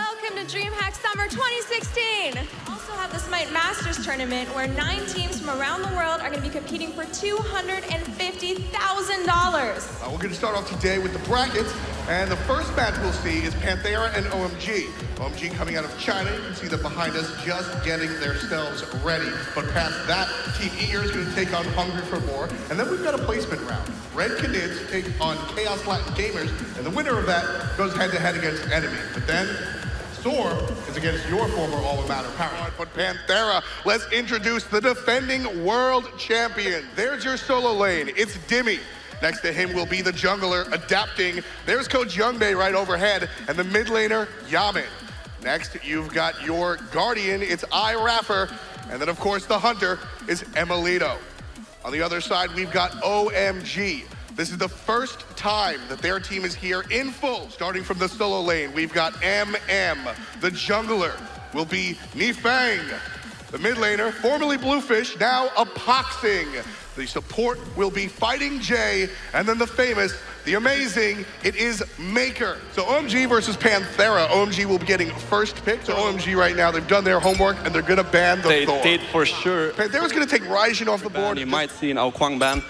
Welcome to DreamHack Summer 2016. Also have the Smite Masters Tournament where 9 teams from around the world are going to be competing for $250,000. We're going to start off today with the brackets, and the first match we'll see is Panthera and OMG. OMG coming out of China. You can see them behind us just getting themselves ready. But past that, Team Eager is going to take on Hungry for More. And then we've got a placement round. Red Canids take on Chaos Latin Gamers, and the winner of that goes head-to-head against Enemy. But then Storm is against your former alma mater power. But Panthera, let's introduce the defending world champion. There's your solo lane. It's Dimmy. Next to him will be the jungler adapting. There's Coach Youngbei right overhead, and the mid laner, Yamin. Next, you've got your guardian. It's iRapper. And then, of course, the hunter is Emilito. On the other side, we've got OMG. This is the first time that their team is here in full. Starting from the solo lane, we've got MM. The jungler will be Nifang. The mid laner, formerly Bluefish, now Apoxing. The support will be Fighting Jay, and then the famous, the amazing, it is Maker. So OMG versus Panthera. OMG will be getting first pick. So OMG right now, they've done their homework, and they're gonna ban the Thor. They did for sure. Panthera's gonna take Raijin off the board. You might see an Ao Kwang ban.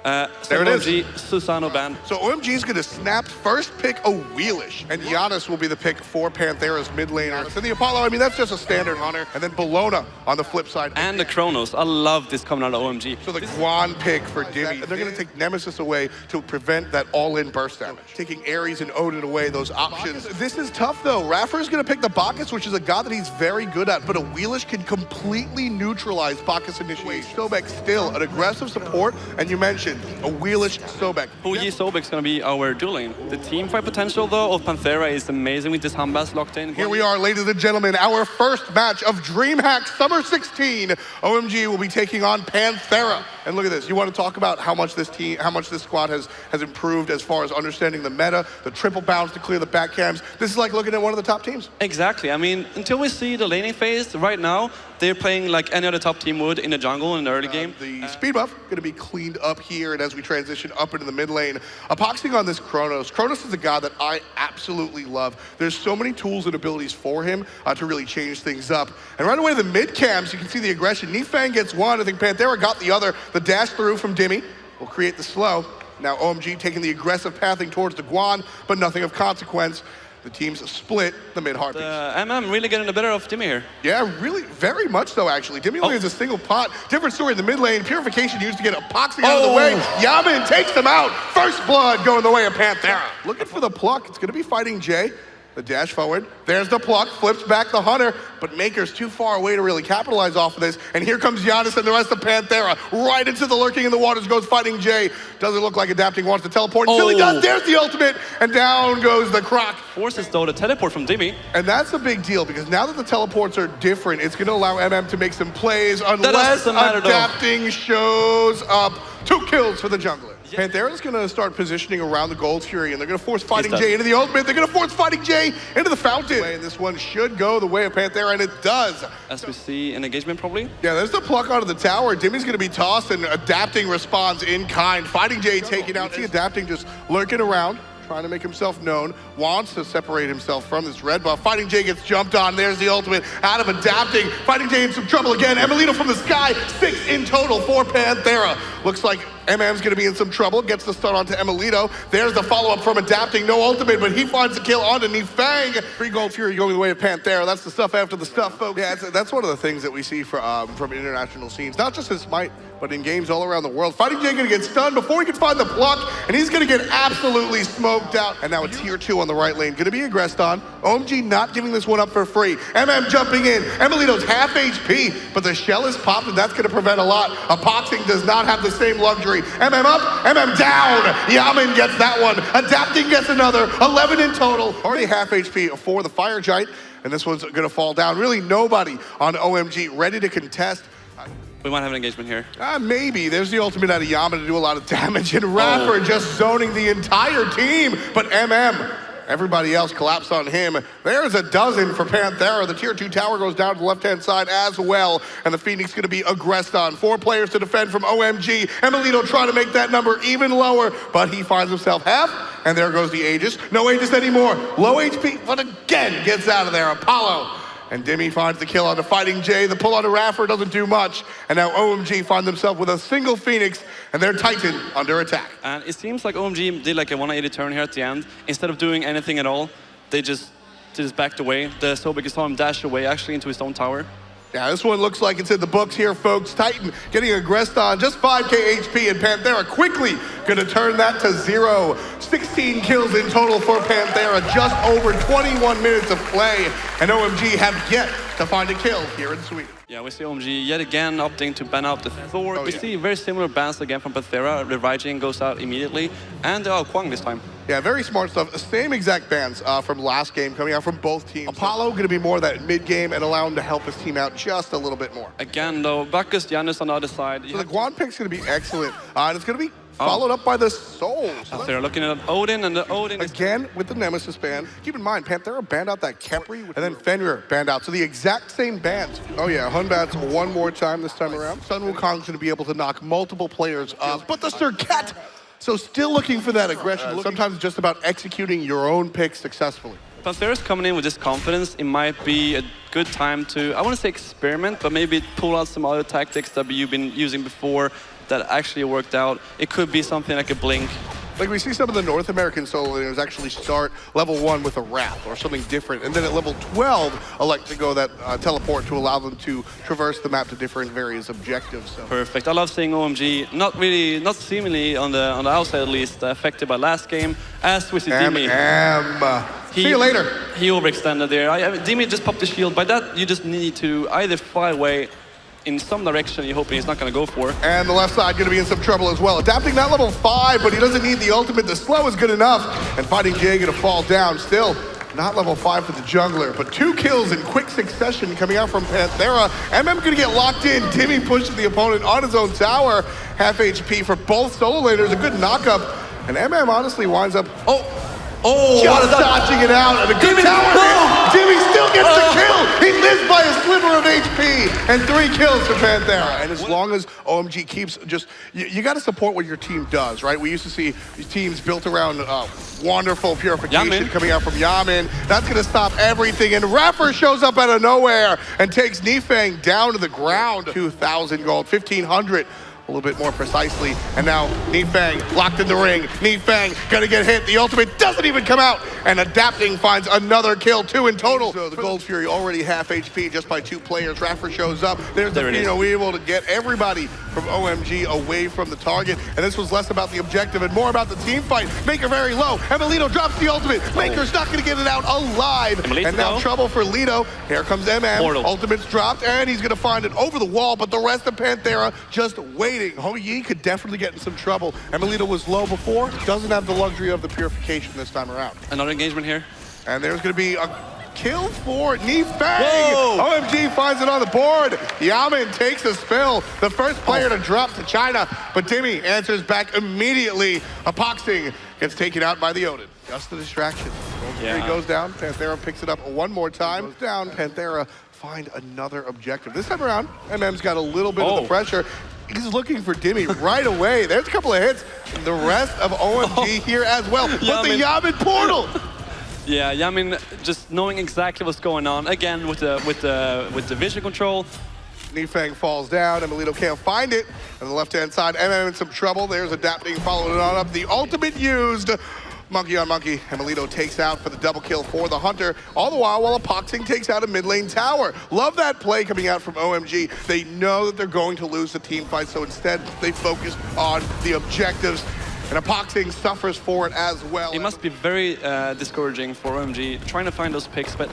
There it OMG, is. Susano ban. So OMG is going to snap first pick a Wheelish, and Giannis will be the pick for Panthera's mid laner. And the Apollo, I mean, that's just a standard hunter. And then Bologna on the flip side. And the Kronos. I love this coming out of OMG. So the Guan pick for Dimmy. And they're going to take Nemesis away to prevent that all-in burst damage. Taking Ares and Odin away, those options. This is tough, though. Raffer's going to pick the Bacchus, which is a god that he's very good at, but a Wheelish can completely neutralize Bacchus initiation. Sobek still an aggressive support, and you mentioned a Wheelish Sobek. Fuji Sobek's gonna be our dual lane. The team fight potential, though, of Panthera is amazing with this Hambas locked in. Here we are, ladies and gentlemen, our first match of DreamHack Summer 16. OMG will be taking on Panthera. And look at this. You want to talk about how much this squad has improved as far as understanding the meta, the triple bounce to clear the back cams. This is like looking at one of the top teams. Exactly. I mean, until we see the laning phase, right now, they're playing like any other top team would in the jungle in the early game. The speed buff going to be cleaned up here, and as we transition up into the mid lane, Apoxing on this Kronos. Kronos is a god that I absolutely love. There's so many tools and abilities for him to really change things up. And right away, the mid cams, you can see the aggression. Nifang gets one. I think Panthera got the other. The dash through from Dimmy will create the slow. Now OMG taking the aggressive pathing towards the Guan, but nothing of consequence. The teams split the mid-heartbeats. MM really getting the better of Dimmy here. Yeah, really, very much so, actually. Dimmy only has a single pot. Different story in the mid lane. Purification used to get Apoxing out of the way. Yamin takes them out. First blood going the way of Panthera. Looking for the pluck. It's going to be Fighting Jay. The dash forward. There's the pluck. Flips back the hunter. But Maker's too far away to really capitalize off of this. And here comes Giannis and the rest of Panthera. Right into the lurking in the waters goes Fighting Jay. Doesn't look like adapting wants to teleport. Until he does. There's the ultimate. And down goes the Croc. Forces, though, the teleport from Dimmy. And that's a big deal because now that the teleports are different, it's going to allow MM to make some plays unless adapting shows up. 2 kills for the jungler. Panthera's going to start positioning around the Gold Fury, and they're going to force Fighting Jay into the ultimate. They're going to force Fighting Jay into the fountain. And this one should go the way of Panthera, and it does. As we see an engagement, probably. Yeah, there's the pluck onto the tower. Dimmy's going to be tossed, and adapting responds in kind. Fighting Jay taken out. See adapting just lurking around, trying to make himself known, wants to separate himself from this red buff. Fighting Jay gets jumped on. There's the ultimate out of adapting. Fighting Jay in some trouble again. Emilito from the sky. 6 in total for Panthera. Looks like MM's going to be in some trouble. Gets the stun onto Emilito. There's the follow-up from adapting. No ultimate, but he finds the kill onto Nifang. 3 Gold Fury going the way of Panthera. That's the stuff after the stuff, folks. Yeah, that's one of the things that we see from international scenes. Not just in Smite, but in games all around the world. Fighting Jay going to get stunned before he can find the pluck, and he's going to get absolutely smoked out. And now a tier 2 on the right lane. Going to be aggressed on. OMG not giving this one up for free. MM jumping in. Emilito's half HP, but the shell is popped, and that's going to prevent a lot. Apoxing does not have the same luxury. MM up, MM down. Yamin gets that one. Adapting gets another. 11 in total. Already half HP for the Fire Giant, and this one's going to fall down. Really nobody on OMG ready to contest. We might have an engagement here. Maybe. There's the ultimate out of Yamin to do a lot of damage, and Raffer just zoning the entire team. But MM, everybody else collapsed on him. There's a dozen for Panthera. The tier 2 tower goes down to the left-hand side as well, and the Phoenix going to be aggressed on. 4 players to defend from OMG. Emilito trying to make that number even lower, but he finds himself half And there goes the Aegis. No Aegis anymore. Low HP, but again gets out of there. Apollo. And Demi finds the kill on the Fighting Jay. The pull on the Raffer doesn't do much. And now OMG find themselves with a single Phoenix and their Titan under attack. And it seems like OMG did like a 180 turn here at the end. Instead of doing anything at all, they just backed away. The Sobek is saw him dash away actually into his own tower. Yeah, this one looks like it's in the books here, folks. Titan getting aggressed on just 5k HP, and Panthera quickly gonna turn that to 0. 16 kills in total for Panthera, just over 21 minutes of play, and OMG have yet to find a kill here in Sweden. Yeah, we see OMG yet again opting to ban out the Thor. We see very similar bans again from Panthera. The Raijin goes out immediately, and Kwang this time. Yeah, very smart stuff. Same exact bans from last game coming out from both teams. Apollo going to be more of that mid-game and allow him to help his team out just a little bit more. Again, though, Bacchus, Janus on the other side. So the Guan pick's going to be excellent, and it's going to be followed up by the Soul. So they're looking at Odin, and the Odin again with the Nemesis ban. Keep in mind, Panthera banned out that Kepri, and then Fenrir banned out. So the exact same bans. Oh yeah, Hun bans one more time this time around. Sun Wukong's going to be able to knock multiple players off, but the Serket. So still looking for that aggression. Sometimes it's just about executing your own picks successfully. Panthera's coming in with this confidence. It might be a good time to, I want to say experiment, but maybe pull out some other tactics that you've been using before that actually worked out. It could be something like a blink. Like we see some of the North American solo laners actually start level 1 with a Wrath or something different, and then at level 12 elect to go that teleport to allow them to traverse the map to different various objectives. So. Perfect. I love seeing OMG not seemingly on the outside at least affected by last game. As we see Dimi. See you later. He overextended there. Dimi just popped the shield. By that, you just need to either fly away in some direction you're hoping he's not going to go for. And the left side going to be in some trouble as well. Adapting that level 5, but he doesn't need the ultimate. The slow is good enough. And Fighting Jay going to fall down. Still not level 5 for the jungler, but 2 kills in quick succession coming out from Panthera. MM going to get locked in. Timmy pushes the opponent on his own tower. Half HP for both solo laners. A good knock-up. And MM honestly winds up... just dodging it out, and a good tower hit. Jimmy still gets the kill. He lives by a sliver of HP, and 3 kills for Panthera. And as long as OMG keeps just, you got to support what your team does, right? We used to see teams built around wonderful purification coming out from Yamin. That's going to stop everything, and Raffer shows up out of nowhere and takes Nifang down to the ground. 2,000 gold, 1,500. A little bit more precisely, and now Nifang locked in the ring. Nifang gonna get hit. The ultimate doesn't even come out, and Adapting finds another kill, 2 in total. So the Gold Fury already half HP just by 2 players. Raffer shows up. There's the Fino able to get everybody from OMG away from the target, and this was less about the objective and more about the team fight. Maker very low. Emelito drops the ultimate. Maker's not gonna get it out alive, and now trouble for Lido. Here comes MM. Ultimate's dropped, and he's gonna find it over the wall, but the rest of Panthera just waiting. Ho Yi could definitely get in some trouble. Emelito was low before, doesn't have the luxury of the purification this time around. Another engagement here. And there's going to be a kill for Nifang. OMG finds it on the board. Yamin takes a spill. The first player to drop to China, but Timmy answers back immediately. Apoxing gets taken out by the Odin. Just a distraction. He goes down. Panthera picks it up one more time. Goes down. Panthera find another objective. This time around, MM's got a little bit of the pressure. He's looking for Dimi right away. There's a couple of hits. The rest of OMG here as well. But the Yamin portal. Yeah, Yamin just knowing exactly what's going on. Again with the vision control. Nifang falls down. Emelito can't find it. On the left-hand side, MM in some trouble. There's Adapting, following it on up. The ultimate used. Monkey on monkey. Emelito takes out for the double kill for the Hunter. All the while Apoxing takes out a mid lane tower. Love that play coming out from OMG. They know that they're going to lose the team fight, so instead they focus on the objectives. And Apoxing suffers for it as well. It must be very discouraging for OMG trying to find those picks, but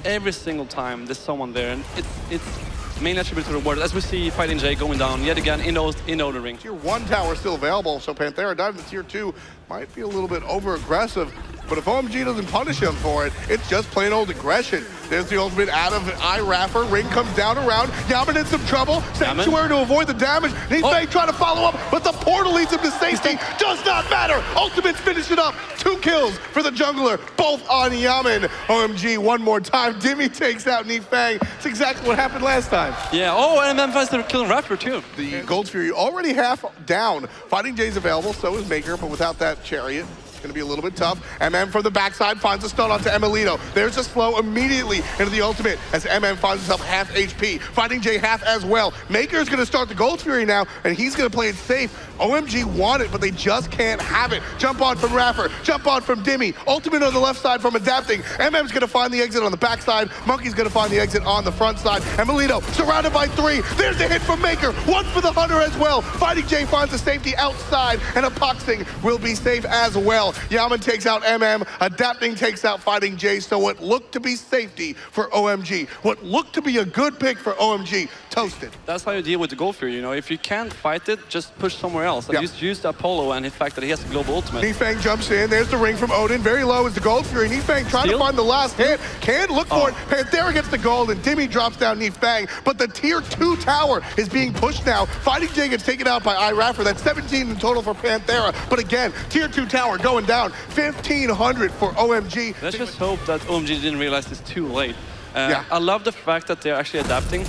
every single time there's someone there, and it's mainly attributed to the ward. As we see Fighting Jay going down yet again in the ring. Tier 1 tower still available, so Panthera diving to Tier 2 might be a little bit over-aggressive. But if OMG doesn't punish him for it, it's just plain old aggression. There's the ultimate out of Raffer. Ring comes down around. Yamin in some trouble. Sanctuary to avoid the damage. Nifang trying to follow up, but the portal leads him to safety. Does not matter. Ultimates finish it up. 2 kills for the jungler, both on Yamin. OMG one more time. Dimi takes out Nifang. It's exactly what happened last time. Yeah, and then faster killing Raffer too. The Gold Fury already half down. Fighting Jay's available, so is Maker, but without that chariot. going to be a little bit tough. MM from the backside finds a stun onto Emilito. There's a slow immediately into the ultimate as MM finds himself half HP. Fighting J half as well. Maker's going to start the Gold Fury now, and he's going to play it safe. OMG want it, but they just can't have it. Jump on from Raffer. Jump on from Dimmy. Ultimate on the left side from Adapting. MM's going to find the exit on the backside. Monkey's going to find the exit on the front side. Emilito surrounded by 3. There's a hit from Maker. 1 for the Hunter as well. Fighting J finds the safety outside, and Apoxing will be safe as well. Yaman takes out MM. Adapting takes out Fighting J. So what looked to be safety for OMG, what looked to be a good pick for OMG, toasted. That's how you deal with the Gold Fury, you know. If you can't fight it, just push somewhere else. Like use the Apollo and the fact that he has a global ultimate. Nifang jumps in. There's the ring from Odin. Very low is the Gold Fury. Nifang trying to find the last hit. Can't look for it. Panthera gets the gold, and Dimmy drops down Nifang. But the tier 2 tower is being pushed now. Fighting J gets taken out by Iraffer. That's 17 in total for Panthera. But again, tier 2 tower going down. 1,500 for OMG. Let's just hope that OMG didn't realize this too late. I love the fact that they're actually adapting.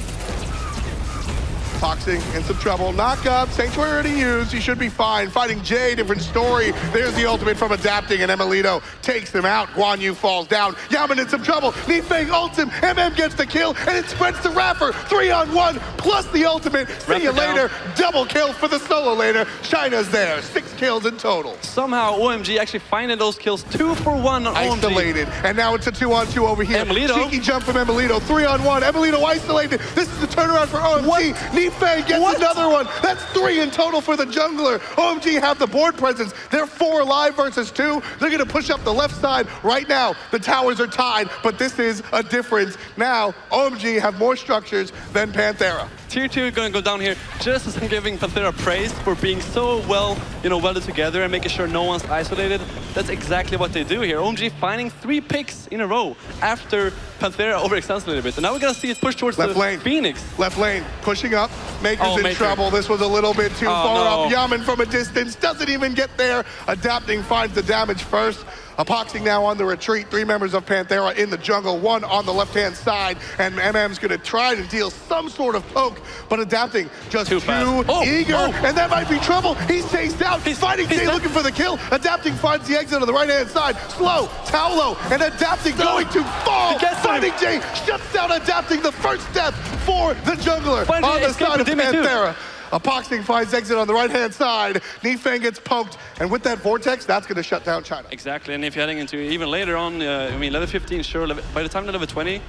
Apoxing in some trouble. Knock up. Sanctuary already used. He should be fine. Fighting J, different story. There's the ultimate from Adapting, and Emilito takes him out. Guan Yu falls down. Yaman in some trouble. Nifang ults him. MM gets the kill, and it spreads to Raffer. 3-on-1 plus the ultimate. See you later. Double kill for the solo laner. China's there. 6 kills in total. Somehow OMG actually finding those kills. 2 for 1 on OMG. Isolated. And now it's a 2-on-2 over here. Emilito. Cheeky jump from Emilito. 3-on-1. Emilito isolated. This is the turnaround for OMG. Nifang gets another one. That's 3 in total for the jungler. OMG have the board presence. They're 4 alive versus 2. They're going to push up the left side right now. The towers are tied, but this is a difference. Now, OMG have more structures than Panthera. Tier 2 going to go down here just as I'm giving Panthera praise for being so well, welded together and making sure no one's isolated. That's exactly what they do here. OMG finding 3 picks in a row after Panthera overextends a little bit. And now we're going to see it push towards left the lane. Phoenix. Left lane, pushing up. Maker's in trouble. This was a little bit too far up. Yaman from a distance doesn't even get there. Adapting finds the damage first. Apoxing now on the retreat. 3 members of Panthera in the jungle, 1 on the left-hand side, and MM's gonna try to deal some sort of poke, but Adapting just too eager, and that might be trouble. He's chased out. He's Fighting J looking for the kill. Adapting finds the exit on the right-hand side. Slow, Taulo, and Adapting going to fall. Fighting J shuts down Adapting, the first death for the jungler on the side of Panthera. Apoxing finds exit on the right-hand side. Nifang gets poked, and with that vortex, that's going to shut down China. Exactly, and if you're heading into even later on, level 15, sure, by the time level 20,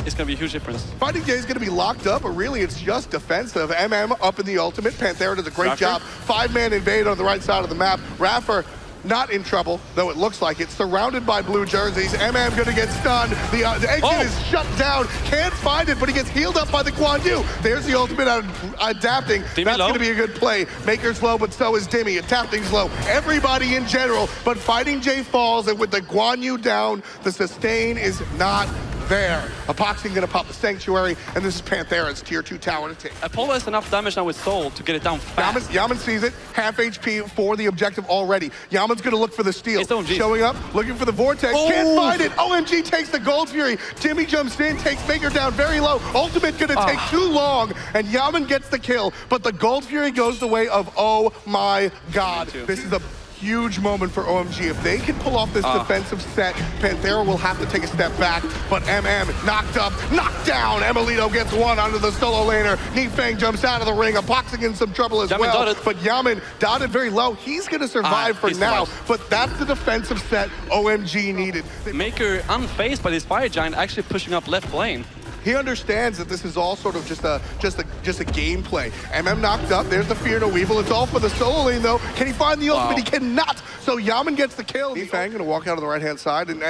it's going to be a huge difference. Fighting J is going to be locked up, but really it's just defensive. MM up in the ultimate. Panthera does a great job. 5-man invade on the right side of the map. Raffer not in trouble, though it looks like it. Surrounded by blue jerseys. MM gonna get stunned. The exit is shut down. Can't find it, but he gets healed up by the Guan Yu. There's the ultimate on Adapting. That's gonna be a good play. Maker's low, but so is Dimmy. Adapting's low. Everybody in general, but Fighting J falls, and with the Guan Yu down, the sustain is not there. Apoxing gonna pop the Sanctuary, and this is Panthera's tier 2 tower to take. Apollo has enough damage now with Soul to get it down fast. Yaman sees it, half HP for the objective already. Yaman's gonna look for the steal. Showing up, looking for the vortex, can't find it. OMG takes the Gold Fury. Jimmy jumps in, takes Maker down very low. Ultimate gonna take too long, and Yaman gets the kill, but the Gold Fury goes the way of, oh my God. This is a huge moment for OMG. If they can pull off this defensive set, Panthera will have to take a step back, but MM knocked up, knocked down. Emilito gets 1 onto the solo laner. Nifang jumps out of the ring. Apoxing in some trouble as well, but Yaman dotted very low. He's gonna survive for now, but that's the defensive set OMG needed. Maker, unfazed by this Fire Giant, actually pushing up left lane. He understands that this is all sort of just a gameplay. MM knocked up. There's the Fear No Evil. It's all for the solo lane though. Can he find the ultimate? He cannot. So Yaman gets the kill. Nifang gonna walk out on the right-hand side, and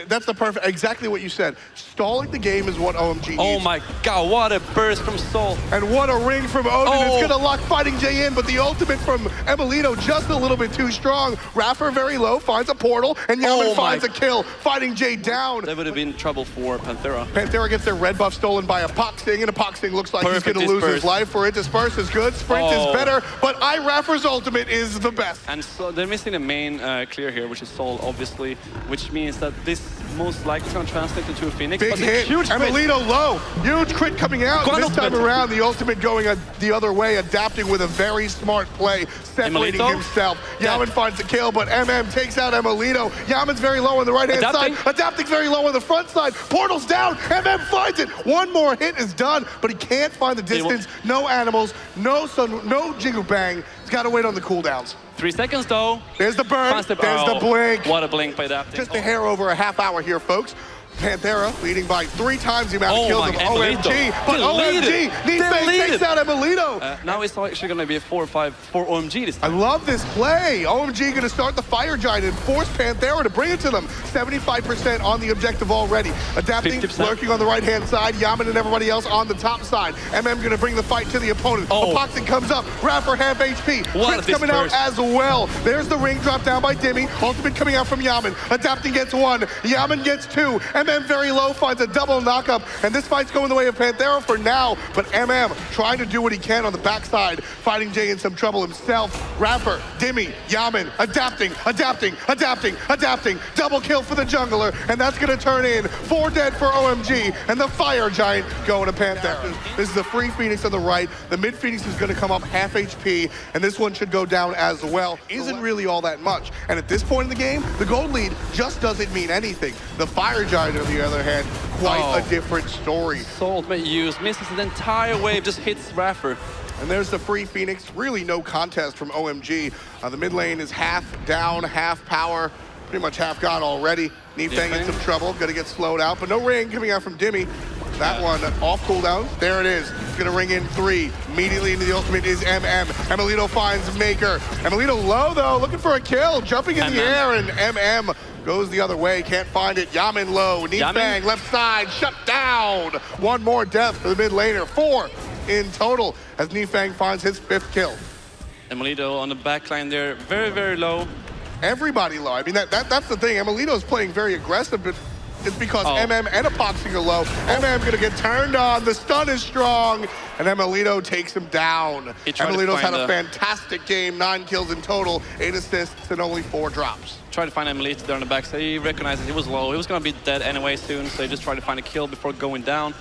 that's the perfect, exactly what you said. Stalling the game is what OMG needs. Oh my God, what a burst from Soul. And what a ring from Odin. It's gonna lock Fighting J in, but the ultimate from Emilito just a little bit too strong. Raffer very low, finds a portal, and Yaman finds a kill. Fighting J down. That would have been trouble for Panthera. Panthera gets their red buff stolen by Apoxing, and Apoxing looks like he's gonna lose his life for it. Disperse is good, Sprint is better, but Raffer's ultimate is the best. And so they're missing the main clear here, which is Soul, obviously, which means that this most likely going to translate into a Phoenix. Big but hit. Huge crit. Emilito low. Huge crit coming out. Got an This time ultimate. around, the ultimate going the other way, adapting with a very smart play, separating Emilito? himself. Yeah. Yaman finds the kill, but MM takes out Emilito. Yaman's very low on the right-hand side. Adapting very low on the front side. Portal's down. MM finds it. One more hit is done, but he can't find the distance. No animals, no Jingle Bang. He's got to wait on the cooldowns. 3 seconds though. There's the burn. There's the blink. What a blink by Adapting. Just a hair over a half hour here, folks. Panthera leading by 3 times the amount of kills of OMG. But OMG, Nifeng takes out Emilito. Now it's actually going to be a 4-5 for OMG this time. I love this play. OMG going to start the Fire Giant and force Panthera to bring it to them. 75% on the objective already. Adapting, 50%. lurking on the right-hand side. Yaman and everybody else on the top side. MM going to bring the fight to the opponent. Apoxin comes up. Rapper half HP. Crit's coming out as well. There's the ring drop down by Dimmy. Ultimate coming out from Yaman. Adapting gets 1. Yaman gets 2. MM very low, finds a double knockup, and this fight's going the way of Panthera for now, but MM trying to do what he can on the backside, fighting Jay in some trouble himself. Rapper, Dimmy, Yaman, adapting, double kill for the jungler, and that's gonna turn in 4 dead for OMG, and the Fire Giant going to Panthera. This is a free Phoenix on the right, the mid Phoenix is gonna come up half HP, and this one should go down as well. Isn't really all that much, and at this point in the game, the gold lead just doesn't mean anything. The Fire Giant, on the other hand, quite a different story. So ultimate use, misses the entire wave, just hits Raffer. And there's the free Phoenix, really no contest from OMG. The mid lane is half down, half power, pretty much half gone already. Nifeng in some trouble, gonna get slowed out, but no ring coming out from Dimmy. That one off cooldown, there it is. It's gonna ring in 3. Immediately into the ultimate is MM. Emilito finds Maker. Emilito low though, looking for a kill, jumping in the air, and MM goes the other way, can't find it. Yaman low, Nifeng left side, shut down. One more death for the mid laner, 4 in total as Nifeng finds his 5th kill. Emilito on the backline there, very, very low. Everybody low. I mean, that's the thing. Emilito's playing very aggressive, but it's because MM and Apoxing are low. MM gonna get turned on, the stun is strong, and Emilito takes him down. Emilito's had a fantastic game, 9 kills in total, 8 assists, and only 4 drops. Tried to find Emilito there on the back, so he recognized that he was low. He was gonna be dead anyway soon, so he just tried to find a kill before going down.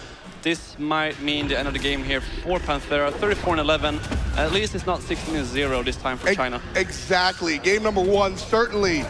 This might mean the end of the game here for Panthera, 34-11. At least it's not 16-0 this time for China. Exactly. Game number 1, certainly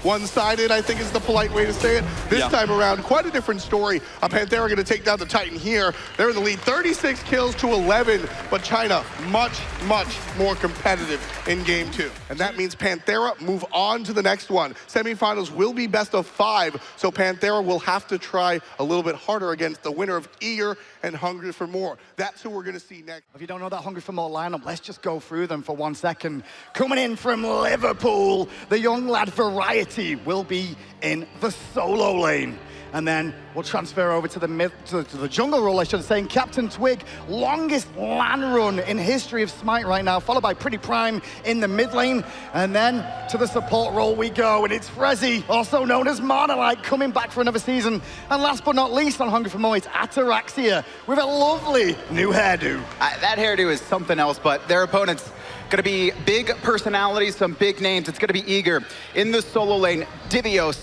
one-sided, I think is the polite way to say it. This time around, quite a different story. Panthera going to take down the Titan here. They're in the lead, 36 kills to 11, but China much, much more competitive in game 2. And that means Panthera move on to the next one. Semifinals will be best of 5, so Panthera will have to try a little bit harder against the winner of Eager and Hungry for More. That's who we're going to see next. If you don't know that Hungry for More lineup, let's just go through them for 1 second. Coming in from Liverpool, the young lad Variety will be in the solo lane. And then we'll transfer over to the jungle role, I should say, in Captain Twig. Longest LAN run in history of Smite right now, followed by Pretty Prime in the mid lane. And then to the support role we go, and it's Frezzy, also known as Marnalite, coming back for another season. And last but not least on Hungry for More, it's Ataraxia with a lovely new hairdo. That hairdo is something else, but their opponents gonna be big personalities, some big names. It's gonna be Eager. In the solo lane, Divios,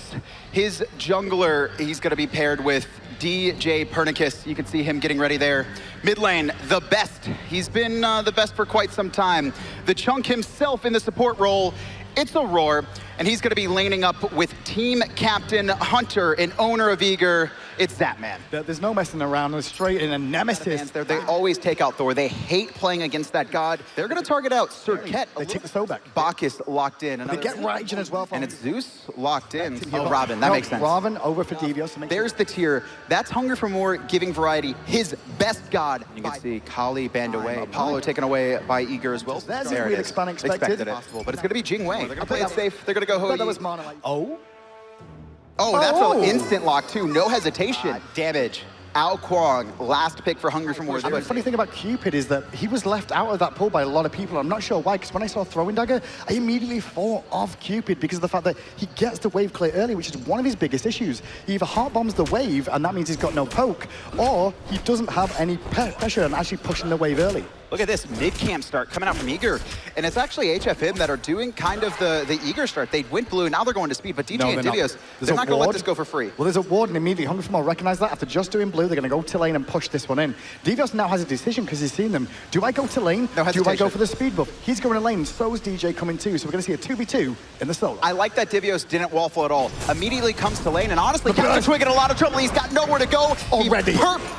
his jungler, he's gonna be paired with DJ Pernicus. You can see him getting ready there. Mid lane, the best. He's been the best for quite some time. The Chunk himself in the support role, it's Aurora, and he's gonna be laning up with team captain Hunter and owner of Eager. It's that man. There's no messing around. They're straight in a nemesis. They always take out Thor. They hate playing against that god. They're gonna target out Serket. They take the Sobek. Bacchus locked in. They get Raijin as well. And it's Zeus locked in. Oh, Robin, that makes sense. Robin over for Devios. There's the tier. That's Hungry for More, giving Variety his best god. You can see Kali banned away. Apollo taken away by Eager as well. There's a real expected. Expected it. But it's gonna be Jing Wei. They're gonna play it safe. They're gonna go Hou Yi. That was Marnalite. Oh, that's an instant lock too. No hesitation. Damage. Ao Kwong, last pick for Hungry for More. The funny thing about Cupid is that he was left out of that pool by a lot of people. I'm not sure why, because when I saw Throwing Dagger, I immediately thought of Cupid because of the fact that he gets the wave clear early, which is one of his biggest issues. He either heart bombs the wave, and that means he's got no poke, or he doesn't have any pressure and actually pushing the wave early. Look at this mid-camp start coming out from Eager. And it's actually HFM that are doing kind of the Eager start. They went blue, now they're going to speed, but DJ and Divios, they're not going to let this go for free. Well, there's a ward, and immediately Hungry for More recognize that. After just doing blue, they're going to go to lane and push this one in. Divios now has a decision because he's seen them. Do I go to lane? No hesitation. Do I go for the speed buff? He's going to lane, so is DJ coming too. So we're going to see a 2v2 in the solo. I like that Divios didn't waffle at all. Immediately comes to lane, and honestly, Captain Twig in a lot of trouble. He's got nowhere to go. Already.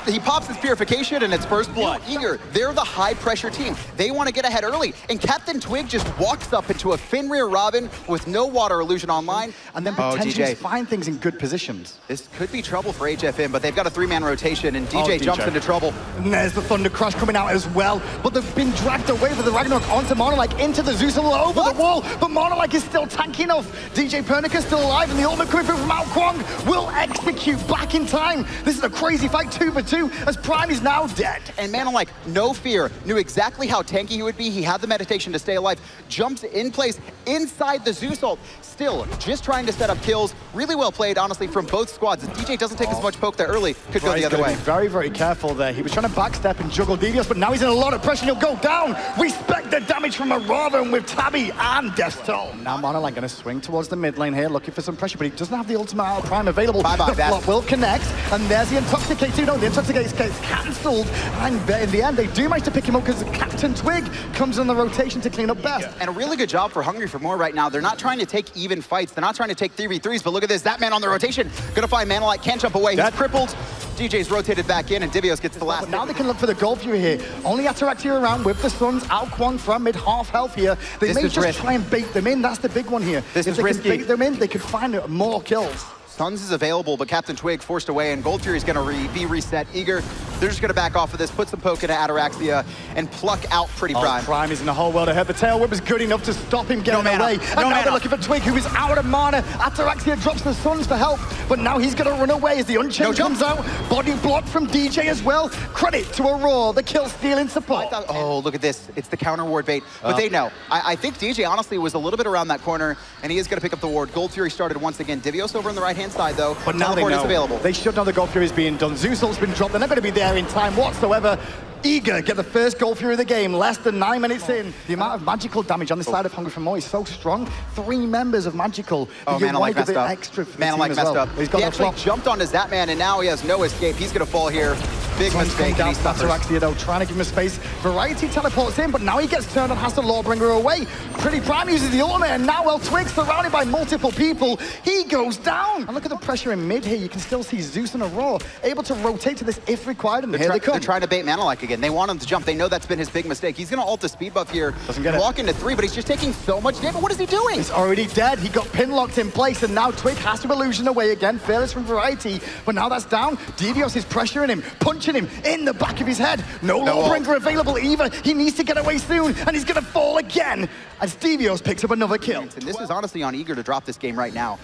He pops his purification, and it's first blood. Eager, they're the high-pressure team. They want to get ahead early, and Captain Twig just walks up into a Fenrir Robin with no water illusion online. And then potentially find things in good positions. This could be trouble for HFM, but they've got a 3-man rotation, and DJ jumps into trouble. And there's the Thunder Crush coming out as well, but they've been dragged away for the Ragnarok onto Monolike, into the Zeus, over the wall, but Monolike is still tanky enough. DJ Pernicus still alive, and the ultimate coming through from Ao Kwong will execute back in time. This is a crazy fight, 2v2, as Prime is now dead. And Monolike, no fear, knew exactly how tanky he would be. He had the meditation to stay alive, jumps in place inside the Zeus ult. Still, just trying to set up kills. Really well played, honestly, from both squads. DJ doesn't take as much poke there early. Could go the other way. Very, very careful there. He was trying to backstep and juggle Divios, but now he's in a lot of pressure. He'll go down. Respect the damage from Aravan with Tabby and Death Toll. Now Monolike going to swing towards the mid lane here, looking for some pressure, but he doesn't have the ultimate out of Prime available. The flop will connect, and there's the Intoxicate too. No, the Intoxicate gets cancelled, and in the end, they do manage to pick him up because Captain Twig comes in the rotation to clean up best. And a really good job for Hungry for More right now. They're not trying to take even fights. They're not trying to take 3v3s, but look at this. That man on the rotation. Gonna find Monolike, can't jump away. He's crippled. DJ's rotated back in, and Divios gets the last. But now they can look for the goal view here. Only Ataraxia around with the Suns. Ao Kwong from mid, half health here. They may just try and bait them in. That's the big one here. This is risky. If they can bait them in, they could find more kills. Suns is available, but Captain Twig forced away, and Gold Fury's gonna be reset. Eager, they're just gonna back off of this, put some poke into Ataraxia, and pluck out Pretty Prime. Prime is in the whole world ahead. The tail whip is good enough to stop him getting away. And now they're looking for Twig, who is out of mana. Ataraxia drops the Suns for help, but now he's gonna run away as the Unchained comes out. Body block from DJ as well. Credit to Aurora, the kill stealing support. Oh, look at this. It's the counter ward bait, but they know. I think DJ honestly was a little bit around that corner, and he is gonna pick up the ward. Gold Fury started once again. Divios over on the right-hand side, though. But now they know. Available. They should know the Gold Fury is being done. Zeus ult's been dropped. They're not going to be there in time whatsoever. Eager get the first Gold Fury of the game, less than 9 minutes in. The amount of magical damage on the side of Hungry for More is so strong. 3 members of magical. Monolike messed up. Extra for Monolike messed up. He's got he actually jumped on his Zatman, and now he has no escape. He's going to fall here. Big mistake. Down Ataraxia though, trying to give him a space. Variety teleports in, but now he gets turned and has to Lawbringer away. Pretty Prime uses the ultimate, and now Twig surrounded by multiple people. He goes down. And look at the pressure in mid here. You can still see Zeus and Aurora able to rotate to this if required, and here they come. They're trying to bait Monolike again. They want him to jump. They know that's been his big mistake. He's going to ult the speed buff here. Doesn't get it. Walk into 3, but he's just taking so much damage. What is he doing? He's already dead. He got pin locked in place, and now Twig has to illusion away again. Fearless from Variety, but now that's down. Divios is pressuring him, punching him in the back of his head. No Lawbringer available either. He needs to get away soon, and he's going to fall again as Divios picks up another kill. And this is honestly on Eager to drop this game right now.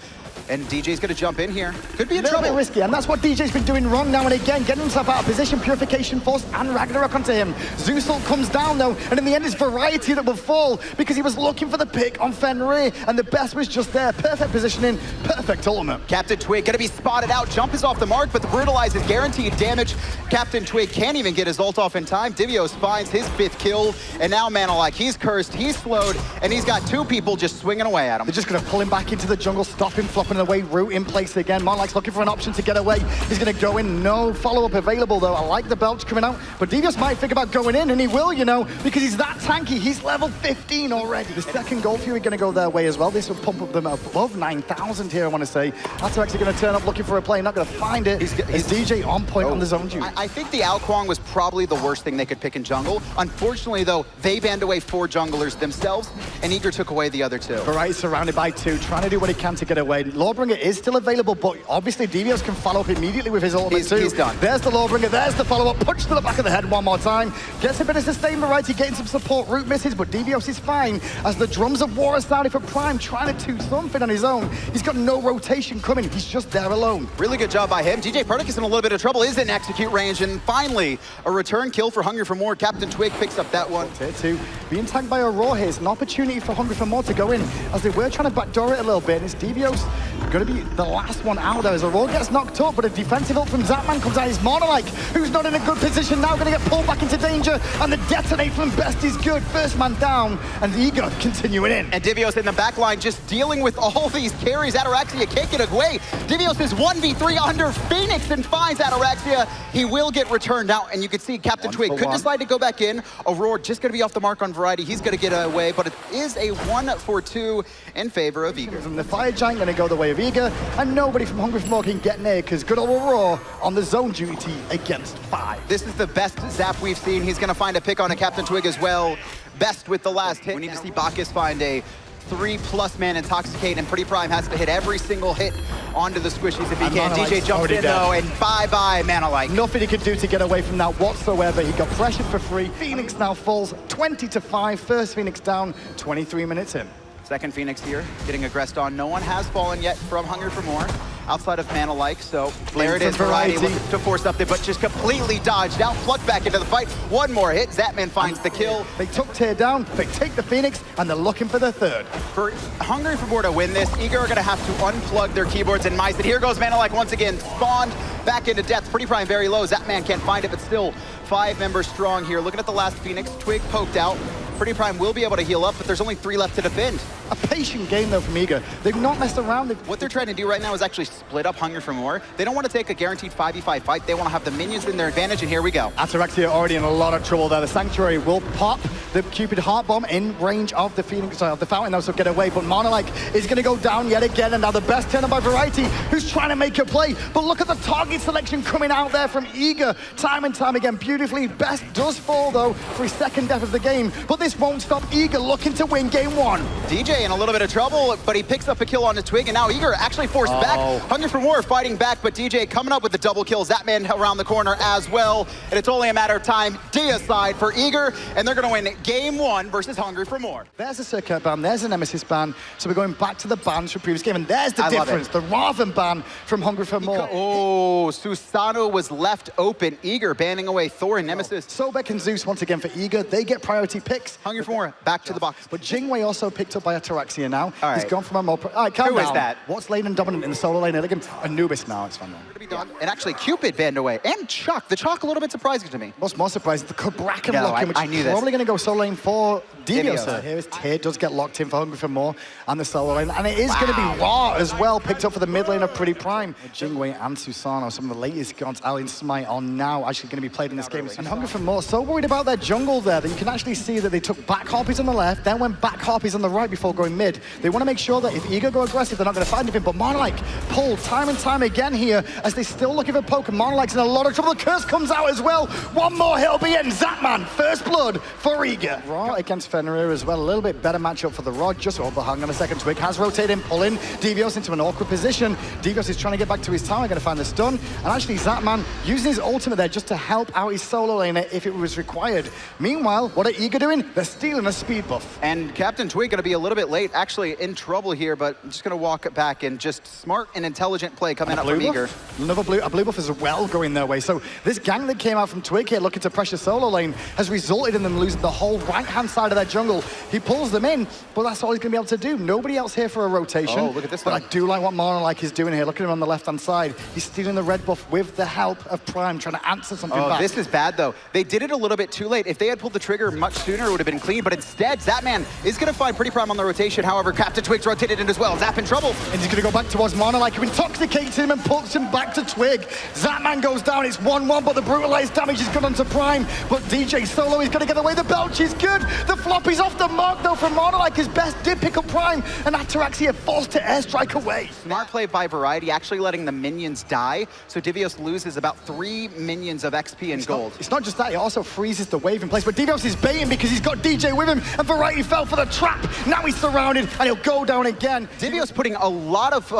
And DJ's going to jump in here. Could be in trouble. A trouble. bit risky, and that's what DJ's been doing wrong now and again, getting himself out of position. Purification Force and Ragnarok onto him. Zeus ult comes down though, and in the end it's Variety that will fall because he was looking for the pick on Fenrir, and the best was just there. Perfect positioning, perfect ultimate. Captain Twig going to be spotted out. Jump is off the mark, but the Brutalize is guaranteed damage. Captain Twig can't even get his ult off in time. Divios finds his 5th kill, and now Monolike, he's cursed, he's slowed, and he's got 2 people just swinging away at him. They're just going to pull him back into the jungle, stop him flopping away, root in place again. Monolike's looking for an option to get away. He's going to go in. No follow-up available, though. I like the belch coming out, but Divios might think about going in, and he will, you know, because he's that tanky. He's level 15 already. The second Gold Fury going to go their way as well. This will pump up them above 9,000 here, I want to say. Ataraxia going to turn up looking for a play, not going to find it. He's DJ on point on the zone juice. I think the Ao Kwong was probably the worst thing they could pick in jungle. Unfortunately, though, they banned away 4 junglers themselves, and Eager took away the other 2. Variety surrounded by 2, trying to do what he can to get away. Lawbringer is still available, but obviously Divios can follow up immediately with his ultimate too. He's done. There's the Lawbringer, there's the follow-up, punch to the back of the head one more time. Gets a bit of sustain. Variety getting some support, root misses, but Divios is fine as the drums of war are sounding for Prime, trying to do something on his own. He's got no rotation coming, he's just there alone. Really good job by him. DJ Pernicus in a little bit of trouble, is in execute range, and finally, a return kill for Hungry for More. Captain Twig picks up that one. Tier 2, being tagged by Aurora here. It's an opportunity for Hungry for More to go in, as they were trying to backdoor it a little bit, and it's Divios going to be the last one out there as Aurora gets knocked up, but a defensive ult from Zapman comes out. It's Monolike, who's not in a good position now, going to get pulled back into danger, and the detonate from Best is good. First man down, and Eager continuing in. And Divios in the back line just dealing with all these carries. Ataraxia can't get away. Divios is 1v3 under Phoenix and finds Ataraxia. He will get returned out, and you can see Captain Twig could decide to go back in. Aurora just going to be off the mark on Variety. He's going to get away, but it is a 1-for-2 in favor of Eager. From the Fire Giant going to go the way of Eager, and nobody from Hungry for More can get near because good old Aurora on the zone duty against 5. This is the best Zap we've seen. He's going to find a pick on a Captain Twig as well. Best with the last hit. We need to see Bacchus find a 3+ man Intoxicate, and Pretty Prime has to hit every single hit onto the squishies if he can. DJ jumps in though, and bye-bye Manalike. Nothing he could do to get away from that whatsoever. He got pressured for free. Phoenix now falls 20-5. First Phoenix down, 23 minutes in. Second Phoenix here, getting aggressed on. No one has fallen yet from Hunger for More, outside of Manalike, so there it is, Variety looking to force something, but just completely dodged out, plucked back into the fight. One more hit, Zapman finds the kill. They took Tear down, they take the Phoenix, and they're looking for the third. For Hungry for More to win this, Eager are gonna have to unplug their keyboards and mice, and here goes Manalike once again, spawned back into death. Pretty Prime very low, Zapman can't find it, but still 5 members strong here. Looking at the last Phoenix, Twig poked out. Pretty Prime will be able to heal up, but there's only 3 left to defend. A patient game, though, from Eager. They've not messed around. What they're trying to do right now is actually split up Hunger for More. They don't want to take a guaranteed 5v5 fight. They want to have the minions in their advantage, and here we go. Ataraxia already in a lot of trouble there. The Sanctuary will pop the Cupid Heart Bomb in range of the Phoenix, of the Fountain, though, so get away. But Monolike is going to go down yet again, and now the best turn by Variety, who's trying to make a play. But look at the target selection coming out there from Eager. Time and time again, beautifully. Best does fall, though, for his second death of the game. But this won't stop Eager looking to win game 1. DJ in a little bit of trouble, but he picks up a kill on the Twig, and now Eager actually forced back. Hunger for More fighting back, but DJ coming up with the double kill. Zapman around the corner as well, and it's only a matter of time. Deicide for Eager, and they're going to win game 1 versus Hungry for More. There's a Circuit ban, there's a Nemesis ban, so we're going back to the bans from previous game, and there's the difference. The Raven ban from Hungry for More. Oh, Susano was left open. Eager banning away Thor and Nemesis. Sobek and Zeus once again for Eager. They get priority picks. Hungry for More, back to the box. But Jingwei also picked up by Ataraxia now. All right. He's gone from a more... All right, calm down. Who is that? What's lane and dominant in the solo lane? Anubis now, it's fine now. And actually Cupid banned away, and Chuck. The Chuck a little bit surprising to me. What's more surprising, the Bracken locking, which I knew is this. probably going to go solo lane for Divios. Here is Tear does get locked in for Hungry for More and the solo lane. And it is going to be Raw as well, picked up for the mid lane of Pretty Prime. Jingwei and Susano, some of the latest gods out in Smite, are now actually going to be played in this game. And Hungry for More, so worried about their jungle there that you can actually see that they took back Harpies on the left, then went back Harpies on the right before going mid. They want to make sure that if Eager go aggressive, they're not going to find anything. But Monolike pulled time and time again here as they still looking for poke. Monolike's in a lot of trouble. The curse comes out as well. One more hit will be it. And Zapman, first blood for Eager. Raw against Fenrir as well. A little bit better matchup for the Rod. Just overhung on a second. Twig has rotated, pulling Divios into an awkward position. Divios is trying to get back to his tower, going to find the stun. And actually Zapman using his ultimate there just to help out his solo laner if it was required. Meanwhile, what are Eager doing? They're stealing a speed buff. And Captain Twig going to be a little bit late, actually in trouble here, but I'm just going to walk back and just smart and intelligent play coming up from Eager. Another blue buff as well going their way. So this gang that came out from Twig here looking to pressure solo lane has resulted in them losing the whole right-hand side of their jungle. He pulls them in, but that's all he's going to be able to do. Nobody else here for a rotation. Oh, look at this But one. I do like what Monolike is doing here. Look at him on the left-hand side. He's stealing the red buff with the help of Prime, trying to answer something back. This is bad, though. They did it a little bit too late. If they had pulled the trigger much sooner, it would have been clean, but instead, Zapman is going to find Pretty Prime on the rotation. However, Captain Twig's rotated in as well. Zap in trouble. And he's going to go back towards Monolike, who intoxicates him and pulls him back to Twig. Zapman goes down, it's 1-1, but the brutalized damage is good onto Prime. But DJ Solo is going to get away. The belch is good. The floppy's off the mark, though, from Monolike. His best did pick up Prime, and Ataraxia forced to airstrike away. Smart play by Variety, actually letting the minions die. So Divios loses about 3 minions of XP and gold. It's not just that, it also freezes the wave in place. But Divios is baiting because he's got DJ with him, and Variety fell for the trap. Now he's surrounded, and he'll go down again. Divios putting a lot of,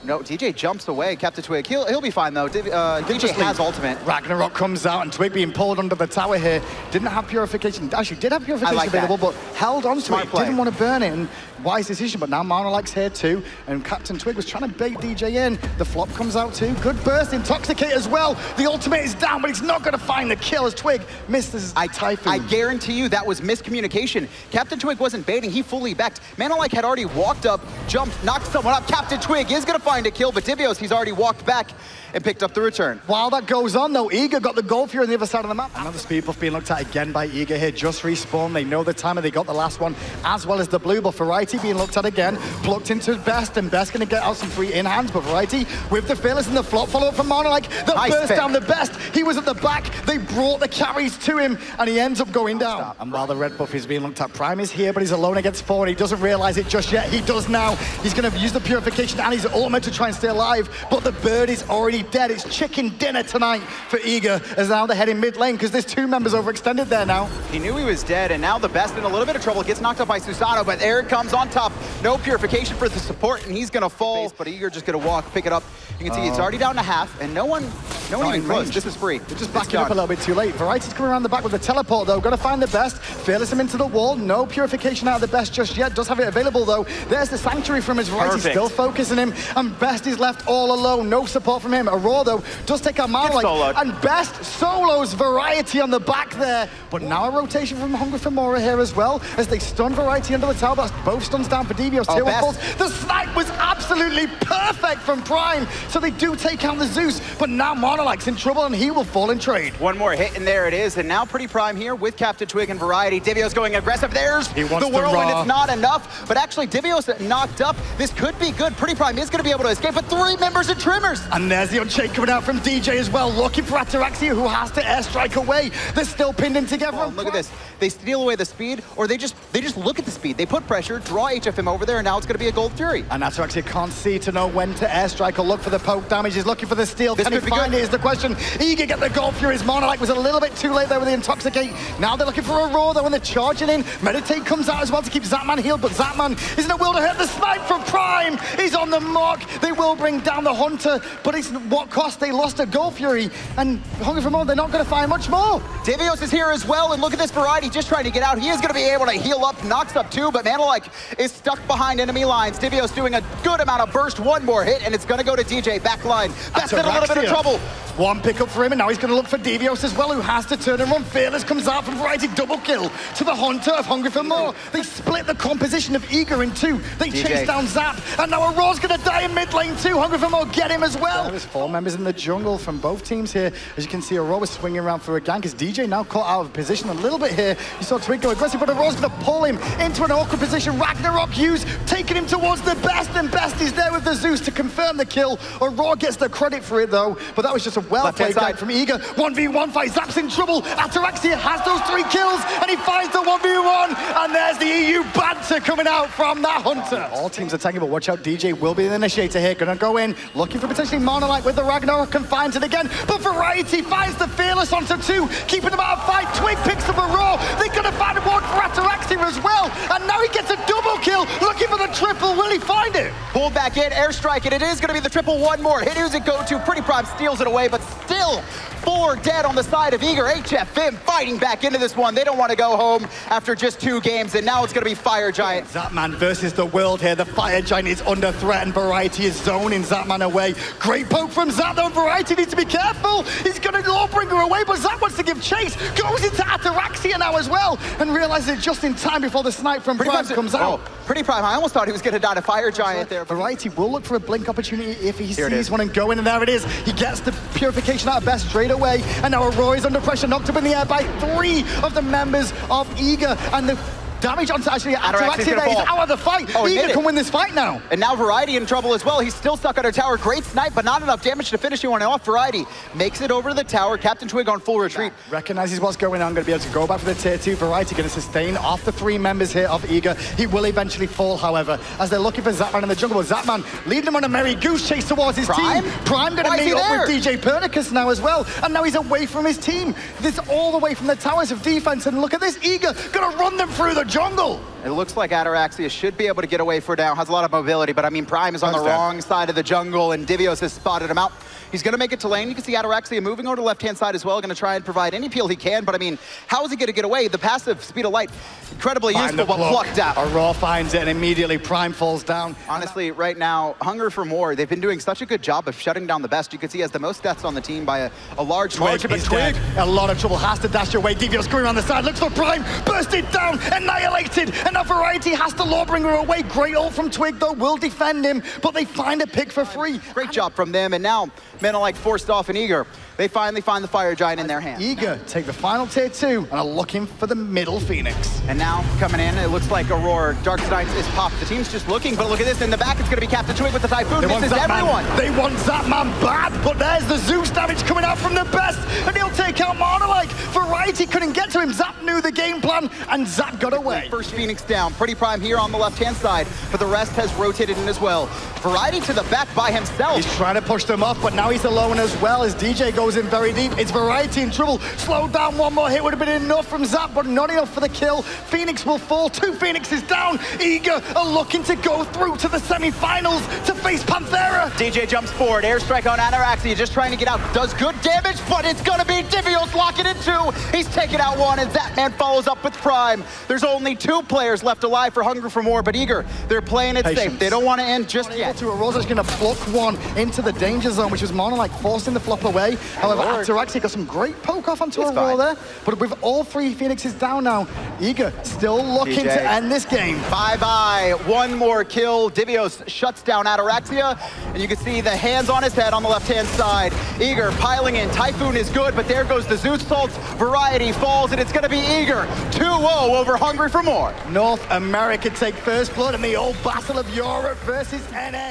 no, DJ jumps away. Captain Twig, he'll be fine, though. DJ has ultimate. Ragnarok comes out, and Twig being pulled under the tower here. Didn't have purification. Actually, did have purification I like that. trouble, but held on to Smart it. play. Didn't want to burn it, and wise decision. But now Monolike's here too, and Captain Twig was trying to bait DJ in. The flop comes out too. Good burst, Intoxicate as well. The ultimate is down, but he's not going to find the kill as Twig misses Typhoon. I guarantee you that was miscommunication. Captain Twig wasn't baiting, he fully backed. Manolike had already walked up, jumped, knocked someone up. Captain Twig is gonna find a kill, but Divios, he's already walked back and picked up the return. While that goes on though, Eager got the goal Fury on the other side of the map. Another speed buff being looked at again by Eager here, just respawn. They know the timer, they got the last one, as well as the blue buff. Variety being looked at again, plucked into Best, and Best gonna get out some free in hands, but Variety with the Fearless and the flop follow up from Monolike, that Nice burst pick. down the Best. He was at the back, they brought the carries to him, and he ends up going down. And while the red buff is being looked at, Prime is here, but he's alone against 4, and he doesn't realize it just yet. He does now. He's gonna use the purification and his ultimate to try and stay alive, but the bird is already dead. It's chicken dinner tonight for Eager, as now they're heading mid lane, because there's 2 members overextended there now. He knew he was dead, and now the Best in a little bit of trouble. Gets knocked up by Susano, but there it comes on top. No purification for the support, and he's gonna fall, but Eager just gonna walk, pick it up. You can see it's already down to half, and no one even close. This is free. They're just backing up a little bit too late. Variety's coming around the back with the teleport though. Gotta find the Best. Fearless him into the wall. No purification out of the Best just yet. Does have it available though. There's the Sanctuary from his Variety. Still focusing him. And Best is left all alone. No support from him. Aurora though does take out Monolike. And Best solos Variety on the back there. But now a rotation from Hungry for Mora here as well, as they stun Variety under the tower blast. Both stuns down for Devios. Tier 1 falls. The snipe was absolutely perfect from Prime. So they do take out the Zeus. But now Monolike's in trouble and he will fall in trade. One more hit, and there it is. And now Pretty Prime here with Captain Twig and Variety. Divios going aggressive. There's the whirlwind. It's not enough, but actually Divios knocked up. This could be good. Pretty Prime is going to be able to escape, but 3 members of Trimmers. And there's the Unchained coming out from DJ as well, looking for Ataraxia, who has to airstrike away. They're still pinned in together. Oh, look at this. They steal away the speed, or they just look at the speed. They put pressure, draw HFM over there, and now it's going to be a Gold Fury. And Ataraxia can't see to know when to airstrike or look for the poke damage. He's looking for the steal. This Can he could be find good. it is the question. Eager get the Gold Fury. His Monolike was a little bit too late there with the Intoxicate. Now they're looking for Aurora though, and they're charging in. Meditate comes out as well to keep Zapman healed, but Zapman isn't a will to hit. The snipe from Prime. He's on the mark. They will bring down the Hunter, but it's what cost. They lost a Gold Fury, and Hungry for More, they're not going to find much more. Divios is here as well, and look at this Variety just trying to get out. He is going to be able to heal up, knocks up 2, but Manolike is stuck behind enemy lines. Divios doing a good amount of burst, 1 more hit, and it's going to go to DJ back line. Best in a little bit of trouble. One pickup for him, and now he's going to look for Devios as well, who has to turn and run. Fearless comes out from Variety, double kill to the Hunter of Hungry for More. They split the composition of Eager in 2. They chase down Zap, and now Aurora's going to die in mid lane too. Hungry for More get him as well. There's 4 members in the jungle from both teams here. As you can see, Aurora was swinging around for a gank, as DJ now caught out of position a little bit here. You saw Twig go aggressive, but Aurora's going to pull him into an awkward position. Ragnarok Hughes taking him towards the Best, and Best is there with the Zeus to confirm the kill. Aurora gets the credit for it though, but that was just a well-played gank from Eager. 1v1 fight, Zap's in trouble. Ataraxia has those 3 kills, and he finds the 1v1, and there's the EU banter coming out from that Hunter. All teams are tanking, but watch out, DJ will be the initiator here. Gonna go in, looking for potentially Monolike with the Ragnarok and finds it again, but Variety finds the Fearless onto 2, keeping them out of fight. Twig picks up a Raw. They're gonna find one for Ataraxia as well, and now he gets a double kill, looking for the triple. Will he find it? Pulled back in, airstrike it. It is going to be the triple. 1 more hit. Who's it go to? Pretty Prime steals it away, but still 4 dead on the side of Eager. HFM fighting back into this one. They don't want to go home after just 2 games, and now it's going to be Fire Giant. Zapman versus the world here. The Fire Giant is under threat, and Variety is zoning Zapman away. Great poke from Zap, though. Variety needs to be careful. He's going to Lawbringer away, but Zap wants to give chase. Goes into Ataraxia now as well, and realizes it just in time before the snipe from Prime comes out. Pretty Prime, I almost thought he was going to die to Fire Giant there. Variety will look for a blink opportunity if he sees one and go in, and there it is. He gets the purification out of Best straight away, and now Aurora is under pressure, knocked up in the air by 3 of the members of Eager, and the damage onto actually Ataraxia there. He's out of the fight. Eager can win this fight now. And now Variety in trouble as well. He's still stuck under tower. Great snipe, but not enough damage to finish anyone off. Variety makes it over to the tower. Captain Twig on full retreat. Recognizes what's going on. Going to be able to go back for the tier 2. Variety going to sustain off the 3 members here of Eager. He will eventually fall, however, as they're looking for Zapman in the jungle. But Zapman leading him on a merry goose chase towards his team. Prime going to meet up with DJ Pernicus now as well. And now he's away from his team. This all the way from the towers of defense. And look at this. Eager going to run them through the jungle. It looks like Ataraxia should be able to get away for now. Has a lot of mobility, but I mean, Prime is on the wrong side of the jungle, and Divios has spotted him out. He's going to make it to lane. You can see Ataraxia moving over to the left-hand side as well, going to try and provide any peel he can, but I mean, how is he going to get away? The passive Speed of Light, incredibly useful, but plucked out. Aurora finds it and immediately Prime falls down. Honestly, right now, Hunger for More, they've been doing such a good job of shutting down the best. You can see he has the most deaths on the team by a large margin, but Twig, a lot of trouble, has to dash away. Devious screwing on the side, looks for Prime, bursted down, annihilated, and that Variety has to Lawbringer away. Great ult from Twig, though, will defend him, but they find a pick for free. Great job from them, and now men are like forced off and Eager. They finally find the Fire Giant in their hand. Eager take the final tier 2 and are looking for the middle Phoenix. And now coming in, it looks like Aurora, Darkseid is popped. The team's just looking, but look at this. In the back, it's going to be Captain Twig with the Typhoon. This is everyone. They want Zapman bad, but there's the Zeus damage coming out from the best, and he'll take out Monolike. Variety couldn't get to him. Zap knew the game plan, and Zap got away. First Phoenix down. Pretty Prime here on the left-hand side, but the rest has rotated in as well. Variety to the back by himself. He's trying to push them off, but now he's alone as well as DJ goes in very deep. It's Variety in trouble. Slowed down, one more hit would have been enough from Zap, but not enough for the kill. Phoenix will fall. 2 Phoenixes down. Eager are looking to go through to the semi-finals to face Panthera. DJ jumps forward. Airstrike on Ataraxia, just trying to get out. Does good damage, but it's going to be Divios locking in 2. He's taking out 1, and Zapman follows up with Prime. There's only 2 players left alive for Hunger for More, but Eager, they're playing it safe. They don't want to end just yet. Aurora's going to pluck 1 into the danger zone, which is Monolike forcing the flop away. However, Ataraxia got some great poke off onto Aurora there, but with all 3 Phoenixes down now, Eager still looking to end this game. Bye-bye. 1 more kill. Divios shuts down Ataraxia, and you can see the hands on his head on the left-hand side. Eager piling in. Typhoon is good, but there goes the Zeus Salts. Variety falls, and it's going to be Eager. 2-0 over Hungry for More. North America take first blood in the old Battle of Europe versus NA.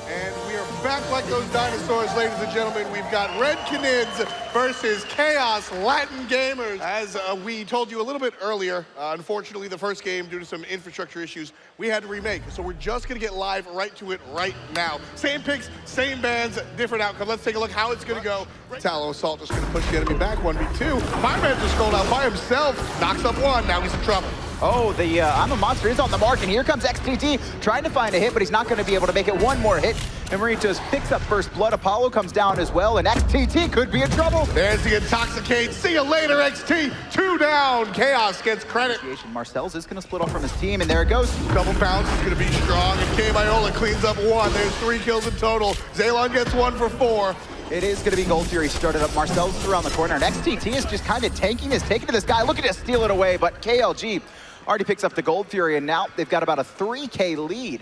And we are back like those dinosaurs, ladies and gentlemen. We've got Red Canids versus Chaos Latin Gamers. As we told you a little bit earlier, unfortunately, the first game, due to some infrastructure issues, we had to remake. So we're just going to get live right to it right now. Same picks, same bands, different outcome. Let's take a look how it's going to go. Tallow Assault just going to push the enemy back, 1v2. Fireman just rolled out by himself, knocks up 1, now he's in trouble. Oh, the I'm a Monster is on the mark, and here comes XTT trying to find a hit, but he's not going to be able to make it 1 more hit. And Maritos picks up first blood. Apollo comes down as well, and XTT could be in trouble. There's the Intoxicate. See you later, XT. 2 down. Chaos gets credit. Marcel's is going to split off from his team, and there it goes. Double bounce is going to be strong, and K-Viola cleans up 1. There's 3 kills in total. Zaylon gets 1 for 4. It is going to be Gold Fury started up. Marcel's around the corner, and XTT is just kind of tanking this, taking to this guy, looking to steal it away, but KLG already picks up the Gold Fury, and now they've got about a 3K lead.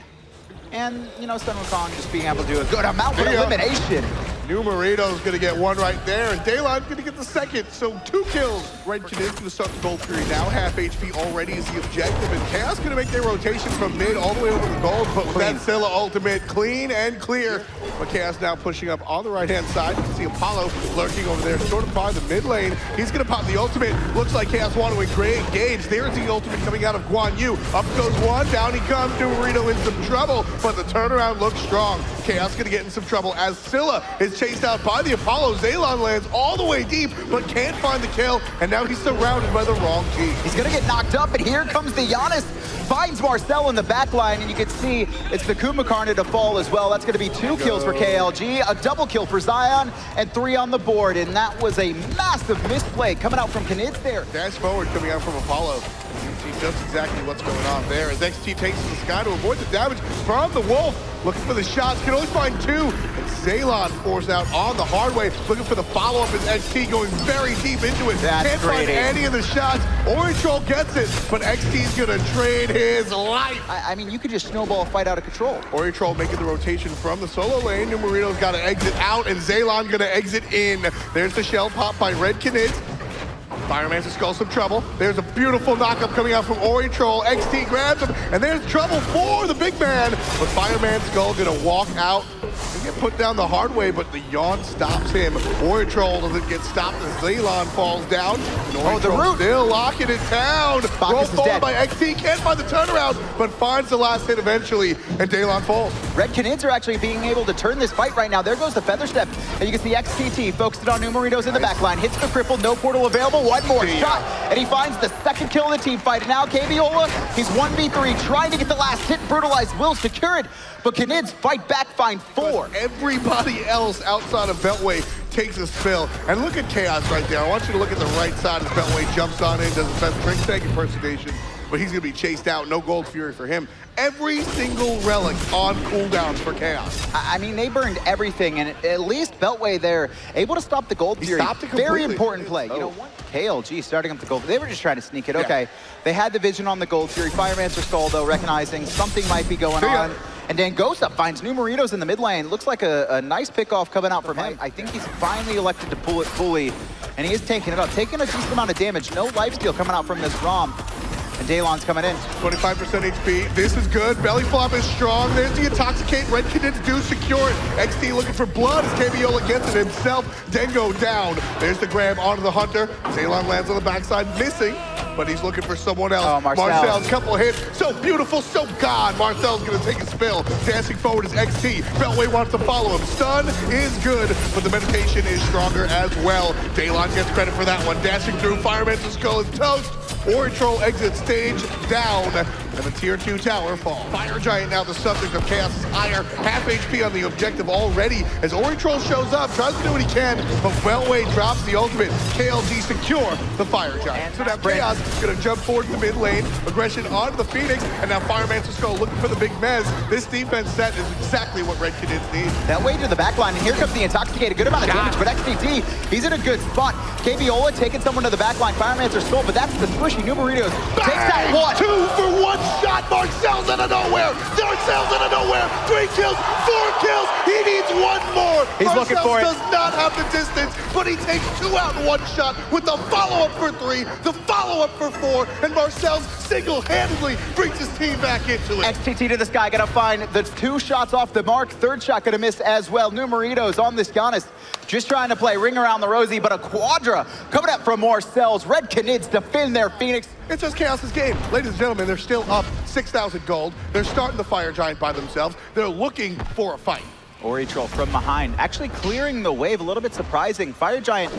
And, you know, Sun Wukong just being able to do a good amount of elimination. Numerido's gonna get 1 right there, and Daylon gonna get the 2nd, so 2 kills. Red Canids gonna start the Gold Fury now, half HP already is the objective, and Chaos gonna make their rotation from mid all the way over to gold, but with that Scylla ultimate, clean and clear. But Chaos now pushing up on the right-hand side. You can see Apollo lurking over there, sort of by the mid lane. He's gonna pop the ultimate. Looks like Chaos want to engage. There's the ultimate coming out of Guan Yu. Up goes 1, down he comes. Numerito in some trouble, but the turnaround looks strong. Chaos gonna get in some trouble as Scylla is chased out by the Apollo. Zaylon lands all the way deep, but can't find the kill, and now he's surrounded by the wrong team. He's gonna get knocked up, and here comes the Giannis. Finds Marcel in the back line, and you can see it's the Kumakarna to fall as well. That's gonna be 2 kills for KLG, a double kill for Zion, and 3 on the board, and that was a massive misplay coming out from Canids there. Dash forward coming out from Apollo. You can see just exactly what's going on there as XT takes to the sky to avoid the damage from the Wolf. Looking for the shots, can only find 2. And Zaylon forced out on the hard way, looking for the follow-up as XT going very deep into it. Can't find any of the shots. Oritrol gets it, but XT's gonna trade his life. I mean, you could just snowball a fight out of control. Oritrol making the rotation from the solo lane. Numerito's got to exit out, and Zaylon gonna exit in. There's the shell pop by Red Canids. Fireman's skull some trouble. There's a beautiful knockup coming out from Oritrol. XT grabs him, and there's trouble for the big man. But Fireman's skull gonna walk out and get put down the hard way, but the yawn stops him. Oritrol doesn't get stopped as Zaylon falls down. Oh, the root! Still locking it down. Roll forward by XT, can't find the turnaround, but finds the last hit eventually, and Daylon falls. Red Canids are actually being able to turn this fight right now. There goes the Feather Step, and you can see XTT focused on Numeritos in the back line. Hits the cripple, no portal available. 1 more shot, and he finds the 2nd kill in the team fight. And now K-Viola, he's 1v3, trying to get the last hit. Brutalized will secure it, but Canids fight back, find 4. everybody else outside of Beltway takes a spill. And look at Chaos right there. I want you to look at the right side as Beltway jumps on in, does his best drink tank impersonation, but he's gonna be chased out. No Gold Fury for him. Every single relic on cooldowns for Chaos. I mean, they burned everything, and at least Beltway there, able to stop the Gold Fury. Stopped it completely. Very important play. You know what? KLG starting up the Gold. They were just trying to sneak it. Okay, they had the vision on the Gold Fury. Firemancer Skull, though, recognizing something might be going on. And then Dangosa finds Numeritos in the mid lane. Looks like a nice pickoff coming out from him. I think he's finally elected to pull it fully, and he is taking it up. Taking a decent amount of damage. No lifesteal coming out from this ROM. And Daylon's coming in. 25% HP. This is good. Belly flop is strong. There's the Intoxicate. Red Cadets do secure it. XT looking for blood as KBOla gets it himself. Dengo down. There's the grab onto the Hunter. Daylon lands on the backside, missing, but he's looking for someone else. Oh, Marcel's couple hits. So beautiful, so gone. Marcel's gonna take a spill. Dancing forward is XT. Beltway wants to follow him. Stun is good, but the meditation is stronger as well. Daylon gets credit for that one. Dashing through, Fireman's Skull is toast. Oritrol exits stage down, and the tier 2 tower falls. Fire Giant now the subject of Chaos's ire. Half HP on the objective already as Oritrol shows up, tries to do what he can, but Beltway drops the ultimate. KLG secure the Fire Giant. So now Chaos is gonna jump forward to the mid lane, aggression onto the Phoenix, and now Firemancer Skull looking for the big mez. This defense set is exactly what Red Cadets need. That way to the back line, and here comes the Intoxicate. A good amount of damage, but XTT, he's in a good spot. KBOla taking someone to the back line. Firemancer Skull, but that's the squishy. Numeritos takes that one. 2 for 1 shot. Marcel's out of nowhere. Marcel's out of nowhere. 3 kills, 4 kills. He needs one more. He's looking for it. Does not have the distance, but he takes 2 out in 1 shot with the follow-up for 3, the follow-up for 4, and Marcel's single-handedly brings his team back into it. XTT to this guy, gonna find the 2 shots off the mark. 3rd shot gonna miss as well. Numeritos on this Giannis, just trying to play ring around the rosy, but a quadra coming up from Marcel's. Red Canids defend their Phoenix. It's just Chaos's game. Ladies and gentlemen, they're still up 6,000 gold. They're starting the Fire Giant by themselves. They're looking for a fight. Oritrol from behind, actually clearing the wave, a little bit surprising. Fire Giant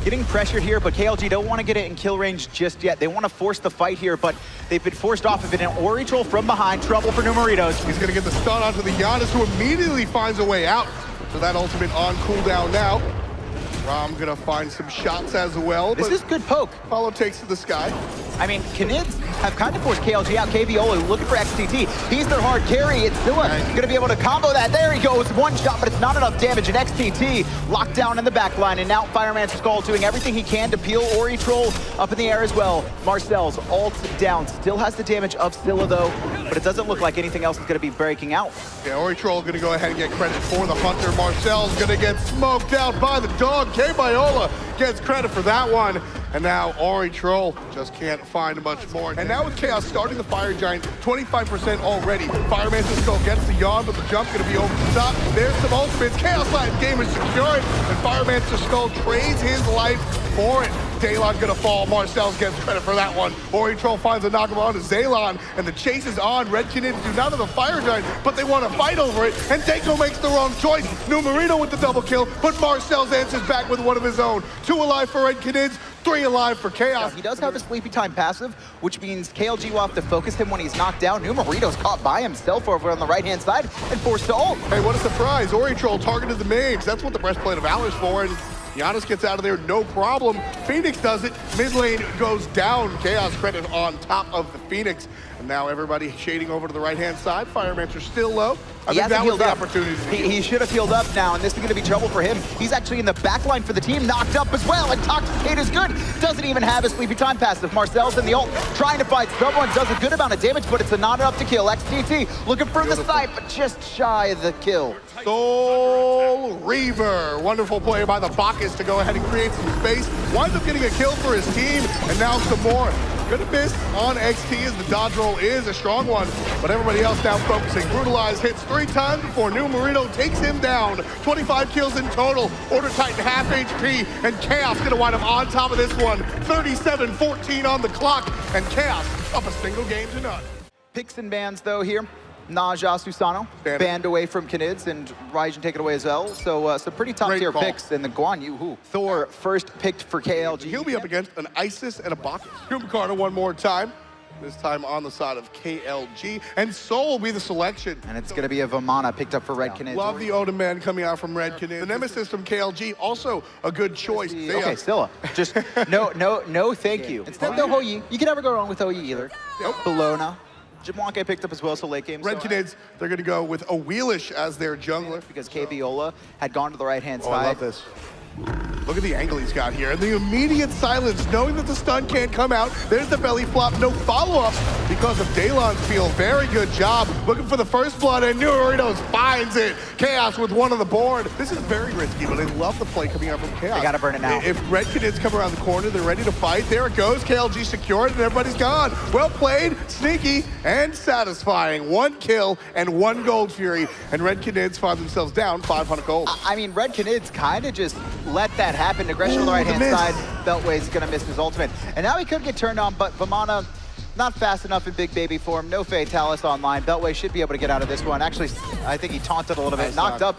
getting pressured here, but KLG don't want to get it in kill range just yet. They want to force the fight here, but they've been forced off of it. And Oritrol from behind, trouble for Numeritos. He's going to get the stun onto the Giannis, who immediately finds a way out. So that ultimate on cooldown now. Rom gonna find some shots as well. This is good poke. Follow takes to the sky. I mean, Canids have kind of forced KLG out. KBOla looking for XTT. He's their hard carry. It's Zilla gonna be able to combo that. There he goes. 1 shot, but it's not enough damage. And XTT locked down in the back line. And now Firemancer Skull doing everything he can to peel Oritrol up in the air as well. Marcel's ult down. Still has the damage of Zilla though, but it doesn't look like anything else is gonna be breaking out. Yeah, Oritrol gonna go ahead and get credit for the Hunter. Marcel's gonna get smoked out by the dog. KBOla gets credit for that one. And now Oritrol just can't find much more. And now with Chaos starting the Fire Giant, 25% already. Firemancer Skull gets the yawn, but the jump's gonna be over the top. There's some ultimates. Chaos Live game is secured, and Firemancer Skull trades his life for it. Daylon gonna fall. Marcel's gets credit for that one. Oritrol finds a knock on to Zaylon, and the chase is on. Red Canids do not have the Fire Giant, but they want to fight over it, and Dango makes the wrong choice. Numerito with the double kill, but Marcel's answers back with one of his own. 2 alive for Red Canids, 3 alive for Chaos. He does have a sleepy time passive, which means KLG will have to focus him when he's knocked down. Numerito's caught by himself over on the right-hand side and forced to ult. Hey, what a surprise. Oritrol targeted the mage. That's what the breastplate of Valor's for, and Giannis gets out of there, no problem. Phoenix does it. Mid lane goes down. Chaos credit on top of the Phoenix. And now everybody shading over to the right-hand side. Firemancer's still low. I think that was the opportunity. He should have healed up now, and this is going to be trouble for him. He's actually in the back line for the team, knocked up as well. Intoxicate is good. Doesn't even have a sleepy time passive. Marcel's in the ult, trying to fight someone. Does a good amount of damage, but it's not enough to kill. XTT looking for the snipe, but just shy of the kill. Soul Reaver. Wonderful play by the Bacchus to go ahead and create some space. Winds up getting a kill for his team, and now some more. Gonna miss on XT as the dodge roll is a strong one, but everybody else now focusing. Brutalize hits 3 times before Numerito takes him down. 25 kills in total. Order Titan half HP, and Chaos gonna wind up on top of this one. 37-14 on the clock, and Chaos up a single game to none. Picks and bans though here. Naja Susano banned away from Canids, and Raijin taken away as well. So some pretty top tier picks in the Guan Yu Hu. Thor first picked for KLG. He'll be up against an Isis and a Bacchus. Kumakarna one more time. This time on the side of KLG. And Soul will be the selection. And it's going to be a Vamana picked up for Red Canids. Love the Odin man coming out from Red Canids. The Nemesis from KLG, also a good choice. Okay, Scylla. Just no, thank you. Instead, no Hou-Yi. You can never go wrong with Hou-Yi either. Nope. Bellona. Jablanque picked up as well, so late game. Red Canids, they're going to go with a Wheelish as their jungler. Because Kabiola had gone to the right-hand side. I love this. Look at the angle he's got here. And the immediate silence, knowing that the stun can't come out. There's the belly flop, no follow-up because of Daylon's feel. Very good job. Looking for the first blood, and Nuritos finds it. Chaos with one on the board. This is very risky, but I love the play coming out from Chaos. They gotta burn it now. If Red Canids come around the corner, they're ready to fight. There it goes. KLG secured, and everybody's gone. Well played, sneaky, and satisfying. 1 kill and 1 Gold Fury, and Red Canids find themselves down 500 gold. I mean, Red Canids kind of just let that happen. Aggression on the right-hand side. Beltway's going to miss his ultimate. And now he could get turned on, but Vamana not fast enough in big baby form. No Fatalis online. Beltway should be able to get out of this one. Actually, I think he taunted a little bit. Knocked up.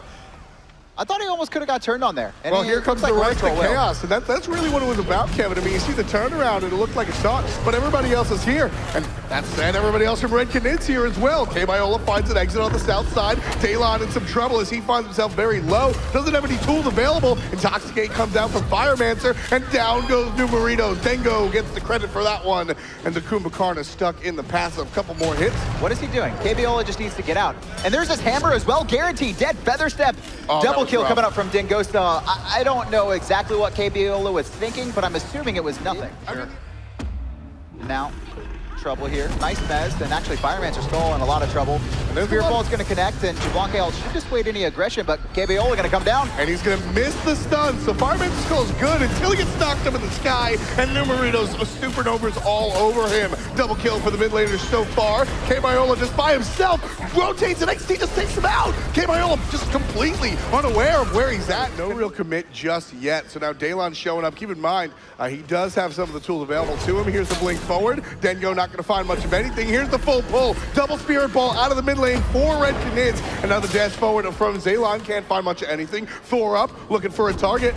I thought he almost could have got turned on there. And well, here comes the rest of Chaos, and that's really what it was about, Kevin. I mean, you see the turnaround, and it looked like a shot, but everybody else is here, and everybody else from Red Canids here as well. K-Biola finds an exit on the south side. Daylon in some trouble as he finds himself very low. Doesn't have any tools available. Intoxicate comes down from Firemancer, and down goes Numeritos. Dengo gets the credit for that one, and the Kumbhakarna stuck in the passive. Couple more hits. What is he doing? K-Biola just needs to get out. And there's his hammer as well, guaranteed. Dead Feather Step. Double kill coming up from Dingosta. I don't know exactly what Kabiola was thinking, but I'm assuming it was nothing. Sure. Now, trouble here. Nice mez, and actually Firemancer's Skull in a lot of trouble. Spear Ball's going to connect, and Jablanque should dissuade any aggression, but Kabiola going to come down. And he's going to miss the stun, so Firemancer's Skull is good until he gets knocked up in the sky, and Numeritos supernovas all over him. Double kill for the mid laners so far. K-Biola just by himself rotates, and XT just takes him out. K-Biola just completely unaware of where he's at. No real commit just yet. So now Daylon's showing up. Keep in mind, he does have some of the tools available to him. Here's the blink forward. Dengo not going to find much of anything. Here's the full pull. Double Spirit Ball out of the mid lane for Red Canids. Another dash forward from Zaylon. Can't find much of anything. Thor up, looking for a target.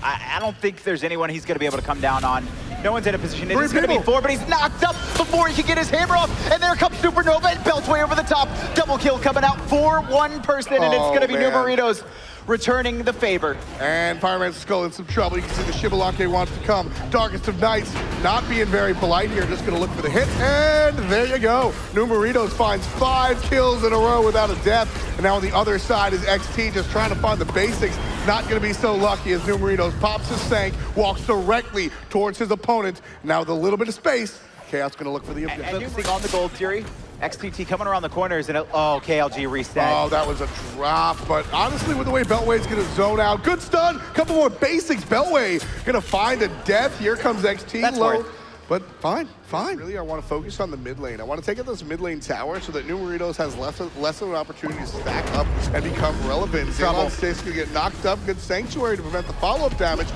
I don't think there's anyone he's going to be able to come down on. No one's in a position. It's going to be Thor, but he's knocked up before he can get his hammer off. And there comes Supernova and Beltway over the top. Double kill coming out for one person, and it's going to be Numeritos returning the favor. And Fireman's Skull in some trouble. You can see the Shibalake wants to come. Darkest of Nights not being very polite here. Just going to look for the hit. And there you go. Numeritos finds 5 kills in a row without a death. And now on the other side is XT just trying to find the basics. Not going to be so lucky as Numeritos pops his sank, walks directly towards his opponent. Now with a little bit of space, Chaos going to look for the objective. And using on the Gold Fury. XTT coming around the corners, and KLG reset. Oh, that was a drop, but honestly, with the way Beltway's gonna zone out, good stun, couple more basics. Beltway gonna find a death. Here comes XT. That's low, worth. but fine. Really, I want to focus on the mid lane. I want to take out this mid lane tower so that Numeritos has less of an opportunity to stack up and become relevant. Zaylon Stays gonna get knocked up. Good Sanctuary to prevent the follow-up damage.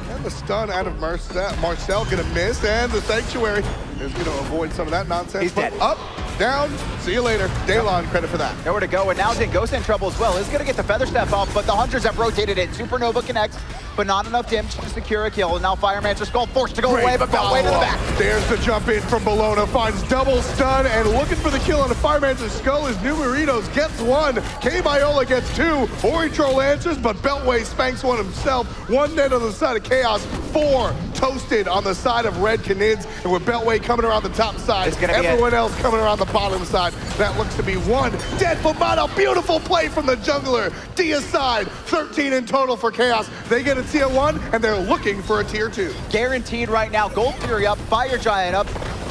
And the stun out of Marcel gonna miss, and the Sanctuary is gonna avoid some of that nonsense. He's dead. Up, down, see you later. Daylon, credit for that. Nowhere to go, and now Dingo's in trouble as well. He's gonna get the Feather Step off, but the Hunters have rotated it. Supernova connects, but not enough damage to secure a kill. And now Firemancer's Skull forced to go away, but Beltway to the back. There's the jump in from Bellona, finds double stun, and looking for the kill on the Firemancer's Skull is Numeritos gets 1. K-Biola gets 2. Ori Troll answers, but Beltway spanks one himself. 1 dead on the side of Chaos, 4 toasted on the side of Red Canids, and with Beltway coming around the top side, everyone else coming around the bottom side. That looks to be 1 dead Vamana. Beautiful play from the jungler. Dia side, 13 in total for Chaos. They get a tier 1, and they're looking for a tier 2. Guaranteed right now. Gold Fury up, Fire Giant up.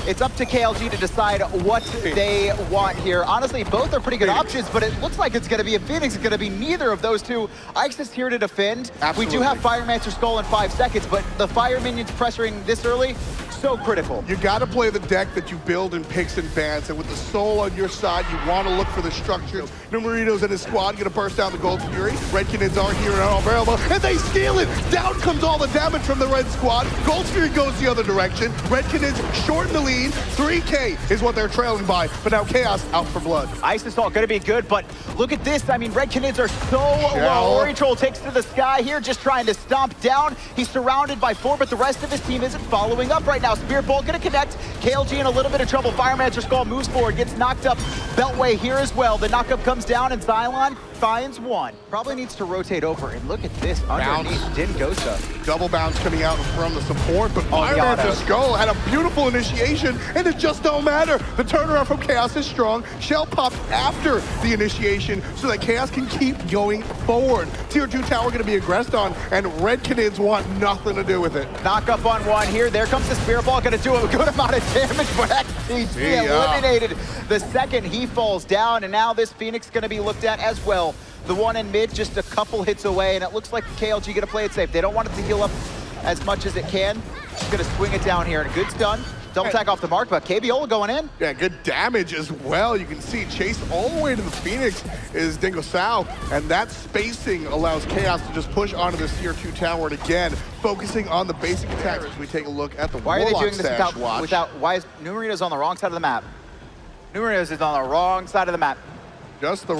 It's up to KLG to decide what they want here. Honestly, both are pretty good options, but it looks like it's going to be a Phoenix. It's going to be neither of those two. Ike's is here to defend. Absolutely. We do have Firemancer Skull in 5 seconds, but the Fire minions pressuring this early, so critical. You got to play the deck that you build in picks and bans, and with the Soul on your side, you want to look for the structures. Numeritos and his squad going to burst down the Gold Fury. Red Canids are here and are available, and they steal it. Down comes all the damage from the Red squad. Gold Fury goes the other direction. Red Canids shorten the lead. 3K is what they're trailing by, but now Chaos out for blood. Ice Assault going to be good, but look at this. I mean, Red Canids are so low. Ori Troll takes to the sky here, just trying to stomp down. He's surrounded by 4, but the rest of his team isn't following up right now. Chaos. Spirit Bolt gonna connect. KLG in a little bit of trouble. Fire Magic Skull moves forward, gets knocked up. Beltway here as well. The knockup comes down and Xylon finds one. Probably needs to rotate over, and look at this underneath Dingosa. Double bounce coming out from the support, but Fire Magic Skull had a beautiful initiation, and it just don't matter. The turnaround from Chaos is strong. Shell popped after the initiation so that Chaos can keep going forward. Tier 2 tower gonna be aggressed on, and Red Canids want nothing to do with it. Knock up on one here. There comes the Spirit Ball, gonna do a good amount of damage, but actually eliminated the second he falls down, and now this Phoenix gonna be looked at as well. The one in mid just a couple hits away, and it looks like KLG gonna play it safe. They don't want it to heal up as much as it can. Just gonna swing it down here, and a good stun. Double tag off the mark, but KBiola going in. Yeah, good damage as well. You can see chase all the way to the Phoenix is Dingosa, and that spacing allows Chaos to just push onto this tier 2 tower, and again, focusing on the basic attacks as we take a look at the Why are they doing this watch. without why is Numerinos on the wrong side of the map? Numerinos is on the wrong side of the map. Just the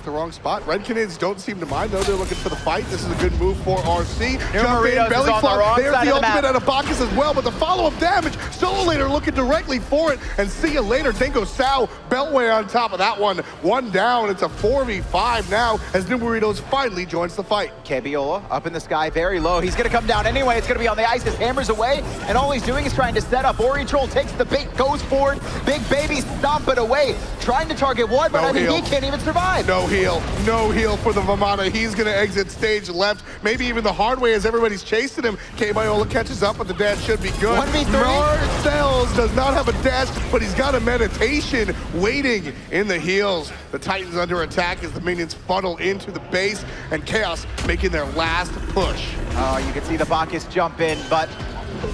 wrong spot. Red Canids don't seem to mind, though. They're looking for the fight. This is a good move for RC. Jump in, belly flop. There's the ultimate out of Bacchus as well, but the follow-up damage. Solo Later looking directly for it, and see you later. Dingosa, Beltway on top of that one. One down. It's a 4v5 now as Numerinos finally joins the fight. KBiola up in the sky, very low. He's gonna come down anyway. It's gonna be on the ice. His hammer's away, and all he's doing is trying to set up. Ori Troll takes the bait, goes forward. Big Baby stomp it away, trying to target one, but I think he can't even survive. No heal for the Vamana. He's gonna exit stage left, maybe even the hard way as everybody's chasing him. KBiola catches up, but the dash should be good. 1v3. Marcells does not have a dash, but he's got a meditation waiting in the heels. The Titans under attack as the minions funnel into the base, and Chaos making their last push. Oh, you can see the Bacchus jump in, but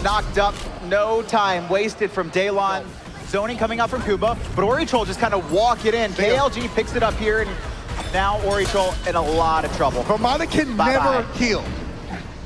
knocked up. No time wasted from Daylon. Zoning coming out from Kuba, but Ori Troll just kind of walk it in. KLG picks it up here, and now Ori Troll in a lot of trouble. Vamana can never heal.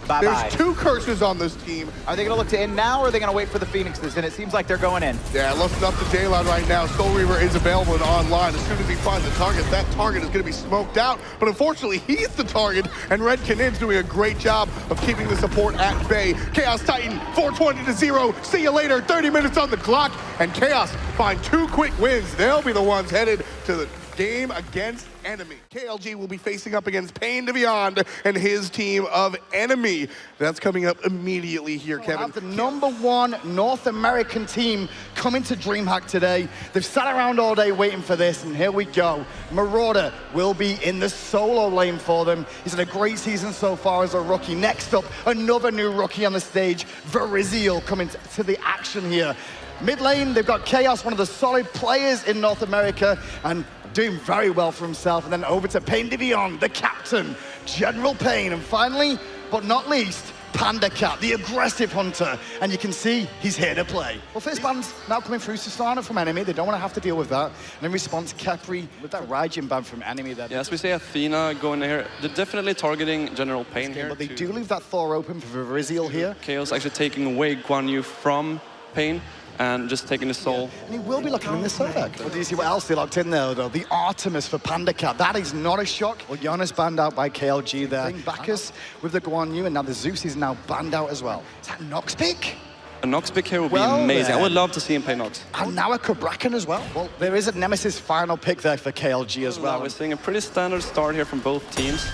Bye-bye. There's two curses on this team. Are they going to look to end now, or are they going to wait for the Phoenixes? And it seems like they're going in. Yeah, looking up to Daylon right now. Soul Reaver is available and online. As soon as he finds the target, that target is going to be smoked out. But unfortunately, he's the target, and Red Canid's doing a great job of keeping the support at bay. Chaos Titan, 420-0. See you later. 30 minutes on the clock, and Chaos find two quick wins. They'll be the ones headed to the game against Enemy. KLG will be facing up against Pain to Beyond and his team of Enemy. That's coming up immediately here, Kevin. The #1 North American team coming to DreamHack today. They've sat around all day waiting for this, and here we go. Marauder will be in the solo lane for them. He's had a great season so far as a rookie. Next up, another new rookie on the stage, Verizial, coming to the action here. Mid lane, they've got Chaos, one of the solid players in North America, and doing very well for himself. And then over to Pain to Beyond, the captain, General Pain. And finally, but not least, Panda Cat, the aggressive hunter. And you can see he's here to play. Well, first band's now coming through Susana from Enemy. They don't want to have to deal with that. And in response, Capri with that Raijin ban from Enemy. There. Yes, we see Athena going here. They're definitely targeting General Pain here. But they do leave that Thor open for Verizial here. Chaos actually taking away Guan Yu from Pain and just taking his soul. Yeah. And he will be looking in the Sodek. Well, do you see what else they locked in there, though? The Artemis for Panda Cat. That is not a shock. Well, Jonas banned out by KLG there. Bacchus with the Guan Yu, and now the Zeus is now banned out as well. Is that Nox pick? A Nox pick here would be amazing. I would love to see him play Nox. And now a Kabrakan as well. Well, there is a Nemesis final pick there for KLG as well. We're seeing a pretty standard start here from both teams.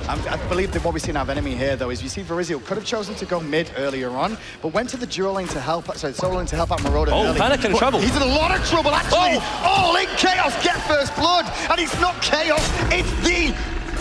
I believe that what we see now of Enemy here, though, is you see Verizial could have chosen to go mid earlier on, but went to the dual lane to help, solo lane to help out Marauder. Oh, Panic in trouble. He's in a lot of trouble, actually. All in Chaos, get first blood, and it's not Chaos, it's the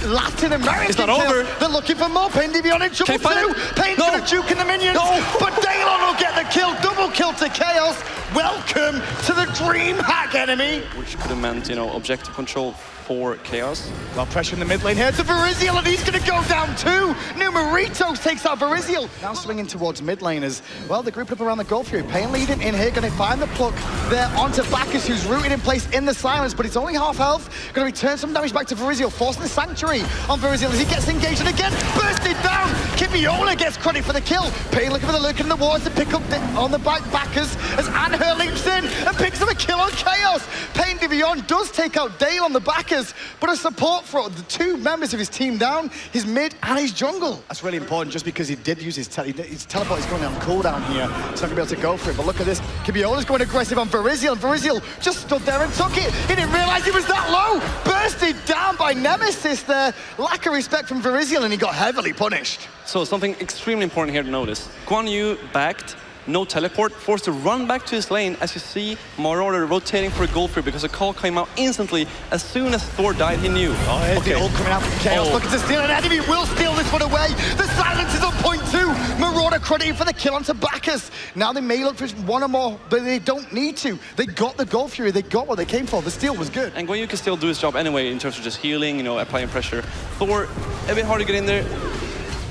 Latin American. It's not over. They're looking for more. Pain to Beyond in trouble too. Pain's gonna juke in the minions, but Daylon will get the kill. Double kill to Chaos. Welcome to the DreamHack, Enemy. Which could have meant, objective control for Chaos. Well, pressure in the mid lane here to Verizial, and he's going to go down too. Numeritos takes out Verizial. Now swinging towards mid lane as, well, they're grouping up around the goal through. Pain leading in here, going to find the pluck there onto Bacchus, who's rooted in place in the silence, but it's only half health. Going to return some damage back to Verizial, forcing the Sanctuary on Verizial as he gets engaged, and again, bursted down. Kibiola gets credit for the kill. Pain looking for the look in the walls to pick up on the backers as Anher leaps in and picks up a kill on Chaos. Pain Divion does take out Dale on the backers, but a support for the two members of his team down, his mid and his jungle. That's really important just because he did use his teleport is going on cooldown here. He's not going to be able to go for it, but look at this. Kibiola's going aggressive on Verizial, and Verizial just stood there and took it. He didn't realize he was that low. Bursted down by Nemesis there. Lack of respect from Verizial, and he got heavily punished. So something extremely important here to notice. Guan Yu backed, no teleport, forced to run back to his lane as you see Marauder rotating for a gold free because a call came out instantly. As soon as Thor died, he knew. Oh, here's the ult coming out from Chaos, looking to steal, and enemy will steal this one away. The silence is on point two. Marauder crediting for the kill onto Bacchus. Now they may look for one or more, but they don't need to. They got the gold fury, they got what they came for. The steal was good. And Guan Yu can still do his job anyway in terms of just healing, you know, applying pressure. Thor, a bit hard to get in there.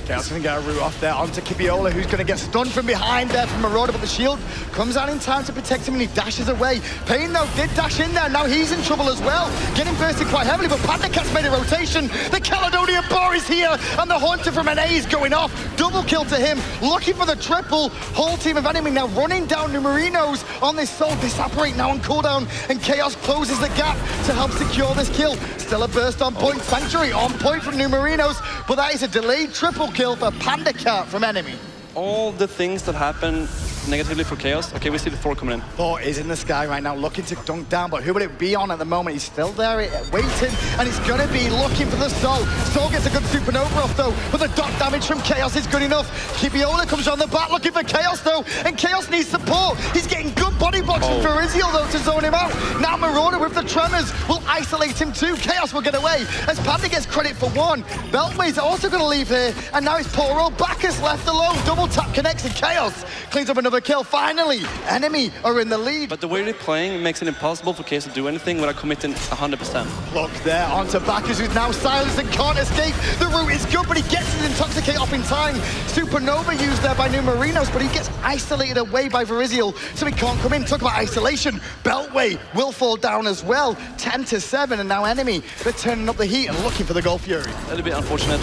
Chaos going to get a root off there onto Kibiola, who's going to get stunned from behind there from Marauder, but the shield comes out in time to protect him and he dashes away. Pain, though, did dash in there. Now he's in trouble as well. Getting bursted quite heavily, but Pandacat's made a rotation. The Caledonian Bar is here, and the Haunter from NA is going off. Double kill to him, looking for the triple. Whole team of enemy now running down Numerinos on this soul. Disapparate now on cooldown, and Chaos closes the gap to help secure this kill. Still a burst on point. Sanctuary on point from Numerinos, but that is a delayed triple kill for Pandacat from enemy. All the things that happen negatively for Chaos. Okay, we see the Thor coming in. Thor is in the sky right now, looking to dunk down, but who will it be on at the moment? He's still there, waiting, and he's going to be looking for the Soul. Soul gets a good supernova off, though, but the dot damage from Chaos is good enough. Kibiola comes on the back, looking for Chaos, though, and Chaos needs support. He's getting good body blocks from Verizial, though, to zone him out. Now Marauder with the tremors will isolate him, too. Chaos will get away, as Panda gets credit for one. Beltway's also going to leave here, and now it's poor old Bacchus left alone. Double tap connects, and Chaos cleans up another kill. Finally, enemy are in the lead. But the way they're playing makes it impossible for Chaos to do anything without committing 100%. Look there onto Bacchus, who's now silenced and can't escape. The route is good, but he gets his Intoxicate off in time. Supernova used there by Numerinos, but he gets isolated away by Verizial, so he can't come in. Talk about isolation. Beltway will fall down as well. 10-7, and now enemy, they're turning up the heat and looking for the Gold Fury. A little bit unfortunate.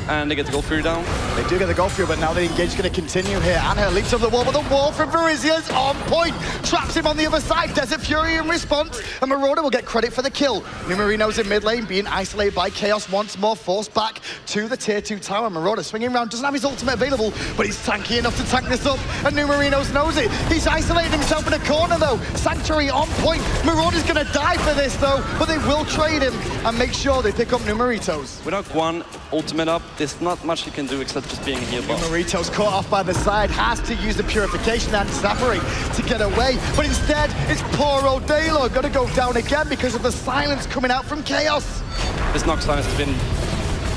And they get the Gold Fury down. They do get the Gold Fury, but now the engage is going to continue here. Anher leaps over the wall, but the wall from Verizial is on point. Traps him on the other side. Desert Fury in response, and Marauder will get credit for the kill. Numerinos in mid lane, being isolated by Chaos once more, forced back to the tier 2 tower. Marauder swinging around, doesn't have his ultimate available, but he's tanky enough to tank this up, and Numerinos knows it. He's isolating himself in a corner, though. Sanctuary on point. Marauder's going to die for this, though, but they will trade him and make sure they pick up Numeritos. Without Guan ultimate up, there's not much he can do except just being a heal buff. Numeritos caught off by the side, has to use the Purification and Disapparate to get away, but instead it's poor old Dalo going to go down again because of the silence coming out from Chaos. This Nox silence has been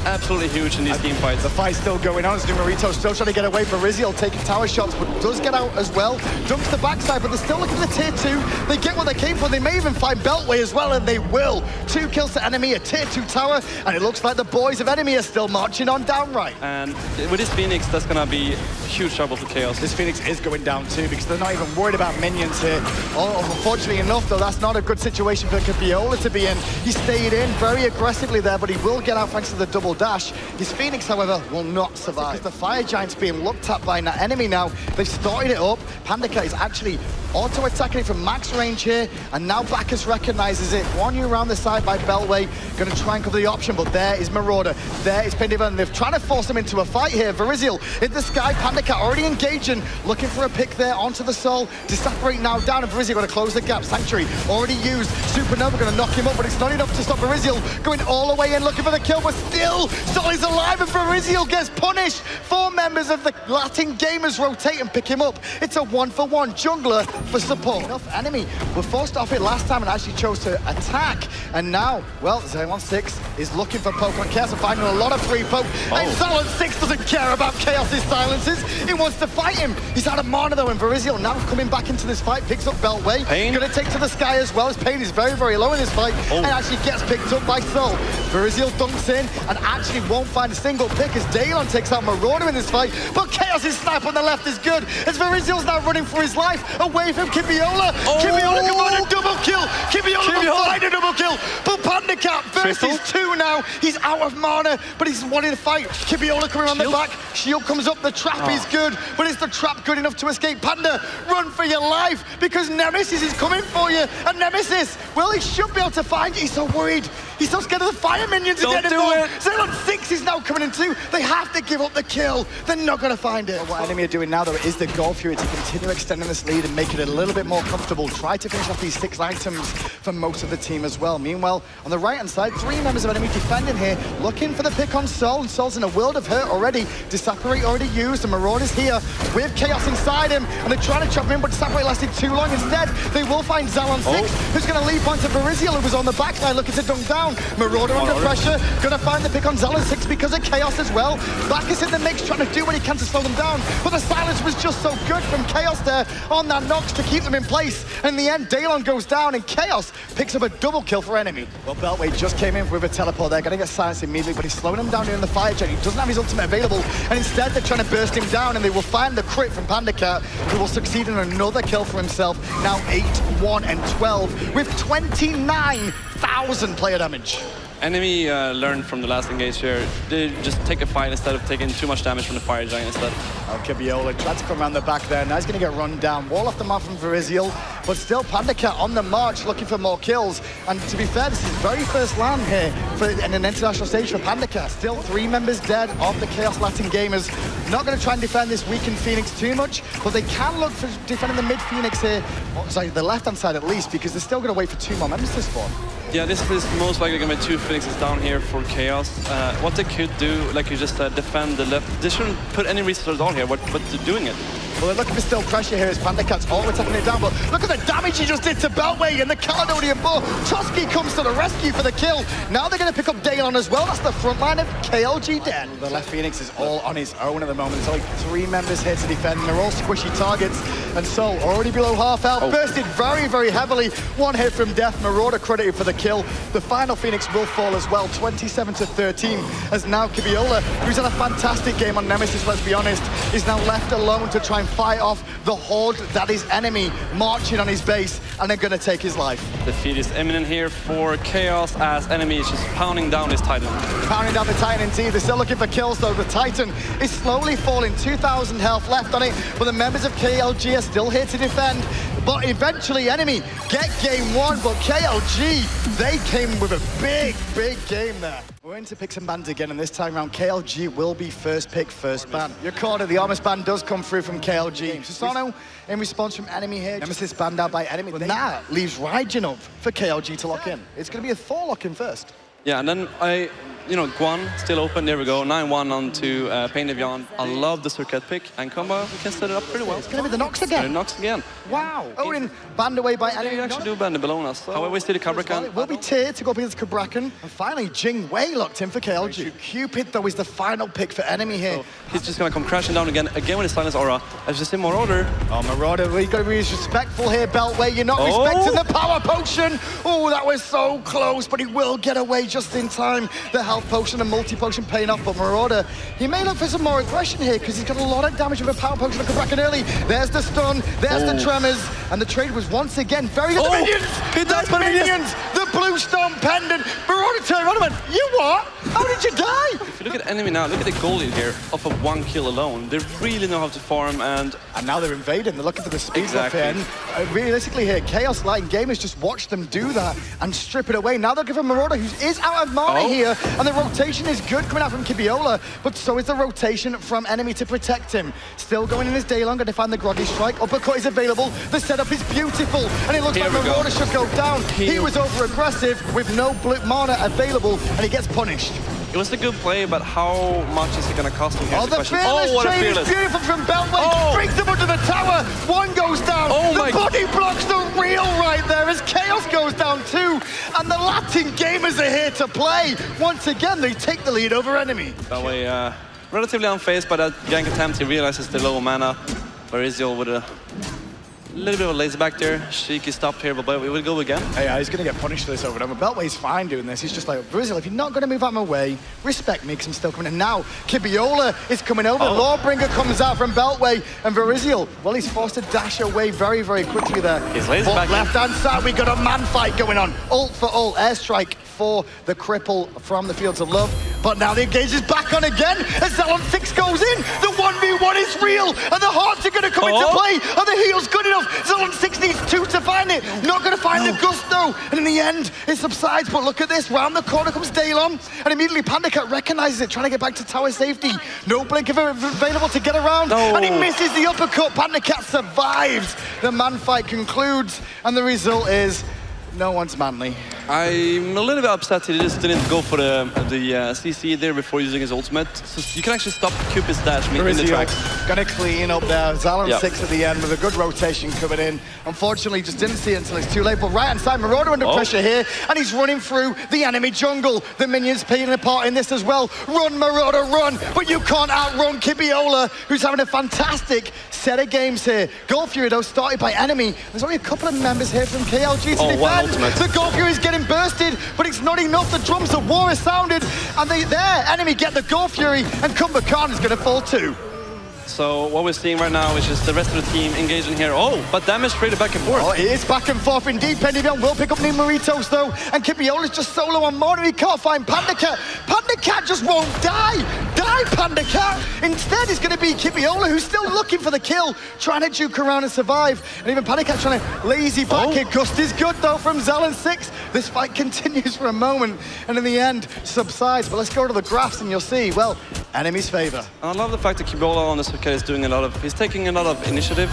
absolutely huge in these team fights. The fight's still going on as Numeritos still trying to get away from Verizial, taking tower shots, but does get out as well. Dumps the backside, but they're still looking for the tier 2. They get what they came for. They may even find Beltway as well, and they will. 2 kills to enemy, a tier 2 tower, and it looks like the boys of enemy are still marching on down right. And with this Phoenix, that's gonna be huge trouble for Chaos. This Phoenix is going down too, because they're not even worried about minions here. Unfortunately enough, though, that's not a good situation for Kibiola to be in. He stayed in very aggressively there, but he will get out thanks to the double dash. His Phoenix, however, will not survive. Because the Fire Giant's being looked at by an enemy now. They've started it up. Pandacat is actually auto-attacking it from max range here, and now Bacchus recognizes it. Guan Yu around the side by Beltway, going to try and cover the option, but there is Marauder. There is Pindivan, and they're trying to force him into a fight here. Verizial in the sky, Pandacat already engaging, looking for a pick there onto the Soul. Disapparate now down, and Verizial going to close the gap. Sanctuary already used. Supernova going to knock him up, but it's not enough to stop Verizial going all the way in, looking for the kill, but still, Soul is alive, and Verizial gets punished. 4 members of the Latin Gamers rotate and pick him up. It's a 1-for-1 jungler for support. Enough enemy were forced off it last time and actually chose to attack, and now, well, Zone16 is looking for poke on Chaos and finding a lot of free poke, and Zone6 doesn't care about Chaos's silences. He wants to fight him. He's out of mana though, and Verizial now coming back into this fight, picks up Beltway. Pain gonna take to the sky as well, as Pain is very, very low in this fight, and actually gets picked up by Soul. Verizial dunks in and actually won't find a single pick as Daylon takes out Marauder in this this fight. But Chaos's snipe on the left is good, as Veriziel's now running for his life, away from Kibiola. Kibiola can find a double kill. Kibiola will find a double kill. But PandaCat versus 2 now. He's out of mana, but he's wanting to fight. Kibiola coming on the back. Shield comes up, the trap is good, but is the trap good enough to escape? Panda, run for your life, because Nemesis is coming for you. And Nemesis, well, he should be able to find you. He's so worried. He's so scared of the fire minions again. Xenon 6 is now coming in too. They have to give up the kill. They're not going to find it. What enemy are doing now, though, is the goal for it to continue extending this lead and make it a little bit more comfortable. Try to finish off these 6 items for most of the team as well. Meanwhile, on the right-hand side, 3 members of enemy defending here, looking for the pick on Sol, and Sol's in a world of hurt already. Disapparate already used, and Marauder's here with Chaos inside him, and they're trying to chop him in, but Disapparate lasted too long. Instead, they will find Xenon 6, who's going to lead point to Veriziel, who was on the backline looking to dunk down. Marauder under pressure, going to find the pick on Xenon 6 because of Chaos as well. Bacchus in the mix, trying to do what he can to slow them down, but the silence was just so good from Chaos there on that Nox to keep them in place. And in the end, Daylon goes down, and Chaos picks up a double kill for enemy. Well, Beltway just came in with a teleport there, going to get silenced immediately, but he's slowing him down here in the fire jet. He doesn't have his ultimate available, and instead they're trying to burst him down, and they will find the crit from PandaCat, who will succeed in another kill for himself. Now 8, 1, and 12 with 29,000 player damage. Enemy learned from the last engage here. They just take a fight instead of taking too much damage from the fire giant instead. Okay, Kibiola tried to come around the back there. Now he's going to get run down. Wall off the map from Veriziel, but still PandaCat on the march looking for more kills. And to be fair, this is his very first land here in an international stage for PandaCat. Still 3 members dead of the Chaos Latin Gamers. Not going to try and defend this weakened Phoenix too much, but they can look for defending the mid Phoenix here. Oh, sorry, the left-hand side at least, because they're still going to wait for 2 more members to spawn. Yeah, this is most likely going to be 2 Phoenixes down here for Chaos. What they could do, like you just said, defend the left. They shouldn't put any resources down here, but they're doing it. Well, they're looking for still pressure here as PandaCat's all attacking it down, but look at the damage he just did to Beltway and the Caledonian Bull. Toski comes to the rescue for the kill. Now they're going to pick up Daylon as well. That's the front line of KLG dead. The left Phoenix is all on his own at the moment. There's only 3 members here to defend, and they're all squishy targets. And Sol, already below half health, bursted very, very heavily. 1 hit from death. Marauder credited for the kill. The final Phoenix will fall as well, 27-13, as now Kibiola, who's had a fantastic game on Nemesis, let's be honest, is now left alone to try and fight off the horde that is enemy marching on his base, and they're going to take his life. Defeat is imminent here for Chaos, as enemy is just pounding down this Titan. Pounding down the Titan indeed. They're still looking for kills though. The Titan is slowly falling, 2,000 health left on it, but the members of KLG are still here to defend. But eventually enemy get game 1, but KLG, they came with a big, big game there. We're into picks and bans again, and this time around KLG will be first pick, first ban. Your corner, the Armist ban does come through from KLG. Susano in response from enemy here. Nemesis banned out by enemy. But that leaves Raijin up for KLG to lock in. It's going to be a Thor lock in first. Yeah, and then Guan still open. There we go. 9-1 onto Pain Evian. I love the Circuit pick, and combo, we can set it up pretty well. It's going to be the Nox again. The Nox again. Wow. Odin banned away by enemy. You actually do ban the Bellonas. However, we see the Cabrakan. It will be tiered to go up against Cabrakan. And finally, Jing Wei locked in for KLG. Cupid, though, is the final pick for enemy here. So he's just going to come crashing down again with his Silence Aura. As you see Marauder. Oh, Marauder, we've got to be respectful here, Beltway. You're not respecting the power potion. Oh, that was so close, but he will get away just in time. The health potion and multi-potion paying off, but Marauder, he may look for some more aggression here because he's got a lot of damage with a power potion of Cabrakan early. There's the stun, there's the tremors, and the trade was once again very good. The minions! The minions! The blue stone pendant! Marauder turned around and went, you what? How did you die? If you look at enemy now, look at the goal lead here off of 1 kill alone. They really know how to farm, and now they're invading. They're looking for the speed up here. And realistically here, Chaos Light Gamers just watched them do that and strip it away. Now they're giving Marauder, who is out of mana here, and the rotation is good coming out from Kibiola, but so is the rotation from enemy to protect him. Still going in his Daylon, going to find the Groggy Strike. Uppercut is available. The setup is beautiful, and it looks like Marauder should go down. He was over-aggressive with no blue mana available, and he gets punished. It was a good play, but how much is it going to cost him? The fearless trade is beautiful from Beltway. Brings them under the tower. 1 goes down. The body blocks the reel right there as Chaos goes down too. And the Latin Gamers are here to play. Once again, they take the lead over enemy. Beltway relatively unfazed by that gank attempt. He realizes the low mana. Veriziel with a little bit of a lazy back there. Sheik is stopped here, but we will go again. Yeah, he's going to get punished for this over and over. Beltway's fine doing this. He's just like, Brazil, if you're not going to move out of my way, respect me, because I'm still coming in. Now, Kibiola is coming over. Lawbringer comes out from Beltway, and Verizial, well, he's forced to dash away very, very quickly there. He's lazy back. Left-hand side, we got a man fight going on. Ult for ult, airstrike for the cripple from the Fields of Love. But now the engage is back on again as Zalon 6 goes in. The 1v1 is real, and the hearts are going to come into play. Are the heals good enough? Zalon 6 needs 2 to find it. Not going to find the gusto. And in the end, it subsides. But look at this. Round the corner comes Daylon, and immediately Pandacat recognizes it, trying to get back to tower safety. No blink available to get around. And he misses the uppercut. Pandacat survives. The man fight concludes, and the result is no one's manly. I'm a little bit upset he just didn't go for the CC there before using his ultimate. So you can actually stop Cupid's dash in the tracks. Gonna clean up there. Zalon 6 at the end with a good rotation coming in. Unfortunately, just didn't see it until it's too late. But right hand side, Marauder under pressure here, and he's running through the enemy jungle. The minions playing a part in this as well. Run, Marauder, run! But you can't outrun Kibiola, who's having a fantastic set of games here. Gold Fury, though, started by enemy. There's only a couple of members here from KLG to defend. The Gold Fury is getting bursted, but it's not enough. The drums of war are sounded, and their enemy get the Gold Fury, and Kumba Khan is going to fall too. So what we're seeing right now is just the rest of the team engaging here. But damage traded back and forth. It is back and forth indeed. Pendivion will pick up Numeritos though, and Kibiola's just solo on Mona. He can't find Pandacat. Pandacat just won't die. Pandacat. Instead, it's going to be Kibiola, who's still looking for the kill, trying to juke around and survive. And even Pandacat trying to lazy back here. Gust is good though from Zalon 6. This fight continues for a moment, and in the end, subsides. But let's go to the graphs and you'll see, well, enemy's favor. I love the fact that Kibiola on this is doing he's taking a lot of initiative.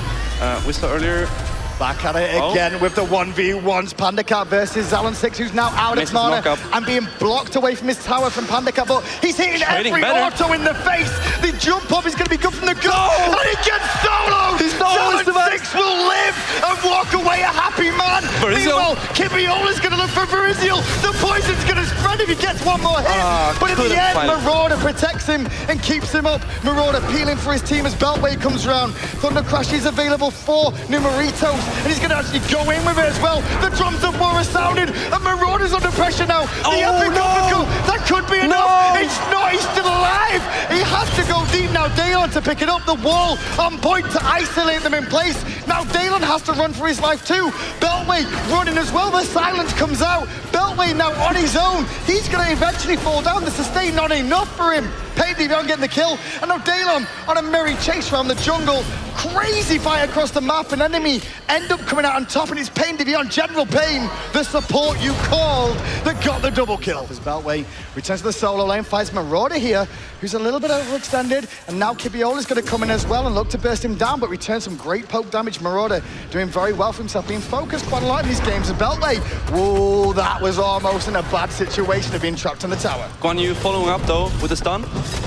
We saw earlier. Back at it again with the 1v1s. Pandacat versus Zalon 6, who's now out of mana and being blocked away from his tower from Pandacat, but he's hitting every auto in the face. The jump up is going to be good from the go, and he gets solo! Zalon 6 will live and walk away a happy man. Meanwhile, Kibiola's going to look for Verizial. The poison's going to spread if he gets one more hit. But in the end, Marauder protects him and keeps him up. Marauder peeling for his team as Beltway comes round. Thunder Crash is available for Numeritos, and he's going to actually go in with it as well. The drums of war are sounded, and Marauder's under pressure now. The epic uppercut, that could be enough. It's not, he's still alive. He has to go deep now. Daylon to pick it up, the wall on point to isolate them in place. Now Daylon has to run for his life too. Beltway running as well, the silence comes out. Beltway now on his own. He's going to eventually fall down. The sustain not enough for him. Pendivion getting the kill, and now Daylon on a merry chase around the jungle. Crazy fight across the map, and enemy end up coming out on top, and it's Pendivion, General Pain, the support you called, that got the double kill. As Beltway returns to the solo lane, fights Marauder here, who's a little bit overextended, and now Kibiola's going to come in as well and look to burst him down, but returns some great poke damage. Marauder doing very well for himself, being focused quite a lot in these games. And Beltway, whoa, that was almost in a bad situation of being trapped in the tower. Guan Yu following up though with the stun.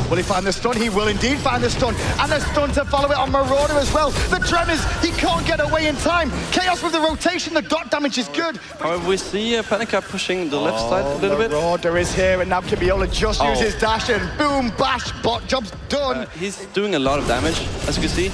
Will he find the stun? He will indeed find the stun, and the stun to follow it on Marauder as well. The tremors, he can't get away in time. Chaos with the rotation, the dot damage is good. However, we see Pandacat pushing the left side a little bit. Marauder is here, and now Kibiola just uses dash, and boom, bash, bot job's done. He's doing a lot of damage, as you can see.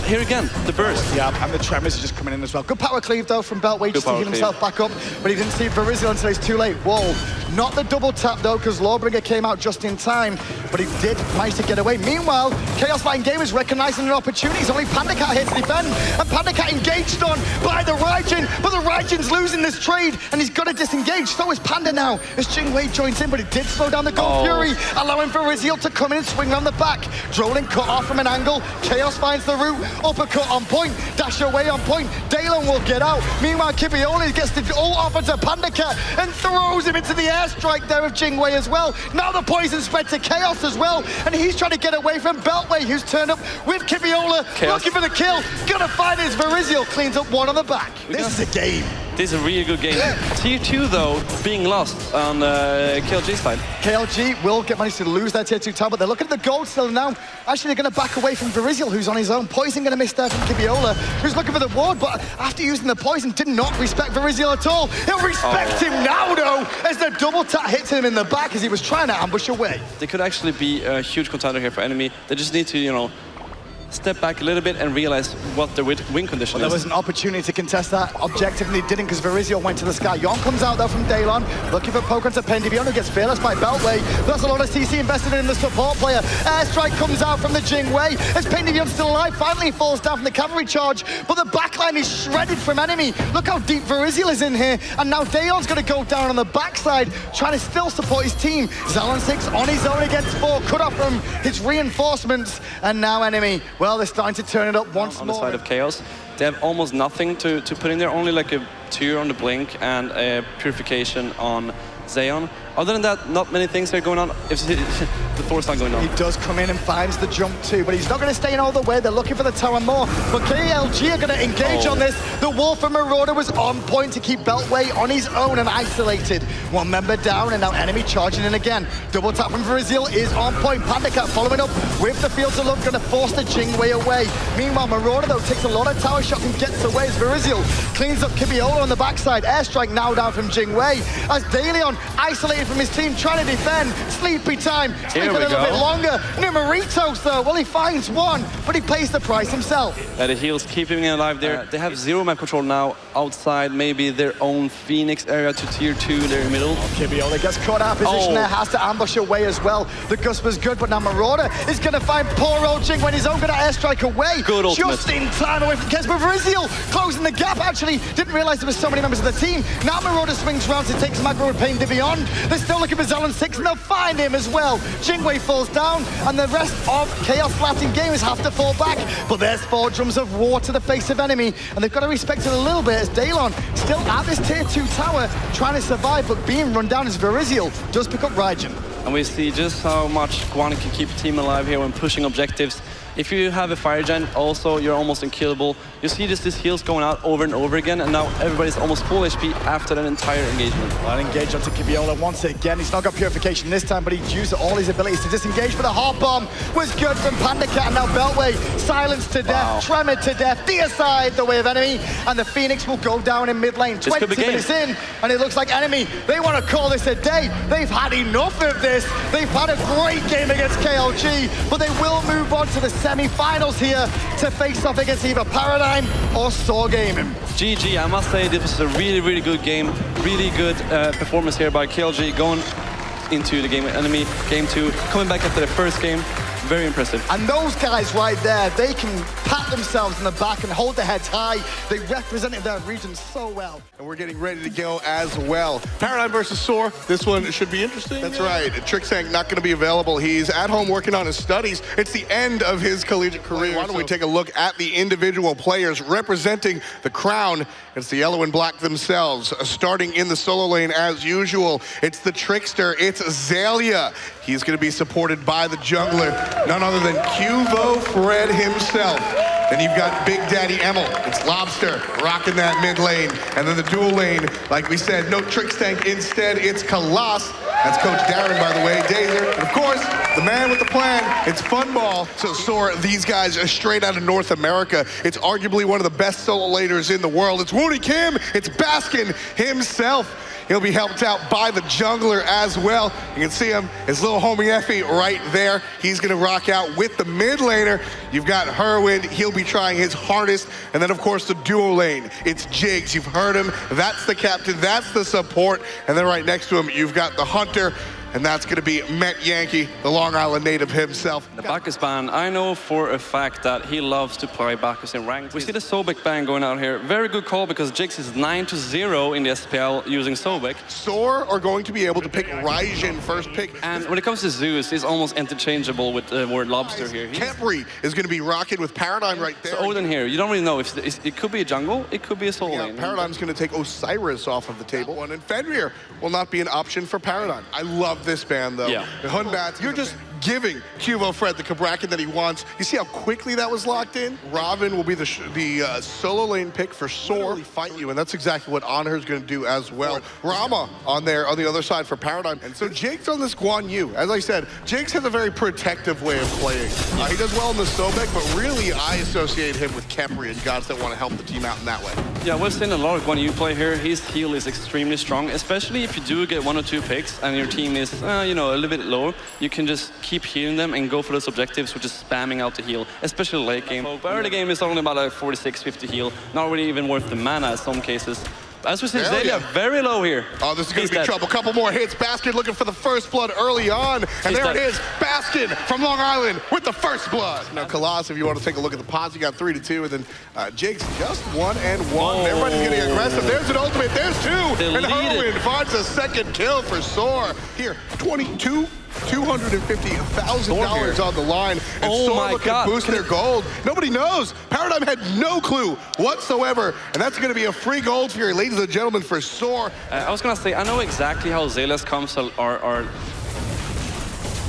Here again, the burst. Yeah, and the tremors are just coming in as well. Good power cleave though from Beltway, just to heal himself back up, but he didn't see Verizial until it's too late. Whoa, not the double tap though, because Lawbringer came out just in time, but he did manage to get away. Meanwhile, Chaos Fighting Game is recognizing an opportunity. It's only Pandacat here to defend, and Pandacat engaged on by the Raijin, but the Raijin's losing this trade, and he's got to disengage. So is Panda now, as Jingwei joins in, but it did slow down the Gold Fury, allowing Verizial to come in and swing around the back. Droling cut off from an angle. Chaos finds the route, uppercut on point, dash away on point. Daylon will get out. Meanwhile, Kibiola gets the ult offer to Pandacat and throws him into the airstrike there of Jingwei as well. Now the poison spread to Chaos as well, and he's trying to get away from Beltway, who's turned up with Kibiola, looking for the kill. Gonna find his Verizial, cleans up one on the back. This is a game. This is a really good game. Tier 2 though, being lost on KLG side. KLG will manage to lose their tier 2 tower, but they're looking at the gold still now. Actually, they're going to back away from Verizial, who's on his own. Poison going to miss there from Kibiola, who's looking for the ward, but after using the poison, did not respect Verizial at all. He'll respect him now, though, as the double tap hits him in the back as he was trying to ambush away. They could actually be a huge contender here for enemy. They just need to, step back a little bit and realize what the win condition There is. was an opportunity to contest that objective, and they didn't because Verizio went to the sky. Yon comes out though from Daylon, looking for poke onto Pendivion, who gets fearless by Beltway. That's a lot of CC invested in the support player. Airstrike comes out from the Jingwei as Pendivion still alive. Finally falls down from the cavalry charge, but the backline is shredded from enemy. Look how deep Verizio is in here, and now Daylon's going to go down on the backside, trying to still support his team. Zalon6 on his own against 4, cut off from his reinforcements, and now enemy, well, they're starting to turn it up once on more. the side of Chaos. They have almost nothing to put in there, only like a Tear on the Blink and a Purification on Zeon. Other than that, not many things are going on. If the Thor's not going on. He does come in and finds the jump too, but he's not going to stay in all the way. They're looking for the tower more, but KLG are going to engage on this. The Wolf and Marauder was on point to keep Beltway on his own and isolated. One member down, and now enemy charging in again. Double tap from Verizil is on point. Pandacat following up with the Fields of Love, going to force the Jingwei away. Meanwhile, Marauder though takes a lot of tower shots and gets away as Verizil cleans up Kibiola on the backside. Airstrike now down from Jingwei as Dalion isolated from his team, trying to defend. Sleepy time, sleep a little bit longer. Numeritos though, well, he finds one, but he pays the price himself. The heals keeping him alive there. They have 0 map control now outside maybe their own Phoenix area to tier 2 there in the middle. Kibiola gets caught out of position there, has to ambush away as well. The Gust was good, but now Marauder is going to find poor old Jing when he's own going to airstrike away. Good ultimate. Just in time away from Kes, but Verizil closing the gap. Actually, didn't realize there was so many members of the team. Now Marauder swings round to take Magro with Pain Beyond. They're still looking for Zalon6, and they'll find him as well. Jingwei falls down, and the rest of Chaos Latin gamers have to fall back. But there's 4 drums of war to the face of enemy, and they've got to respect it a little bit as Daylon still at this tier 2 tower, trying to survive, but being run down as Verizil does pick up Raijin. And we see just how much Guan can keep the team alive here when pushing objectives. If you have a fire giant, also you're almost unkillable. You see just these heals going out over and over again, and now everybody's almost full HP after an entire engagement. Well, engage onto Kibiola once again. He's not got purification this time, but he's used all his abilities to disengage. But the heart bomb was good from Pandacat, and now Beltway silenced to death, tremored to death, deicide the way of enemy, and the Phoenix will go down in mid lane. 20 minutes in, and it looks like enemy, they want to call this a day. They've had enough of this. They've had a great game against KLG, but they will move on to the semi-finals here to face off against either Paradigm or Saw Gaming. GG, I must say this was a really, really good game. Really good performance here by KLG going into the game with enemy. Game 2, coming back after the first game. Very impressive. And those guys right there, they can pat themselves in the back and hold their heads high. They represented their region so well. And we're getting ready to go as well. Paradigm versus Soar. This one should be interesting. That's right. Trixank not going to be available. He's at home working on his studies. It's the end of his collegiate career. Why don't we take a look at the individual players representing the crown? It's the yellow and black themselves. Starting in the solo lane as usual, it's the Trickster. It's Zalia. He's going to be supported by the jungler, none other than Cuvo Fred himself. Then you've got Big Daddy Emil. It's Lobster rocking that mid lane. And then the dual lane, like we said, no Trixtank. Instead, it's Kalass. That's Coach Darren, by the way, Dazer. And of course, the man with the plan, it's Funball. So Soar, these guys are straight out of North America. It's arguably one of the best solo laners in the world. It's Woody Kim. It's Baskin himself. He'll be helped out by the jungler as well. You can see him, his little homie Effie right there. He's gonna rock out with the mid laner. You've got Herwin, he'll be trying his hardest. And then of course the duo lane, it's Jigs. You've heard him, that's the captain, that's the support. And then right next to him, you've got the Hunter, and that's gonna be Met Yankee, the Long Island native himself. The Bacchus ban, I know for a fact that he loves to play Bacchus in ranked. We see the Sobek ban going out here. Very good call because Jigs is 9-0 in the SPL using Sobek. Soar are going to be able to pick Raijin first pick. And when it comes to Zeus, he's almost interchangeable with the word Lobster here. Kepri is gonna be rocking with Paradigm right there. So Odin here, you don't really know if it could be a jungle, it could be a solo lane. Paradigm's gonna take Osiris off of the table, and Fenrir will not be an option for Paradigm. I love this band though. Yeah. The Hunbats, you're just giving Cuvo Fred the Cabrakan that he wants. You see how quickly that was locked in? Robin will be the solo lane pick for Soar. Fight you, and that's exactly what Honor's going to do as well. Rama on there on the other side for Paradigm. And so Jake's on this Guan Yu. As I said, Jake's has a very protective way of playing. He does well in the Sobek, but really I associate him with Kepri and guys that want to help the team out in that way. Yeah, we've seen a lot of Guan Yu play here. His heal is extremely strong, especially if you do get 1 or 2 picks and your team is, you know, a little bit low. You can just keep keep healing them and go for those objectives, which is spamming out the heal, especially late game. But early game is only about a 46-50 heal, not really even worth the mana in some cases. As we see, Zelia very low here. Oh, this is going to be trouble. Couple more hits. Baskin looking for the first blood early on. And there it is. Baskin from Long Island with the first blood. Now, Colossus, if you want to take a look at the pods, you got 3-2. And then Jake's just 1-1. Everybody's getting aggressive. There's an ultimate. There's 2. And Harwin finds a second kill for Soar. Here, 22. $250,000 on the line, and Soar looking to boost their gold. Nobody knows. Paradigm had no clue whatsoever, and that's going to be a free gold here, ladies and gentlemen, for Soar. I was going to say, I know exactly how Zelia's comps are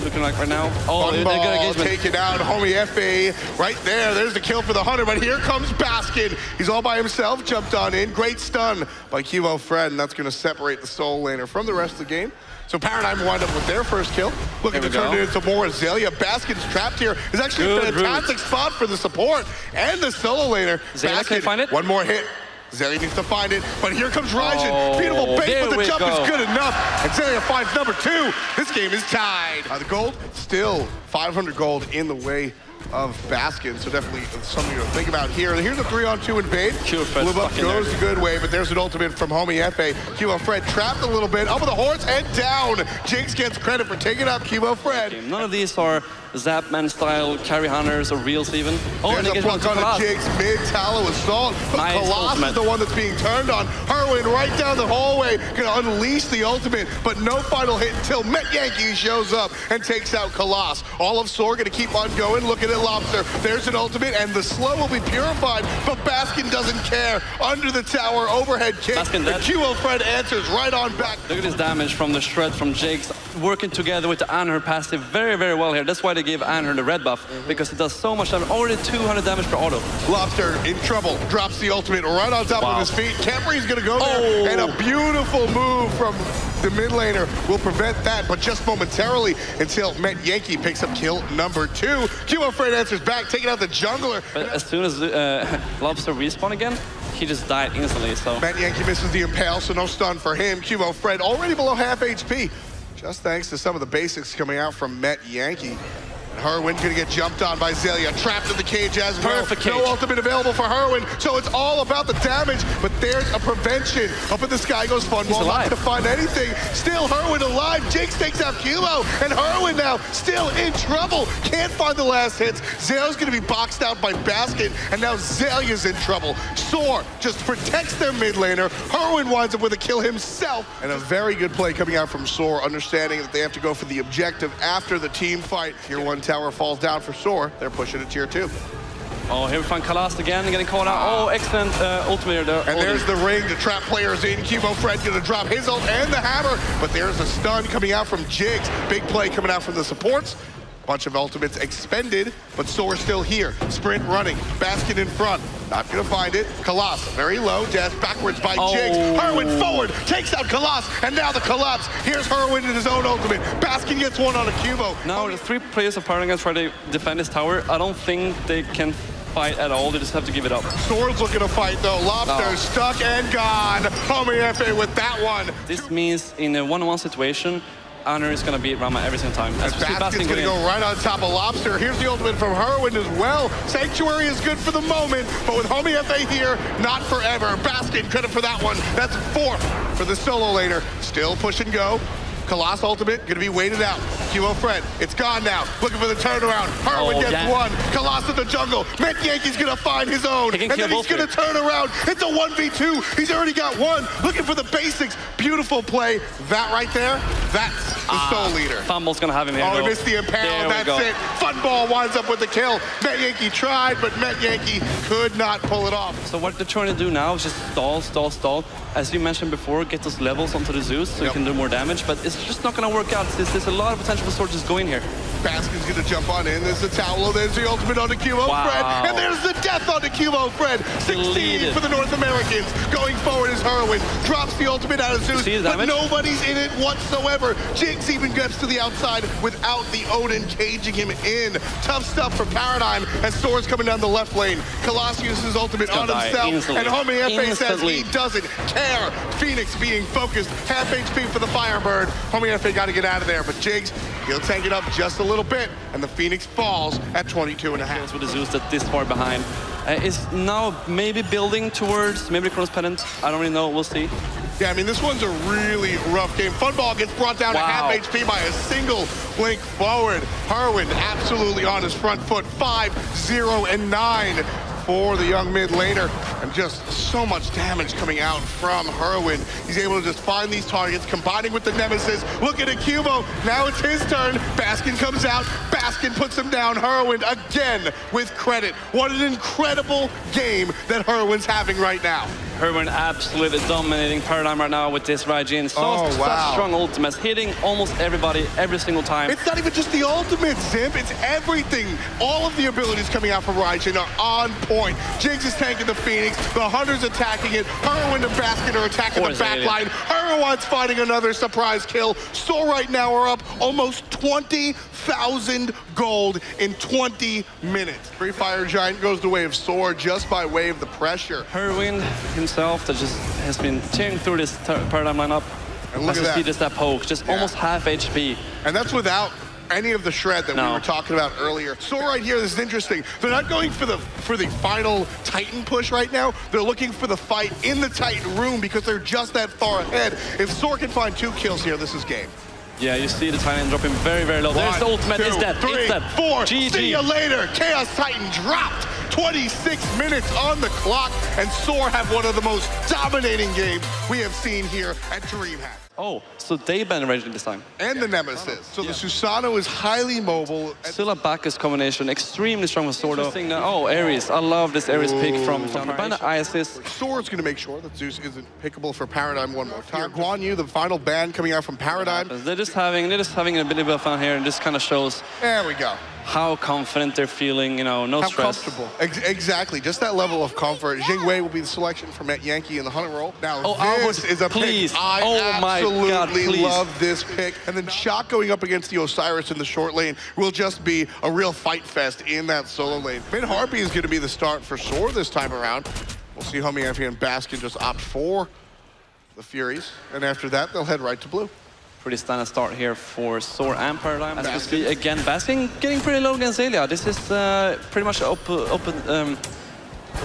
looking like right now. Oh, they're going to take it out. Homie FA right there. There's the kill for the Hunter, but here comes Baskin. He's all by himself, jumped on in. Great stun by Kivo Fred, and that's going to separate the solo laner from the rest of the game. So Paradigm wind up with their first kill, looking to turn it into more Zelia. Baskin's trapped here. Is actually a fantastic spot for the support and the solo laner. Zelia can't find it. One more hit. Zelia needs to find it, but here comes Ryzen. Beautiful bait, but the jump is good enough. And Zelia finds number 2. This game is tied. The gold, still 500 gold in the way of Baskin, so definitely something to think about here. Here's a 3-on-2 invade. Blue up goes the good way, but there's an ultimate from Homie FA. Kivo Fred trapped a little bit, up with the horse and down. Jinx gets credit for taking up Kivo Fred. Okay, none of these are Zapman style carry hunters or reels even. Oh, there's a block on the Jinx mid-tallow assault, but Colossus is the one that's being turned on. Harwin right down the hallway, gonna unleash the ultimate, but no final hit until Met Yankee shows up and takes out Colossus. All of Soar gonna keep on going, looking at Lobster. There's an ultimate, and the slow will be purified, but Baskin doesn't care. Under the tower, overhead kick. The Kivo Fred answers right on back. Look at this damage from the shred from Jake's, working together with the Anher passive very, very well here. That's why they gave Anher the red buff, because it does so much damage. Already 200 damage per auto. Lobster in trouble, drops the ultimate right on top of his feet. Camry's gonna go there, and a beautiful move from the mid laner will prevent that, but just momentarily until Met Yankee picks up kill number 2. Kivo Fred answers back, taking out the jungler. But as soon as Lobster respawn again, he just died instantly, so. Met Yankee misses the impale, so no stun for him. Kivo Fred already below half HP, just thanks to some of the basics coming out from Met Yankee. Harwin gonna get jumped on by Zelia, trapped in the cage as well. Perfect cage. No ultimate available for Harwin, so it's all about the damage, but there's a prevention. Up in the sky goes Funball, not gonna find anything. Still Harwin alive, Jinx takes out Kilo, and Harwin now still in trouble. Can't find the last hits. Zelia's gonna be boxed out by Baskin, and now Zelia's in trouble. Soar just protects their mid laner. Harwin winds up with a kill himself, and a very good play coming out from Soar, understanding that they have to go for the objective after the team fight. Tier 1 tower falls down for Soar. They're pushing to tier 2. Oh, here we find Colossus again, getting caught out. Oh, excellent ultimate there. And there's the ring to trap players in. Kivo Fred gonna drop his ult and the hammer, but there's a stun coming out from Jigs. Big play coming out from the supports. Bunch of ultimates expended, but Soar still here. Sprint running, Basket in front. Not gonna find it. Colossus very low, dash backwards by Jigs. Harwin forward, takes out Colossus, and now the collapse. Here's Harwin in his own ultimate. Basket gets one on a Cubo. Now the 3 players of Paragon try to defend this tower. I don't think they can fight at all. They just have to give it up. Soar's looking to fight though. Lobster stuck and gone. Homie FA with that one. This means in a 1-on-1 situation, Anher is going to beat Rama every single time. Baskin's going to go right on top of Lobster. Here's the ultimate from Harwin as well. Sanctuary is good for the moment, but with Homie FA here, not forever. Baskin, credit for that one. That's 4th for the solo laner. Still push and go. Colossus ultimate, gonna be waited out. Kivo Fred, it's gone now. Looking for the turnaround. Harwin gets one. Colossus in the jungle. Met Yankee's gonna find his own. And then he's gonna turn around. It's a 1v2. He's already got one. Looking for the basics. Beautiful play. That right there, that's the soul leader. Fumble's gonna have him here. Oh, he missed the impale. That's it. Funball winds up with the kill. Met Yankee tried, but Met Yankee could not pull it off. So what they're trying to do now is just stall. As you mentioned before, get those levels onto the Zeus so you can do more damage, but it's just not going to work out. There's a lot of potential for Sword just going here. Baskin's going to jump on in. There's the towel. There's the ultimate on the Kivo Fred. And there's the death on the Kivo Fred. 16 for the North Americans. Going forward is Harwin. Drops the ultimate out of Zeus, but nobody's in it whatsoever. Jinx even gets to the outside without the Odin caging him in. Tough stuff for Paradigm as Soar's coming down the left lane. Colossus uses his ultimate on himself. And Homie FA says he doesn't care. Phoenix being focused. Half HP for the Firebird. Homie FA got to get out of there, but Jigs, he'll take it up just a little little bit, and the Phoenix falls at 22.5. With the Zeus that's this far behind. Is now maybe building towards maybe the Kronos Pendant. I don't really know, we'll see. Yeah, I mean, this one's a really rough game. Funball gets brought down to half HP by a single blink forward. Herwin absolutely on his front foot, 5-0-9 for the young mid laner. And just so much damage coming out from Herwin. He's able to just find these targets, combining with the Nemesis. Look at Akubo, now it's his turn. Baskin comes out, Baskin puts him down. Herwin again with credit. What an incredible game that Herwin's having right now. Herwin absolutely dominating Paradigm right now with this Raijin. Such strong ultimates, hitting almost everybody every single time. It's not even just the ultimate, Zimp, it's everything. All of the abilities coming out from Raijin are on point. Jigs is tanking the Phoenix, the Hunter's attacking it, Herwin and Baskin are attacking the backline. Herwin's finding another surprise kill. Soar right now are up almost 20,000 gold in 20 minutes. Free Fire Giant goes the way of Soar just by way of the pressure. Herwin himself that just has been tearing through this Paradigm lineup. And look at that. See just that poke, just almost half HP. And that's without any of the shred that we were talking about earlier. So right here, this is interesting. They're not going for the final Titan push right now. They're looking for the fight in the Titan room because they're just that far ahead. If Soar can find 2 kills here, this is game. Yeah, you see the Titan dropping very, very low. There's the ultimate, it's dead, 3, it's dead. 4, GG. See you later. Chaos Titan dropped. 26 minutes on the clock, and Soar have one of the most dominating games we have seen here at DreamHack. Oh, so they banned Raijin this time. And the Nemesis. So the Susanoo is highly mobile. Still a Bacchus combination, extremely strong with Sword. Oh, Ares. I love this Ares pick from Ban Isis. Soar's going to make sure that Zeus isn't pickable for Paradigm one more time. Guan Yu, the final ban coming out from Paradigm. They're just having a bit of fun here, and this kind of shows. There we go. How confident they're feeling, you know, no stress. How comfortable. Exactly, just that level of comfort. Jingwei will be the selection for Matt Yankee in the Hunter role. Now, this is a pick. I absolutely love this pick. And then Shock going up against the Osiris in the short lane will just be a real fight fest in that solo lane. Mid Harpy is going to be the start for Soar this time around. We'll see Homie Effie and Baskin just opt for the Furies. And after that, they'll head right to blue. Pretty standard start here for Soar and Paradigm. As we see again, Baskin getting pretty low against Zelia. This is pretty much open.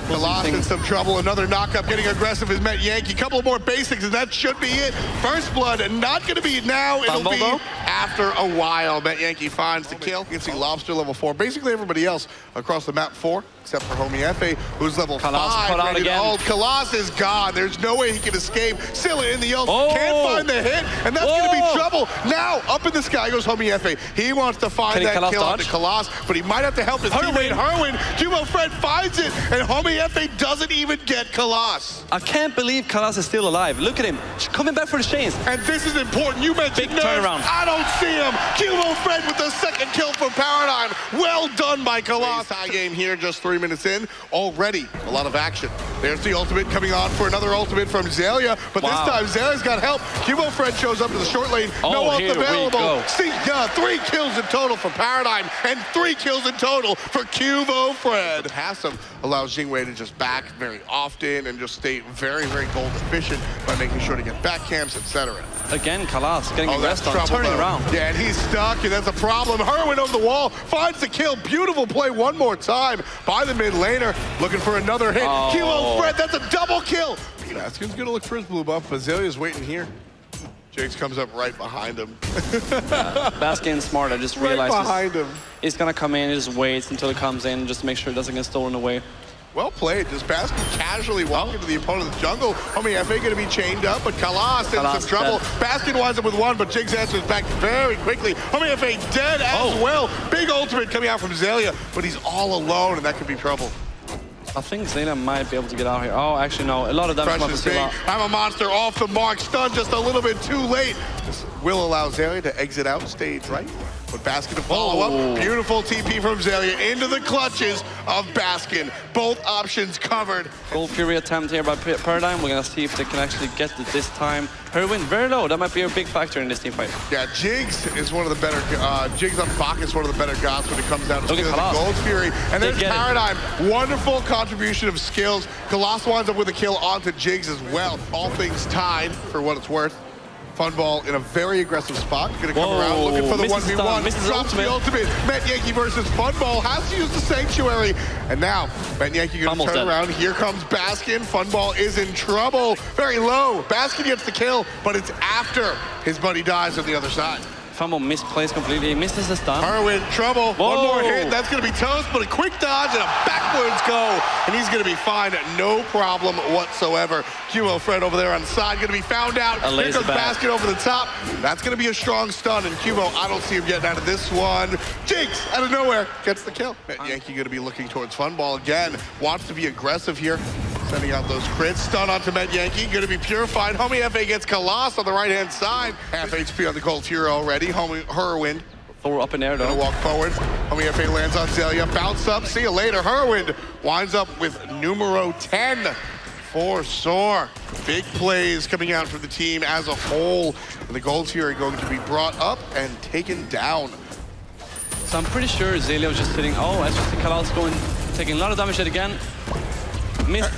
Kalas in some trouble. Another knockup getting aggressive is Met Yankee. Couple more basics, and that should be it. First blood, and not going to be now. It'll be after a while. Met Yankee finds the kill. You can see Lobster level 4. Basically everybody else across the map 4, except for Homie Efe, who's level 5. Ready to ult. Kalas is gone. There's no way he can escape. Scylla in the ult. Can't find the hit, and that's going to be trouble. Now, up in the sky goes Homie Efe. He wants to find that kill onto Kalas, but he might have to help his teammate Herwin. Kubo Fred finds it, and Homie Efe doesn't even get Kalas. I can't believe Kalas is still alive. Look at him, coming back for the chains. And this is important. You mentioned big turnaround. I don't see him. Kubo Fred with the second kill for Paradigm. Well done by Kalas. High game here, just 3 minutes in. Already a lot of action. There's the ultimate coming on for another ultimate from Zelia, but this time Zelia's got help. Kubo Fred shows up to the short lane. No ult available. See, 3 kills in total for Paradigm and 3 kills in total for Kubo Fred. The passive allows Jingwei to just back very often and just stay very, very gold efficient by making sure to get back camps, etc. Again, Kalas getting aggressive on turning around. Yeah, and he's stuck, and that's a problem. Herwin over the wall, finds the kill. Beautiful play one more time by the mid laner. Looking for another hit. Kubo Fred, that's a double kill. Baskin's gonna look for his blue buff, but Zelia's waiting here. Jakes comes up right behind him. Baskin's smart, I just realized right behind him. He's gonna come in, he just waits until it comes in, just to make sure it doesn't get stolen away. Well played. Just Baskin casually walking to the opponent's jungle. Homie Efe going to be chained up, but Kalas in some trouble. Baskin winds up with 1, but Jigs answers back very quickly. Homie Efe dead as well. Big ultimate coming out from Zelia, but he's all alone, and that could be trouble. I think Zelia might be able to get out here. Oh, actually, no. A lot of damage from Zelia. I'm a monster off the mark. Stunned just a little bit too late. This will allow Zelia to exit out stage right. But Baskin to follow up. Beautiful TP from Zelia into the clutches of Baskin. Both options covered. Gold Fury attempt here by Paradigm. We're going to see if they can actually get it this time. Herwin very low. That might be a big factor in this team fight. Yeah, Jigs is one of the better. Jigs on Bacchus is one of the better gods when it comes down to Gold Fury. And there's Paradigm. Wonderful contribution of skills. Kalas winds up with a kill onto Jigs as well. All things tied for what it's worth. Funball in a very aggressive spot. Gonna come around looking for the 1v1. Drops the ultimate. Met Yankee versus Funball. Has to use the Sanctuary. And now, Met Yankee gonna turn around. Here comes Baskin. Funball is in trouble. Very low. Baskin gets the kill, but it's after his buddy dies on the other side. Funball misplays completely, misses the stun. Harwin, trouble. One more hit, that's gonna be toast, but a quick dodge and a backwards go, and he's gonna be fine, no problem whatsoever. QO Fred over there on the side, gonna be found out. Here comes Basket over the top. That's gonna be a strong stun, and QO, I don't see him getting out of this one. Jinx, out of nowhere, gets the kill. Yankee gonna be looking towards Funball again. Wants to be aggressive here. Sending out those crits. Stun onto Met Yankee. Going to be purified. Homie FA gets Kaloss on the right-hand side. Half HP on the Gold Tier already. Homie Herwind. Thor up in air, though. Gonna walk forward. Homie FA lands on Zelia. Bounce up. See you later. Herwind winds up with numero 10 for Soar. Big plays coming out for the team as a whole. And the Gold Tier are going to be brought up and taken down. So I'm pretty sure Zelia was just sitting. Oh, as you see Kaloss going, taking a lot of damage yet again. Missed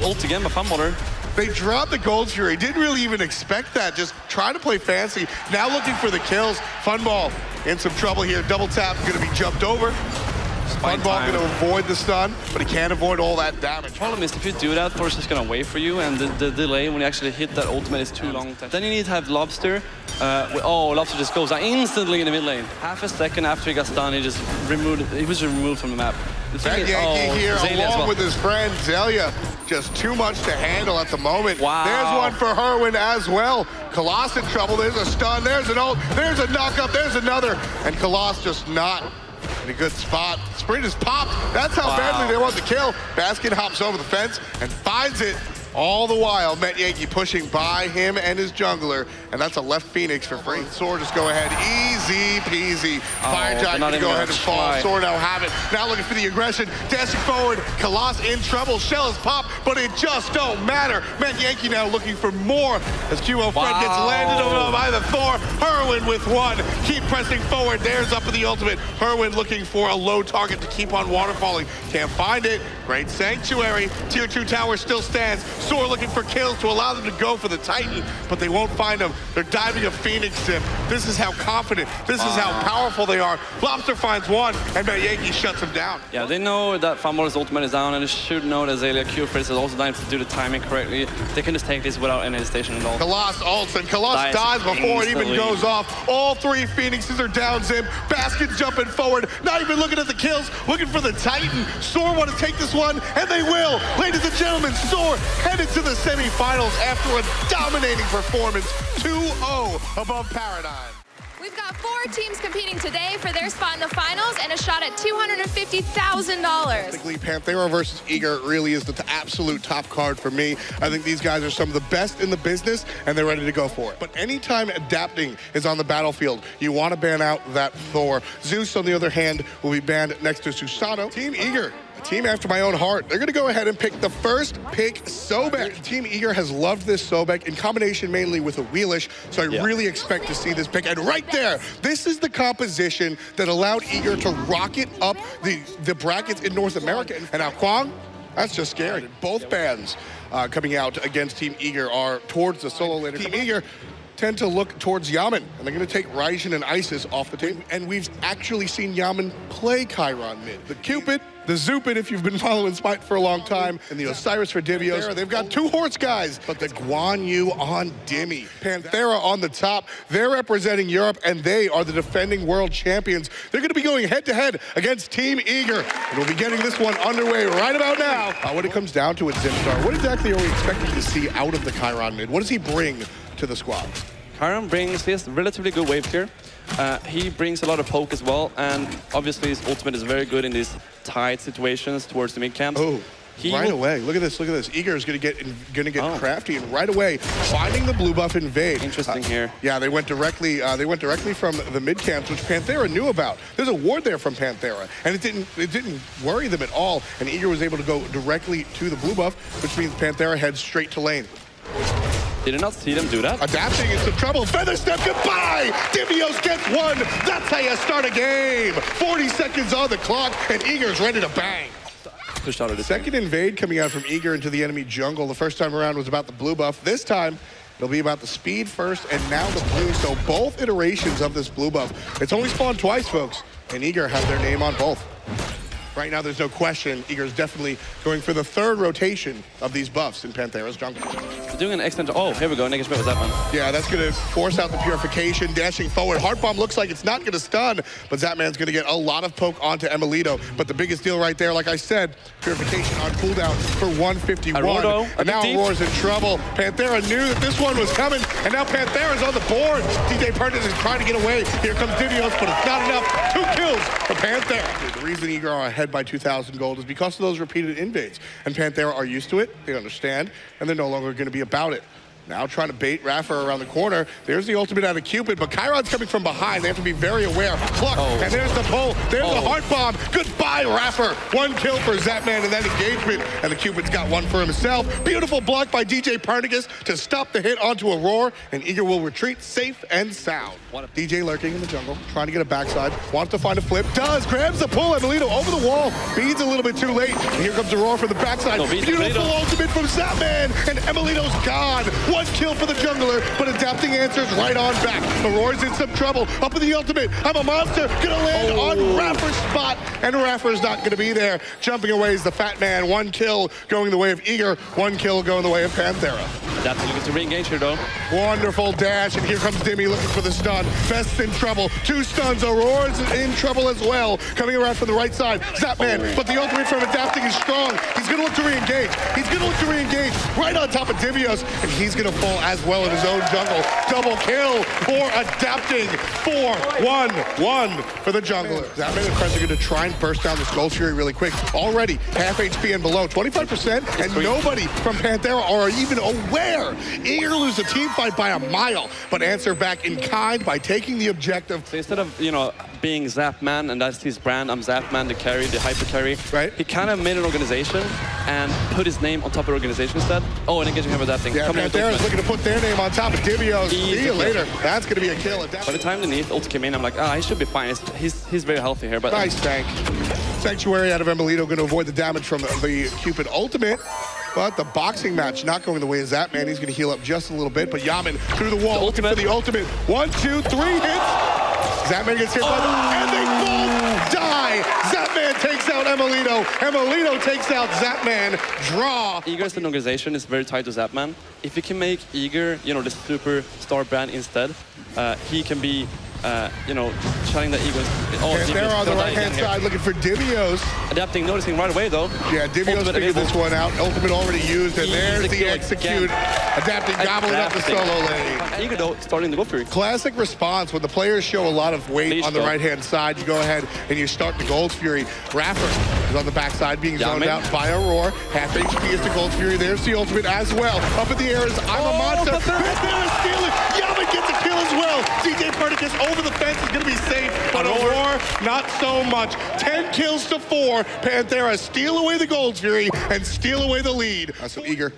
ult again by Funballer. They dropped the Gold Fury. Didn't really even expect that. Just trying to play fancy. Now looking for the kills. Funball in some trouble here. Double tap going to be jumped over. Funball going to avoid the stun, but he can't avoid all that damage. The problem is if you do that, Thor's just going to wait for you, and the delay when you actually hit that ultimate is too long. Then you need to have Lobster. Lobster just goes out instantly in the mid lane. Half a second after he got stunned, he was removed from the map. Met Yankee here along with his friend Zelia. Just too much to handle at the moment. Wow. There's one for Herwin as well. Kaloss in trouble. There's a stun. There's an ult. There's a knock-up. There's another. And Kaloss just not in a good spot. Sprint is popped. That's how badly they want the kill. Baskin hops over the fence and finds it. All the while, Met Yankee pushing by him and his jungler, and that's a left Phoenix for free. Sword just go ahead, easy peasy. Fire Giant can go ahead and fall. Sword now have it. Now looking for the aggression, dashing forward. Kaloss in trouble, shell is popped, but it just don't matter. Met Yankee now looking for more as QO Fred gets landed over by the Thor. Herwin with one, keep pressing forward. There's up with the ultimate. Herwin looking for a low target to keep on waterfalling. Can't find it. Great Sanctuary. Tier 2 tower still stands. Soar looking for kills to allow them to go for the Titan, but they won't find him. They're diving a Phoenix Sim. This is how confident, this is how powerful they are. Lobster finds one, and Met Yankee shuts him down. Yeah, they know that Funballer's ultimate is down, and they should know that Zelia Q-Frizz is also dying to do the timing correctly. They can just take this without any hesitation at all. Kaloss ults, and Kaloss dies before it even goes off. All three Phoenixes are down, Zim. Baskin jumping forward, not even looking at the kills, looking for the Titan. Soar want to take this one, and they will. Ladies and gentlemen, Soar headed to the semifinals after a dominating performance, 2-0 above Paradigm. We've got 4 teams competing today for their spot in the finals and a shot at $250,000. Panthera versus Eager really is the absolute top card for me. I think these guys are some of the best in the business, and they're ready to go for it. But anytime adapting is on the battlefield, you want to ban out that Thor. Zeus, on the other hand, will be banned next to Susano. Team Eager, a team after my own heart. They're going to go ahead and pick the first pick, Sobek. Team Eager has loved this Sobek in combination mainly with a Wheelish, so I really expect to see this pick. And right there, this is the composition that allowed Eager to rocket up the brackets in North America. And now Kwang, that's just scary. Both bans coming out against Team Eager are towards the solo laner. Team Eager tend to look towards Yaman, and they're going to take Raijin and Isis off the table. And we've actually seen Yaman play Chiron mid. The Cupid, the Zupid, if you've been following Smite for a long time, and the Osiris for Divios. They've got 2 horse guys, but the Guan Yu on Dimmy. Panthera on the top. They're representing Europe, and they are the defending world champions. They're going to be going head-to-head against Team Eager, and we'll be getting this one underway right about now. When it comes down to it, Zimstar, what exactly are we expecting to see out of the Chiron mid? What does he bring to the squad? Chiron brings his relatively good wave here. He brings a lot of poke as well, and obviously his ultimate is very good in these tight situations towards the mid camps. Oh, right away. Look at this, look at this. Eager is going to get crafty, and right away finding the blue buff invade. Interesting here. Yeah, they went directly from the mid camps, which Panthera knew about. There's a ward there from Panthera, and it didn't worry them at all. And Eager was able to go directly to the blue buff, which means Panthera heads straight to lane. Did not see them do that. Adapting into trouble. Feather step, goodbye! Divios gets one. That's how you start a game. 40 seconds on the clock, and Eager's ready to bang. Pushed out of the second invade coming out from Eager into the enemy jungle. The first time around was about the blue buff. This time, It'll be about the speed first and now the blue. So both iterations of this blue buff. It's only spawned twice, folks, and Eager have their name on both. Right now, there's no question. Eager is definitely going for the third rotation of these buffs in Panthera's jungle. They're doing an excellent. Oh, here we go. Negative with that one. Yeah, that's going to force out the purification. Dashing forward. Heart Bomb looks like it's not going to stun, but Zapman's going to get a lot of poke onto Emilito. But the biggest deal right there, like I said, purification on cooldown for 151. And now Aurora's in trouble. Panthera knew that this one was coming, and now Panthera's on the board. DJ Perkins is trying to get away. Here comes Divios, but it's not enough. 2 kills for Panthera. The reason Eager are ahead by 2,000 gold is because of those repeated invades. And Panthera are used to it, they understand, and they're no longer going to be about it. Now trying to bait Raffer around the corner. There's the ultimate out of Cupid, but Chiron's coming from behind. They have to be very aware. Pluck, and there's the pull. There's the heart bomb. Goodbye, Raffer. 1 kill for Zapman in that engagement, and the Cupid's got 1 for himself. Beautiful block by DJ Pernigus to stop the hit onto Aurora, and Eager will retreat safe and sound. DJ lurking in the jungle, trying to get a backside, wants to find a flip, does, grabs the pull, Emilito over the wall, beads a little bit too late, and here comes Aurora from the backside. Beautiful ultimate from Zapman, and Emilito's gone. 1 kill for the jungler, but adapting answers right on back. Aurora's in some trouble. Up with the ultimate. I'm a monster. Gonna land on Raffer's spot, and Raffer's not gonna be there. Jumping away is the fat man. 1 kill going the way of Eager. 1 kill going the way of Panthera. Adapting looking to re-engage here, though. Wonderful dash, and here comes Dimmy looking for the stun. Best's in trouble. 2 stuns. Aurora's in trouble as well. Coming around from the right side. Zapman, but the ultimate from adapting is strong. He's gonna look to re-engage. He's gonna look to re-engage right on top of Divios, and he's gonna fall as well in his own jungle. Double kill for adapting. 4-1-1 for the jungler. Zapman and friends are going to try and burst down this Gold Fury really quick. Already half HP and below, 25%, and nobody from Panthera are even aware. Eager lose a team fight by a mile, but answer back in kind by taking the objective. So instead of, being Zapman, and that's his brand, I'm Zapman, the carry, the hyper carry. Right. He kind of made an organization and put his name on top of the organization instead. Oh, and engaging him with that thing. Yeah, Panthera's looking to put their name on top of Divios. See you later. That's going to be a kill. By the time the Neath ult came in, I'm like, he should be fine. He's very healthy here. But nice tank. Sanctuary out of Emilito, going to avoid the damage from the Cupid ultimate. But the boxing match not going the way of Zapman. He's going to heal up just a little bit. But Yaman through the wall, looking for the ultimate. 1, 2, 3 hits. Zapman gets hit by them, and they both die. Zapman takes out Emilito. Emilito takes out Zapman. Draw. Eager's organization is very tied to Zapman. If you can make Eager, the superstar brand instead, he can be, shutting the Eagles. They're on the right-hand side looking for Divios. Adapting, noticing right away, though. Yeah, Divios figured this one out. Ultimate already used, and there's the execute. Adapting, gobbling up the solo lane. Eager, though, starting the Gold Fury. Classic response. When the players show a lot of weight on the right-hand side, you go ahead and you start the Gold Fury. Raffer is on the backside being zoned out by Aurora. Half HP is the Gold Fury. There's the ultimate as well. Up in the air is I'm a monster. Panthera stealing. Yaman gets a kill as well. DJ Pernicus over the fence is going to be safe, but Aurora, not so much. 10 kills to 4. Panthera steal away the Gold Fury and steal away the lead. So Eager.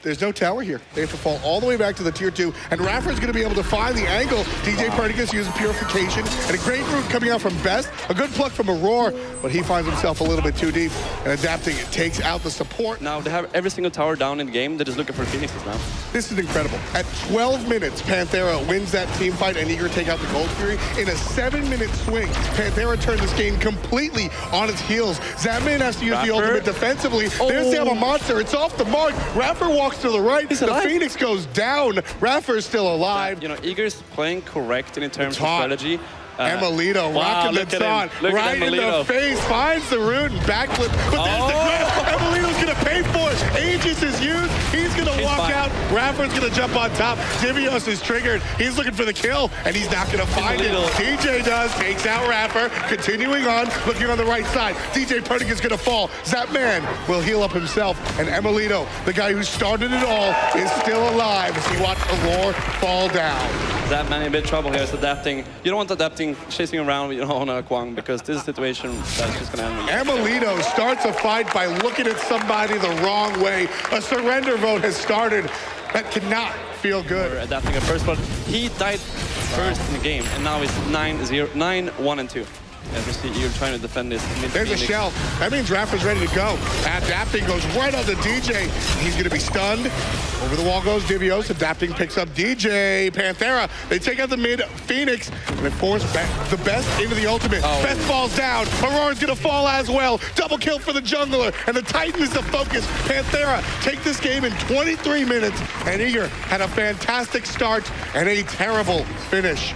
There's no tower here. They have to fall all the way back to the tier 2, and Raffer's going to be able to find the angle. DJ Pernicus using purification, and a great route coming out from Best. A good pluck from Aurora, but he finds himself a little bit too deep, and adapting it takes out the support. Now they have every single tower down in the game. They're just looking for Phoenixes now. This is incredible. At 12 minutes, Panthera wins that team fight, and Eager take out the Gold Fury. In a 7-minute swing, Panthera turned this game completely on its heels. Zapman has to use the ultimate defensively. There's the monster. It's off the mark. Raffer walks to the right. The Phoenix goes down. Raffer's still alive. Eager's playing correct in terms of strategy. Emilito rocking the taunt right in the face, finds the root and backflip, but there's the grab. Emilito's gonna pay for it. Aegis is used. He's gonna walk out. Raffer's gonna jump on top. Divios is triggered. He's looking for the kill, and he's not gonna find it. DJ does, takes out Raffer. Continuing on, looking on the right side. DJ Pernick is gonna fall. Zapman will heal up himself, and Emilito, the guy who started it all, is still alive as he watched Aurora fall down. Zapman in a bit of trouble here is adapting. You don't want adapting, chasing around on a Kwang, because this is a situation that's just going to end with Emilito starts a fight by looking at somebody the wrong way. A surrender vote has started. That cannot feel good. Adapting at first, but he died first in the game, and now it's 9-1-2. As we see Eager trying to defend this. There's a shell. That means Rafa's ready to go. Adapting goes right on the DJ. He's going to be stunned. Over the wall goes Divios. Adapting picks up DJ. Panthera. They take out the mid Phoenix. And they force back the Best into the ultimate. Best falls down. Aurora's going to fall as well. Double kill for the jungler. And the Titan is the focus. Panthera take this game in 23 minutes. And Eager had a fantastic start and a terrible finish.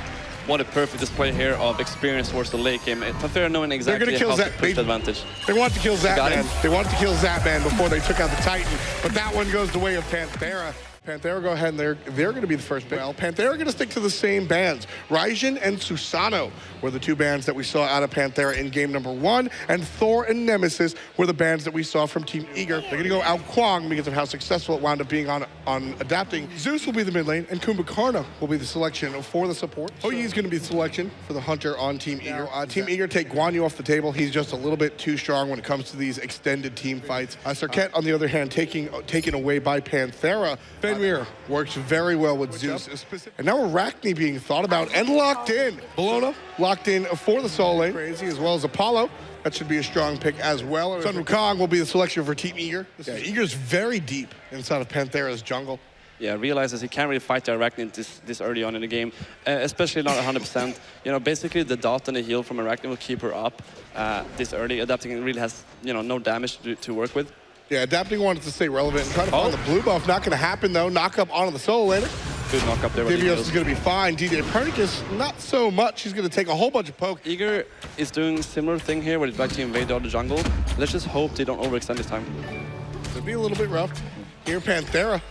What a perfect display here of experience towards the late game. Panthera knowing exactly how to push the advantage. They wanted to kill Zapman. They wanted to kill Zapman before they took out the Titan, but that one goes the way of Panthera. Panthera go ahead and they're going to be the first pick. Well, Panthera are going to stick to the same bands. Raijin and Susano were the two bands that we saw out of Panthera in game number 1, and Thor and Nemesis were the bands that we saw from Team Eager. They're going to go out Kwang because of how successful it wound up being on adapting. Zeus will be the mid lane, and Kumbhakarna will be the selection for the support. Oyi is going to be the selection for the Hunter on Team Eager. Team Eager take Guan Yu off the table. He's just a little bit too strong when it comes to these extended team fights. Serket, on the other hand, taken away by Panthera. Fenrir works very well with Zeus. And now Arachne being thought about and locked in. Bologna locked in for the solo lane. Crazy, as well as Apollo. That should be a strong pick as well. Sun Wukong will be the selection for Team Eager. Eager's very deep inside of Panthera's jungle. Yeah, realizes he can't really fight the Arachne this early on in the game, especially not 100%. You know, basically the dot and the heal from Arachne will keep her up this early. Adapting really has, you know, no damage to work with. Yeah, Adapting wanted to stay relevant and try to find the blue buff. Not going to happen, though. Knock up onto the solo laner. Good knock up there. Divios is going to be fine. DJ Pernicus, not so much. He's going to take a whole bunch of poke. Eager is doing a similar thing here where he'd like to invade out the jungle. Let's just hope they don't overextend this time. It'll be a little bit rough. Here, Panthera.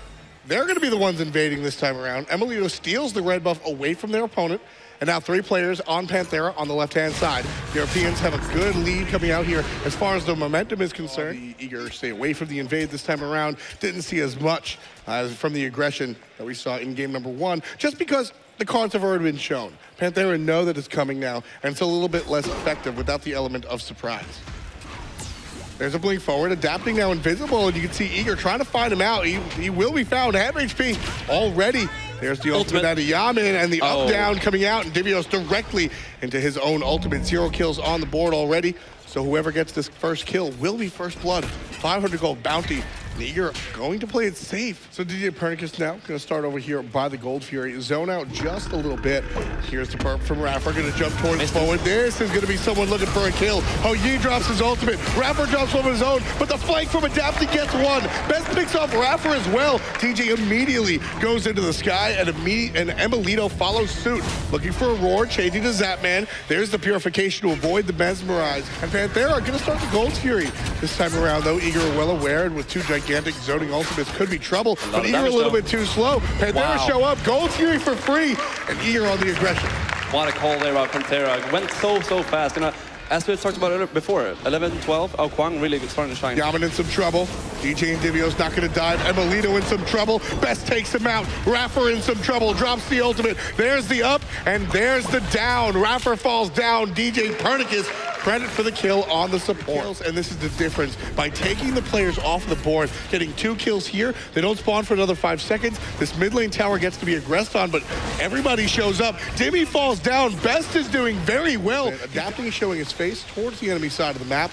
They're going to be the ones invading this time around. Emilito steals the red buff away from their opponent. And now 3 players on Panthera on the left-hand side. The Europeans have a good lead coming out here as far as the momentum is concerned. The Eager stay away from the invade this time around. Didn't see as much from the aggression that we saw in game number 1, just because the cards have already been shown. Panthera know that it's coming now, and it's a little bit less effective without the element of surprise. There's a blink forward, Adapting now invisible, and you can see Eager trying to find him out. He will be found, half HP already. There's the ultimate out of Yamin, and the up-down coming out, and Divios directly into his own ultimate. 0 kills on the board already, so whoever gets this first kill will be first blood. 500 gold bounty. And Eager going to play it safe. So DJ Pernicus now going to start over here by the Gold Fury. Zone out just a little bit. Here's the perp from Rafa. Going to jump towards forward. This is going to be someone looking for a kill. Yi drops his ultimate. Rafa drops one of his own, but the flank from Adapting gets one. Best picks off Rafa as well. TJ immediately goes into the sky, and Emilito follows suit. Looking for a roar, changing to Zapman. There's the purification to avoid the mesmerize. And Panthera are going to start the Gold Fury. This time around, though, Eager are well aware, and with 2 gigantic zoning ultimates could be trouble, but Eager a little bit too slow. Panthera show up, Gold Fury for free, and Eager on the aggression. What a call there about Panthera. It went so fast. You know, as we talked about earlier before, 11, 12, Kwang really starting to shine. Yamin in some trouble. DJ and Divios not going to dive. Emilito in some trouble. Best takes him out. Rafa in some trouble. Drops the ultimate. There's the up, and there's the down. Rafa falls down. DJ Pernicus, credit for the kill on the support. And this is the difference. By taking the players off the board, getting 2 kills here, they don't spawn for another 5 seconds. This mid lane tower gets to be aggressed on, but everybody shows up. Dimmy falls down. Best is doing very well. Adapting is showing his face towards the enemy side of the map.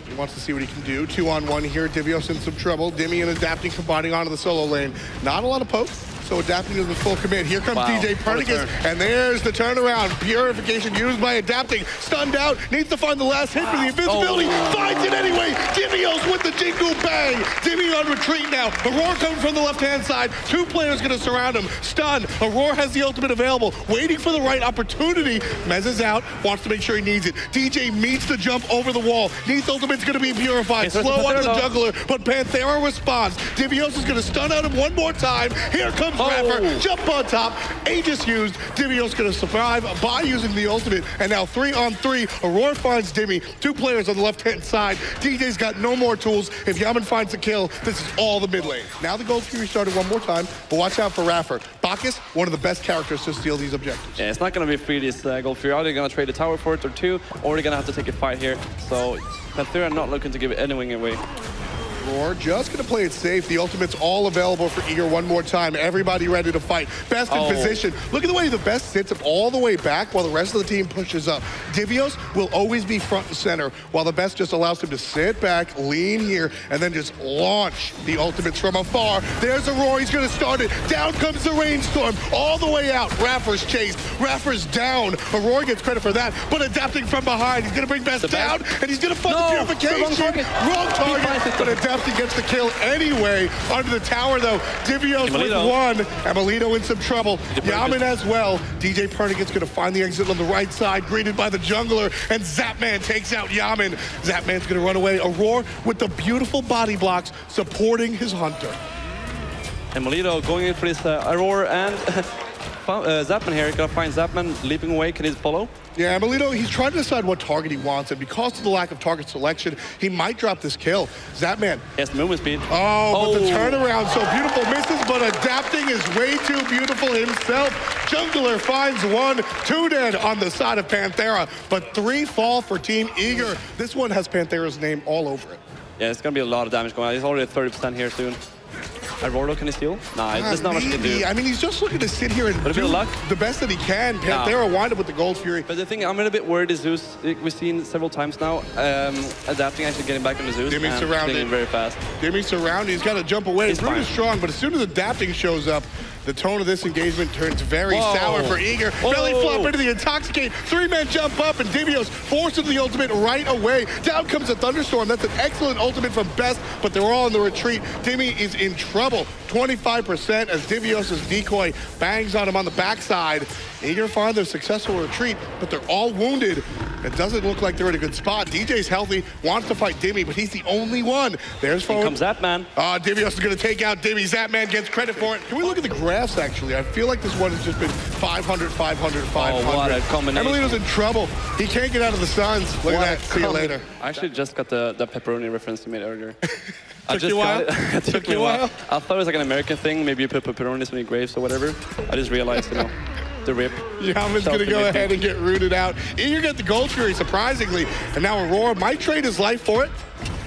He wants to see what he can do. 2-on-1 here. Divios in some trouble. Dimmy and Adapting combining onto the solo lane. Not a lot of poke, so Adapting is in full commit. Here comes DJ Pernicus, and there's the turnaround. Purification used by Adapting. Stunned out, needs to find the last hit for the invincibility. Finds it anyway. Divios with the jingle bang. Dimmy on retreat now. Aurora comes from the left-hand side. 2 players going to surround him. Stun. Aurora has the ultimate available, waiting for the right opportunity. Mez is out, wants to make sure he needs it. DJ meets the jump over the wall. Neath ultimate's going to be purified. Slow onto the juggler, but Panthera responds. Divios is going to stun out him one more time. Here comes Rafa, jump on top, Aegis used. Divios going to survive by using the ultimate, and now 3-on-3. Aurora finds Dimmy. 2 players on the left-hand side. DJ's got no more tools. If Yaman finds the kill, this is all the mid lane. Now the Gold Fury started one more time, but watch out for Rafa. Bacchus, one of the best characters to steal these objectives. Yeah, it's not going to be free, this Gold Fury. Either they're going to trade the tower for it or 2, or they're going to have to take a fight here. So Panthera not looking to give anything away. Roar just gonna play it safe. The ultimate's all available for Eager one more time. Everybody ready to fight. Best in position. Look at the way the best sits up all the way back while the rest of the team pushes up. Divios will always be front and center while the best just allows him to sit back, lean here, and then just launch the ultimates from afar. There's a Roar, he's gonna start it. Down comes the Rainstorm, all the way out. Raffer's chased, Raffer's down. Aurora gets credit for that, but adapting from behind. He's gonna bring Best down, and he's gonna fund the purification. Wrong target, but adapting gets the kill anyway. Under the tower though, Divios with one. Amelito in some trouble. Yaman as well. DJ Pernigan's gonna find the exit on the right side, greeted by the jungler, and Zapman takes out Yaman. Zapman's gonna run away. Aurora with the beautiful body blocks supporting his hunter. And Molito going in for this Aurora and Zapman here. Gonna find Zapman leaping away. Can he follow? Yeah, Melito, he's trying to decide what target he wants, and because of the lack of target selection, he might drop this kill. Zapman. Yes, movement speed. Oh, but the turnaround, so beautiful, misses, but adapting is way too beautiful himself. Jungler finds one, 2 dead on the side of Panthera, but 3 fall for Team Eager. This one has Panthera's name all over it. Yeah, it's gonna be a lot of damage going on. He's already at 30% here soon. Aurora, can he steal? Nah, there's not much he can do. I mean, he's just looking to sit here and do the best that he can. Panthera wind up with the Gold Fury. But the thing I'm a little bit worried is Zeus. We've seen several times now, adapting, actually getting back into Zeus. Dimmy surrounded. Very fast. Dimmy surrounded. He's got to jump away. Root is strong, but as soon as adapting shows up, the tone of this engagement turns very sour for Eager. Belly flop into the Intoxicate. 3-man jump up, and Divios forces the ultimate right away. Down comes a Thunderstorm. That's an excellent ultimate from Best, but they're all in the retreat. Dimmy is in trouble. 25% as Divios' decoy bangs on him on the backside. Eager find their successful retreat, but they're all wounded. It doesn't look like they're in a good spot. DJ's healthy, wants to fight Dimmy, but he's the only one. There's forward. Here comes Zapman. Divios is going to take out Dimmy. Zapman gets credit for it. Can we look at the graphs, actually? I feel like this one has just been 500, 500, 500. Oh, what a combination. Amelito's in trouble. He can't get out of the Suns. Look at that. See you later. I actually just got the pepperoni reference you made earlier. Took you a while? Took me a while. I thought it was like an American thing. Maybe you put pepperonis on your graves or whatever. I just realized, the rip. Yaman's going to go ahead and get rooted out. Eager get the Gold Fury, surprisingly. And now Aurora might trade his life for it.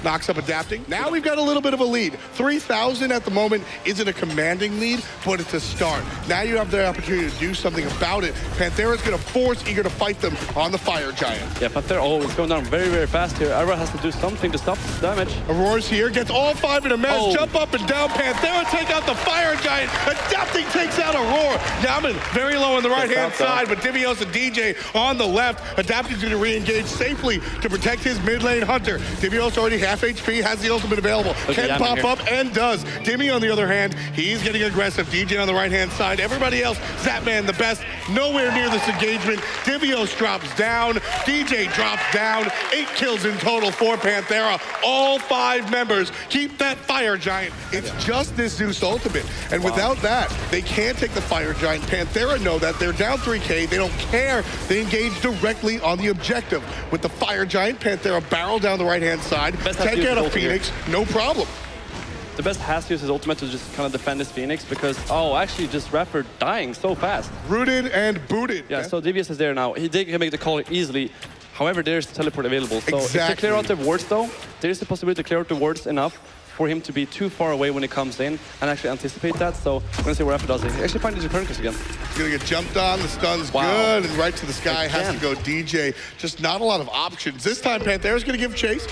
Knocks up adapting. Now we've got a little bit of a lead. 3,000 at the moment isn't a commanding lead, but it's a start. Now you have the opportunity to do something about it. Panthera's going to force Eager to fight them on the Fire Giant. Yeah, Panthera is going down very, very fast here. Aurora has to do something to stop this damage. Aurora's here, gets all 5 in a mess. Jump up and down. Panthera take out the Fire Giant. Adapting takes out Aurora. Yaman very low on the right-hand side, but Divios and DJ on the left. Adapting's going to re-engage safely to protect his mid-lane hunter. Divios already half HP, has the ultimate available. Can pop up and does. Dimmy, on the other hand, he's getting aggressive. DJ on the right-hand side. Everybody else, Zapman the best, nowhere near this engagement. Divios drops down. DJ drops down. 8 kills in total for Panthera. All 5 members keep that Fire Giant. It's just this Zeus ultimate. And without that, they can't take the Fire Giant. Panthera know that. They're down 3K. They don't care. They engage directly on the objective. With the Fire Giant, Panthera barrel down the right-hand side. Take out a Phoenix, no problem. The best has to use his ultimate to just kind of defend his Phoenix because, actually just Raffer dying so fast. Rooted and booted. Yeah, so Divios is there now. He can make the call easily. However, there's teleport available. So if they clear out the wards though, there's the possibility to clear out the wards enough for him to be too far away when he comes in and actually anticipate that. So we're gonna see what Raffer does. He actually finds the Copernicus again. He's gonna get jumped on, the stun's good, and right to the sky has to go DJ. Just not a lot of options. This time Panthera's gonna give chase.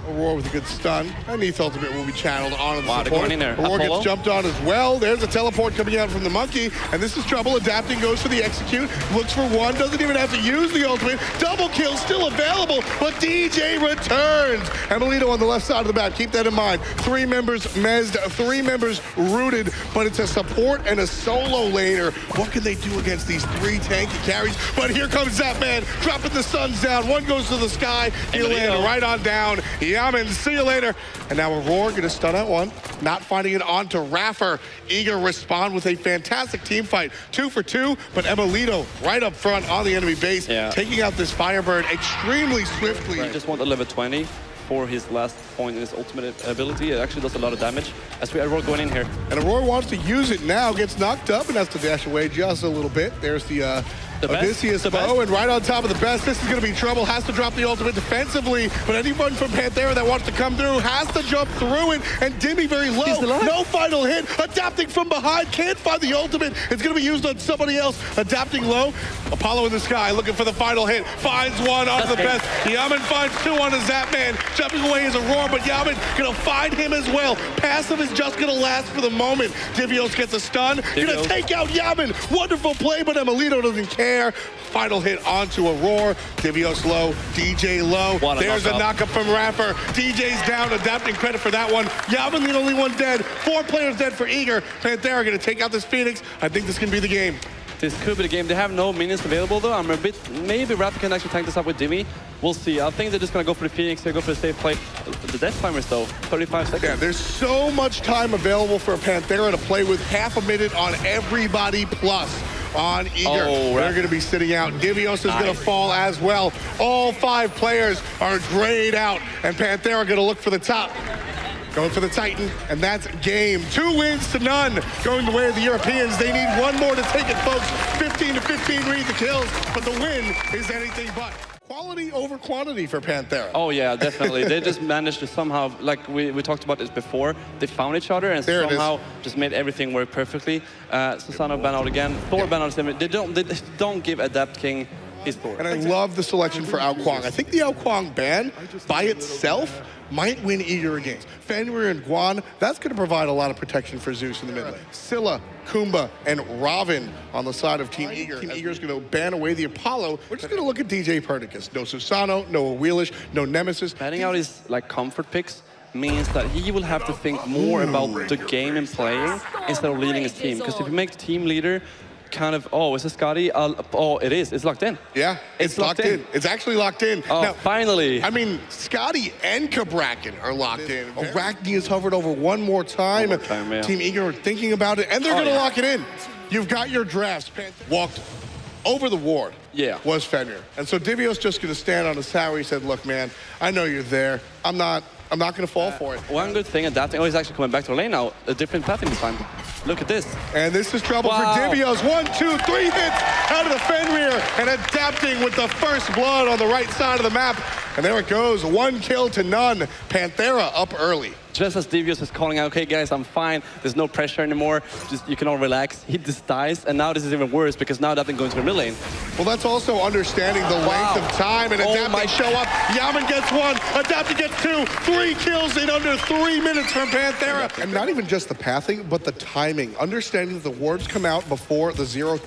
Aurora with a good stun. And Neath's ultimate will be channeled onto the support. Aurora gets jumped on as well. There's a teleport coming out from the monkey. And this is trouble. Adapting goes for the execute. Looks for one. Doesn't even have to use the ultimate. Double kill still available. But DJ returns. Amelito on the left side of the map. Keep that in mind. 3 members mezzed. 3 members rooted. But it's a support and a solo laner. What can they do against these 3 tanky carries? But here comes Zapman. Dropping the suns down. One goes to the sky. He'll land right on down. Yaman, see you later. And now Aurora going to stun out one. Not finding it on to Raffer. Eager respond with a fantastic team fight. 2 for 2, but Amelito right up front on the enemy base, taking out this Firebird extremely swiftly. I just want a level 20 for his last point in his ultimate ability. It actually does a lot of damage. As we Aurora going in here. And Aurora wants to use it now, gets knocked up and has to dash away just a little bit. There's the Odysseus bow, and right on top of the best. This is going to be trouble. Has to drop the ultimate defensively, but anyone from Panthera that wants to come through has to jump through it, and Dimmy very low. No final hit. Adapting from behind. Can't find the ultimate. It's going to be used on somebody else. Adapting low. Apollo in the sky looking for the final hit. Finds one onto the best. Yaman finds two on the Zapman. Jumping away is a roar, but Yaman going to find him as well. Passive is just going to last for the moment. Divios gets a stun. Going to take out Yaman. Wonderful play, but Emilito doesn't care. Final hit onto a roar. Divios low. DJ low. There's a knockup from Raffer. DJ's down. Adapting credit for that one. Yaman the only one dead. 4 players dead for Eager. Panthera going to take out this Phoenix. I think this can be the game. This could be the game. They have no minions available though. I'm a bit, maybe Raptor can actually tank this up with Dimmy. We'll see. I think they're just gonna go for the Phoenix. They go for the safe play. The death timers though, 35 seconds. Yeah, there's so much time available for Panthera to play with. Half a minute on everybody plus. On Eager, they're going to be sitting out. Divios is going to fall as well. All 5 players are grayed out, and Panthera going to look for the top. Going for the Titan, and that's game. 2 wins to none. Going the way of the Europeans. They need 1 more to take it, folks. 15 to 15 read the kills, but the win is anything but. Quality over quantity for Panthera. Oh yeah, definitely. They just managed to somehow, like we talked about this before, they found each other and somehow just made everything work perfectly. Susano ban out again, Thor ban out. They don't give Adapt King his Thor. And I love the selection for Ao Kuang. I think the Ao Kuang ban by itself might win Eager a game. Fenrir and Guan, that's going to provide a lot of protection for Zeus in the mid lane. Scylla, Kumba, and Ravin on the side of Team Eager. Team Eager is going to ban away the Apollo. We're just going to look at DJ Pernicus. No Susano, no Wheelish, no Nemesis. Banning out his like comfort picks means that he will have to think more about the game and playing instead of leading his team. Because if you make the team leader kind of, oh, is this Scotty? Oh, it is. It's locked in. Yeah, it's locked in. It's actually locked in. Oh, now, finally. I mean, Scotty and Kabrakan are locked in. Arachne is hovered over one more time. Yeah. Team Eager are thinking about it, and they're going to lock it in. You've got your drafts. Walked over the ward. Was Fenrir. And so Divios just going to stand on his tower. He said, look, man, I know you're there. I'm not going to fall for it. One good thing, Adapting, he's actually coming back to the lane now. A different pathing this time. Look at this. And this is trouble for Divios. 1, 2, 3 hits out of the Fenrir, and Adapting with the first blood on the right side of the map. And there it goes, 1 kill to none. Panthera up early. Just as Divios is calling out, okay guys, I'm fine. There's no pressure anymore. Just you can all relax. He just dies, and now this is even worse because now Adapting going to the mid lane. Well, that's also understanding the length of time, and Adapting show up. Yaman gets 1, Adapting gets 2, 3 kills in under 3 minutes from Panthera. And not even just the pathing, but the timing. Understanding that the wards come out before the 0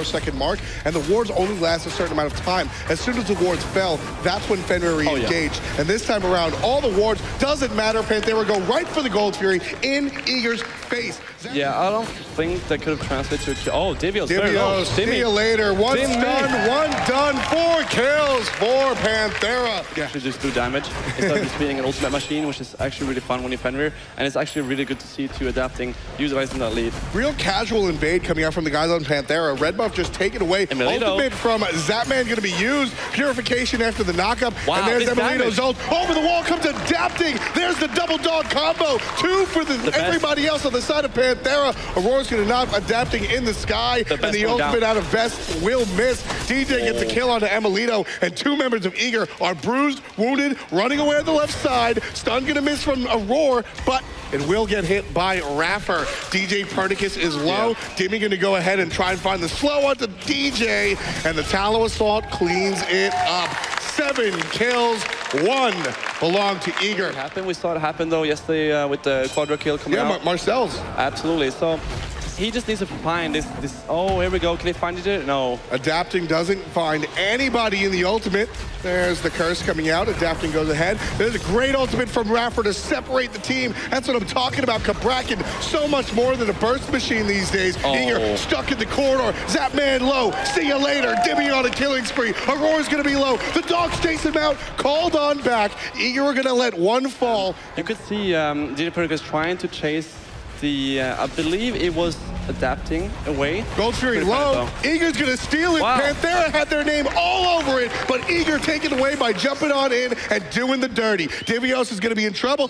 second mark, and the wards only last a certain amount of time. As soon as the wards fell, that's when Fenrir re-engaged. And this time around, all the wards, doesn't matter. Panthera go right for the Gold Fury in Eager's face. Yeah, I don't think that could have translated to... Oh, Divios. Divios, see you later. 1 stun, 1 done, 4 kills for Panthera. Yeah. Should just do damage instead of just being an ultimate machine, which is actually really fun when you Fenrir. And it's actually really good to see two Adapting utilizing that lead. Real casual invade coming out from the guys on Panthera. Red buff just taken away. Emilito. Ultimate from Zapman going to be used. Purification after the knockup. Wow, and there's Emilito's ult. Over the wall comes Adapting. There's the double dog combo. 2 for everybody else on the side of Panthera. Aurora's going to knock Adapting in the sky. And the ultimate out of Best will miss. DJ gets a kill onto Emilito. And 2 members of Eager are bruised, wounded, running away on the left side. Stun going to miss from Aurora, but it will get hit by Raffer. DJ Pernicus is low. Dimmy going to go ahead and try and find the slow onto DJ. And the Tallow Assault cleans it up. 7 kills, 1 belong to Eager. We saw it happen though yesterday with the quadra kill coming out. Yeah, Marcel's. Absolutely. So he just needs to find this. Oh, here we go. Can he find it? No. Adapting doesn't find anybody in the ultimate. There's the curse coming out. Adapting goes ahead. There's a great ultimate from Raffer to separate the team. That's what I'm talking about. Kabrakan, so much more than a burst machine these days. Eager stuck in the corridor. Zapman low. See you later. Dimmy on a killing spree. Aurora's going to be low. The dogs chase him out. Called on back. Eager are going to let 1 fall. You could see DJ Pernicus trying to chase the, I believe it was Adapting away. Gold Fury low. Eager's gonna steal it. Panthera had their name all over it, but Eager taken away by jumping on in and doing the dirty. Divios is gonna be in trouble.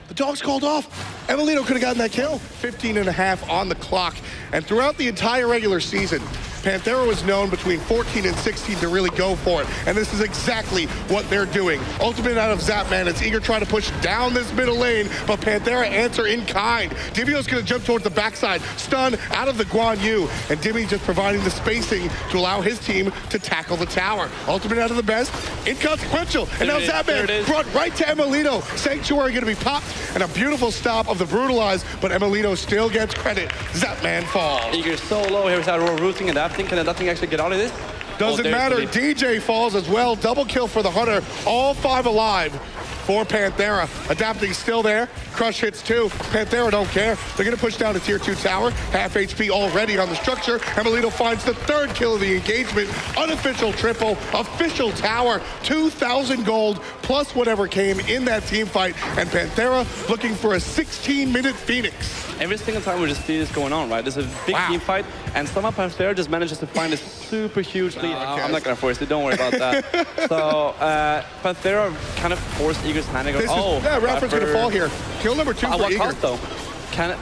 The dog's called off. Emilito could have gotten that kill. 15 and a half on the clock. And throughout the entire regular season, Panthera was known between 14 and 16 to really go for it, and this is exactly what they're doing. Ultimate out of Zapman. It's Eager trying to push down this middle lane, but Panthera answer in kind. Divio's gonna jump towards the backside, stun out of the Guan Yu, and Dimmy just providing the spacing to allow his team to tackle the tower. Ultimate out of the best, inconsequential, and now Zapman brought right to Emilito. Sanctuary gonna be popped, and a beautiful stop of the Brutalize, but Emilito still gets credit. Zapman falls. Eager so low here, is Aurora rooting, adapting. Can Adapting actually get out of this? Doesn't matter, DJ falls as well. Double kill for the Hunter, all 5 alive for Panthera. Adapting still there, Crush hits 2. Panthera don't care. They're gonna push down to tier 2 tower. Half HP already on the structure. Emilito finds the 3rd kill of the engagement. Unofficial triple, official tower. 2,000 gold plus whatever came in that team fight. And Panthera looking for a 16-minute Phoenix. Every single time we just see this going on, right? There's a big team fight, and somehow Panthera just manages to find a super huge lead. I'm not gonna force it, don't worry about that. So, Panthera kind of forced Eager's hand and goes, yeah, Raffer's gonna fall here. Kill number 2 for what Eager. Cost, though? Can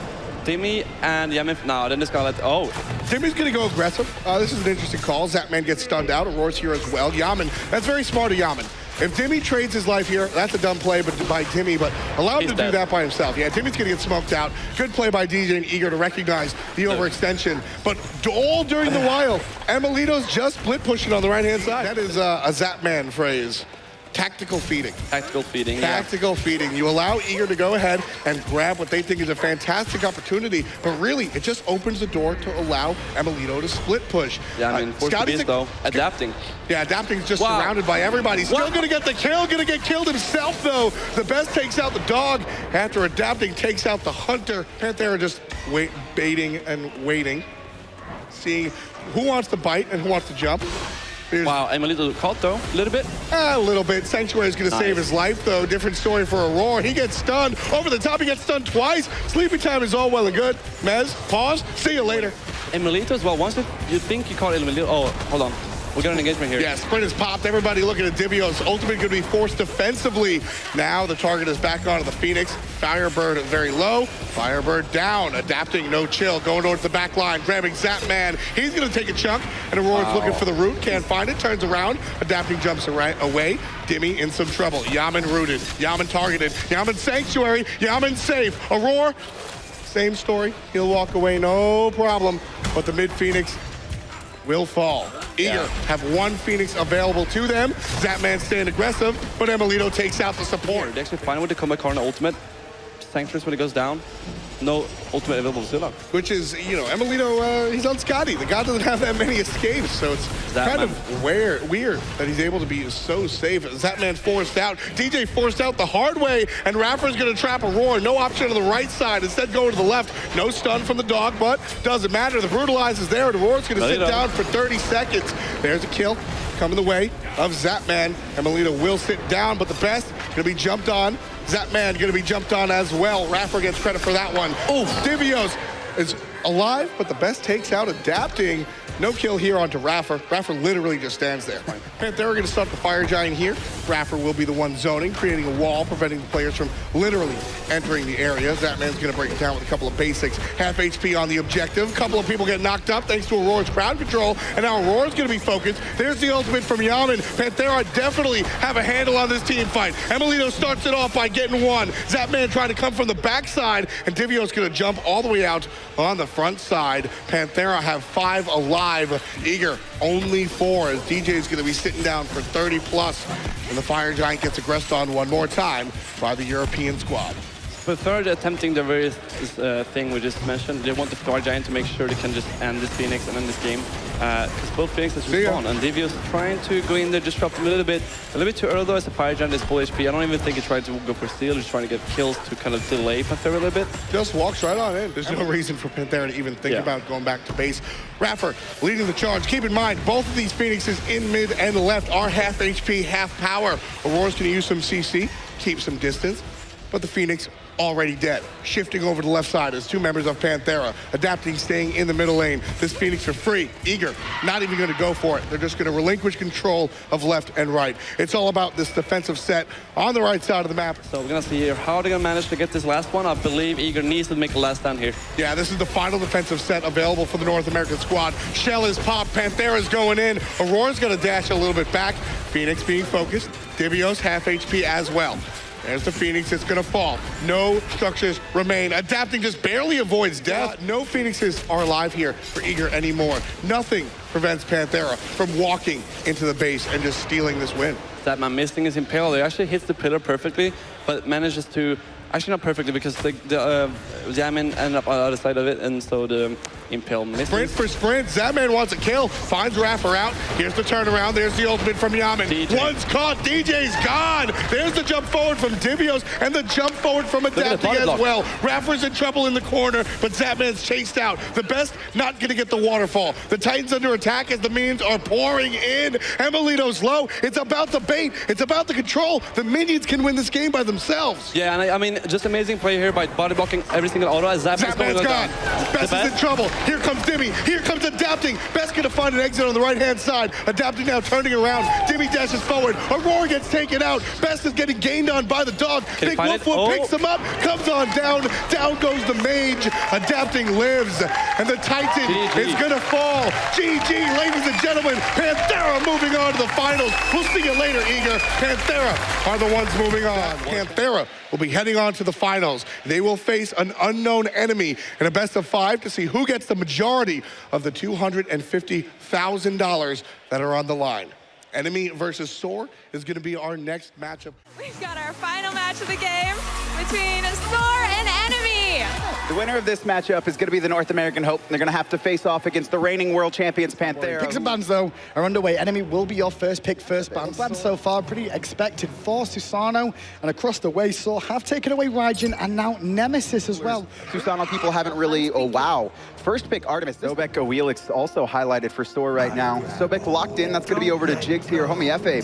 Dimmy and Yamin, no, then this guy Dimmy's gonna go aggressive. This is an interesting call. Zapman gets stunned out. Aurora's here as well. Yamin, that's very smart of Yamin. If Dimmy trades his life here, that's a dumb play by Dimmy, but allow him to do that by himself. Yeah, Dimmy's gonna get smoked out. Good play by DJ and Eager to recognize the overextension. But all during the while, Emilito's just split pushing on the right-hand side. That is a Zapman phrase. Tactical feeding. Tactical feeding, Tactical feeding. You allow Eager to go ahead and grab what they think is a fantastic opportunity, but really, it just opens the door to allow Emilito to split push. Yeah, I mean, force the beast, though. Adapting. Yeah, Adapting's just surrounded by everybody. Still gonna get the kill, gonna get killed himself, though. The best takes out the dog after Adapting takes out the Hunter. Panthera just baiting and waiting, seeing who wants to bite and who wants to jump. Wow, Emilito caught though, a little bit? A little bit. Sanctuary's gonna save his life though. Different story for Aurora. He gets stunned. Over the top, he gets stunned twice. Sleepy time is all well and good. Mez, pause. See you later. Emilito as well. Once you think you caught Emilito, oh, hold on. We got an engagement here. Yeah, sprint is popped. Everybody looking at Divio's ultimate going to be forced defensively. Now the target is back onto the Phoenix. Firebird very low. Firebird down. Adapting, no chill. Going towards the back line. Grabbing Zapman. He's going to take a chunk. And Aurora's looking for the root. Can't find it. Turns around. Adapting jumps away. Dimmy in some trouble. Yaman rooted. Yaman targeted. Yaman Sanctuary. Yaman safe. Aurora, same story. He'll walk away, no problem. But the mid-Phoenix will fall. Eager have 1 Phoenix available to them. Zapman staying aggressive, but Emilito takes out the support. They actually find a way to come back on ultimate. Sanctuaries when it goes down. No ultimate available to Zilla. Which is, Emilito, he's on Scotty. The guy doesn't have that many escapes, so it's kind of weird that he's able to be so safe. Zapman forced out. DJ forced out the hard way, and Raffer's going to trap Aurora. No option on the right side. Instead, going to the left. No stun from the dog, but doesn't matter. The Brutalize is there, and Aurora's going to sit down for 30 seconds. There's a kill coming the way of Zapman. Emilito will sit down, but the best going to be jumped on. Zapman going to be jumped on as well. Raffer gets credit for that one. Oh, Divios is alive, but the best takes out Adapting. No kill here onto Raffer. Raffer literally just stands there. Panthera going to start the Fire Giant here. Raffer will be the one zoning, creating a wall, preventing the players from literally entering the area. Zapman's going to break it down with a couple of basics. Half HP on the objective. Couple of people get knocked up thanks to Aurora's crowd control. And now Aurora's going to be focused. There's the ultimate from Yaman. Panthera definitely have a handle on this team fight. Emilito starts it off by getting 1. Zapman trying to come from the backside. And Divio's going to jump all the way out on the front side. Panthera have 5 alive. Eager only 4 as DJ is going to be sitting down for 30 plus. And the Fire Giant gets aggressed on one more time by the European squad. But third, attempting the very thing we just mentioned, they want the Fire Giant to make sure they can just end this Phoenix and end this game. Because both Phoenixes respawn, and Divio's trying to go in there, disrupt them a little bit too early though, as the Fire Giant is full HP. I don't even think he tried to go for steal, he's trying to get kills to kind of delay Panthera a little bit. Just walks right on in. There's no reason for Panthera to even think about going back to base. Raffer leading the charge. Keep in mind, both of these Phoenixes in mid and left are half HP, half power. Aurora's going to use some CC, keep some distance. but the Phoenix already dead. Shifting over to the left side as two members of Panthera, adapting, staying in the middle lane. This Phoenix are free, eager, not even going to go for it. They're just going to relinquish control of left and right. It's all about this defensive set on the right side of the map. So we're going to see here how they're going to manage to get this last one. I believe Eager needs to make a last stand here. Yeah, this is the final defensive set available for the North American squad. Shell is popped, Panthera's going in. Aurora's going to dash a little bit back. Phoenix being focused. Divios half HP as well. There's the Phoenix, it's gonna fall. No structures remain. Adapting just barely avoids death. No Phoenixes are alive here for Eager anymore. Nothing prevents Panthera from walking into the base and just stealing this win. That man missing his Impale. He actually hits the pillar perfectly, but manages to, actually not perfectly because the Zaman ended up on the other side of it, and so the Impale misses. Sprint for sprint, Zaman wants a kill, finds Raffer out. Here's the turnaround, there's the ultimate from Yaman. DJ. One's caught, DJ's gone. There's the jump forward from Divios and the jump forward from Adapting as well. Raffer's in trouble in the corner, but Zaman's chased out. The best not gonna get the waterfall. The Titans under attack as the minions are pouring in. Emilito's low, it's about the bait, it's about the control. The minions can win this game by themselves. Yeah, and I mean, just amazing play here by body blocking every single auto as Zaman's Zaman's gone. Best is in trouble. Here comes Dimmy. Here comes Adapting. Best gonna find an exit on the right-hand side. Adapting now turning around. Dimmy dashes forward. Aurora gets taken out. Best is getting gained on by the dog. Big Wolfwood picks him up. Comes on down. Down goes the mage. Adapting lives. And the Titan is gonna fall. GG, ladies and gentlemen. Panthera moving on to the finals. We'll see you later, Eager. Panthera are the ones moving on. Panthera will be heading on to the finals. They will face an unknown enemy in a best of 5 to see who gets the majority of the $250,000 that are on the line. Enemy versus Soar is going to be our next matchup. We've got our final match of the game between Soar and Enemy. The winner of this matchup is going to be the North American Hope. They're going to have to face off against the reigning world champions, Panthera. Picks and bans, though, are underway. Enemy will be your first pick, first ban. Bans so far pretty expected for Susano, and across the way, Soar have taken away Raijin and now Nemesis as well. Susano people haven't really, oh wow. First pick Artemis. Sobek Awilix also highlighted for Soar right now. Sobek locked in, that's going to be over to Jigs here. Homie Efe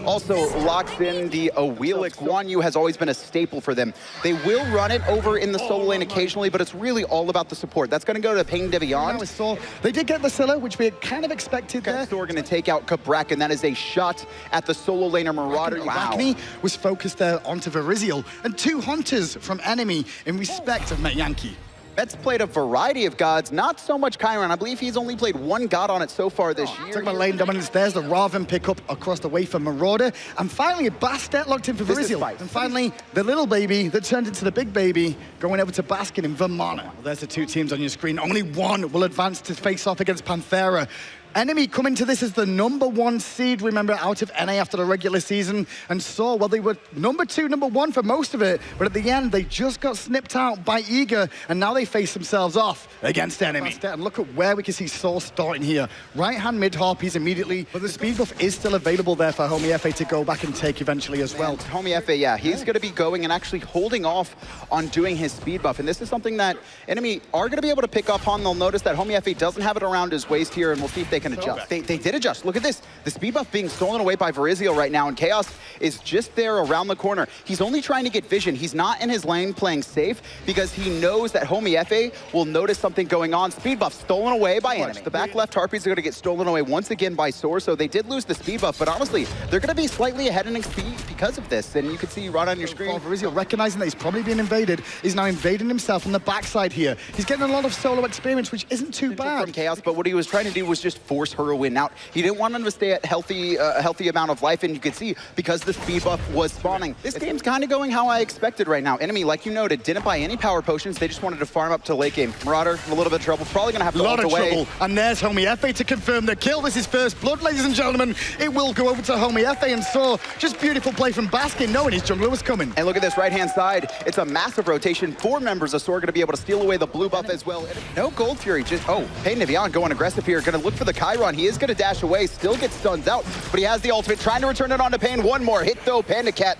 also locks in the Awilix. Guan Yu has always been a staple for them. They will run it over in the solo lane occasionally, but it's really all about the support. That's going to go to Pain Deviant. They did get the Scylla, which we had kind of expected there. So we're going to take out Kabrak, and that is a shot at the solo laner Marauder. Wow. Was focused there onto Verizial, and 2 hunters from Enemy in respect of Metyankee. Bet's played a variety of gods, not so much Chiron. I believe he's only played 1 god on it so far this year. Talking about lane dominance, there's the Raven pickup across the way for Marauder. And finally, Bastet locked in for Verizial. And finally, the little baby that turned into the big baby, going over to Baskin in Vermana. Well, there's the 2 teams on your screen. Only one will advance to face off against Panthera. Enemy coming to this as the #1 seed, remember, out of NA after the regular season. And Soar, well, they were #2, #1 for most of it, but at the end, they just got snipped out by Eager, and now they face themselves off against Enemy. And look at where we can see Soar starting here. Right-hand mid-harpies immediately, but the speed buff is still available there for Homie Efe to go back and take eventually as well. Homie Efe, yeah, he's going to be going and actually holding off on doing his speed buff, and this is something that Enemy are going to be able to pick up on. They'll notice that Homie Efe doesn't have it around his waist here, and we'll see if they can adjust. They did adjust. Look at this. The speed buff being stolen away by Verizial right now, and Chaos is just there around the corner. He's only trying to get vision. He's not in his lane playing safe because he knows that Homie Efe will notice something going on. Speed buff stolen away by Enemy. The back left Harpies are going to get stolen away once again by Soar, so they did lose the speed buff, but honestly, they're going to be slightly ahead in XP because of this, and you can see right on your screen. Verizial, recognizing that he's probably being invaded, is now invading himself on the backside here. He's getting a lot of solo experience, which isn't too bad. From Chaos, but what he was trying to do was just force her a win out. He didn't want him to stay at a healthy amount of life, and you can see because the speed buff was spawning. This game's kind of going how I expected right now. Enemy, like you noted, didn't buy any power potions. They just wanted to farm up to late game. Marauder, a little bit of trouble. Probably going to have to ult away. Trouble. And there's Homie Efe to confirm the kill. This is first blood, ladies and gentlemen. It will go over to Homie Efe, and so just beautiful play from Baskin, knowing his jungler was coming. And look at this right-hand side. It's a massive rotation. 4 members of Soar going to be able to steal away the blue buff as well. No Gold Fury, just, Pain Deviant going aggressive here. Going to look for the Chiron. He is going to dash away, still gets stunned out, but he has the ultimate, trying to return it onto Pain. One more hit though, Panda Cat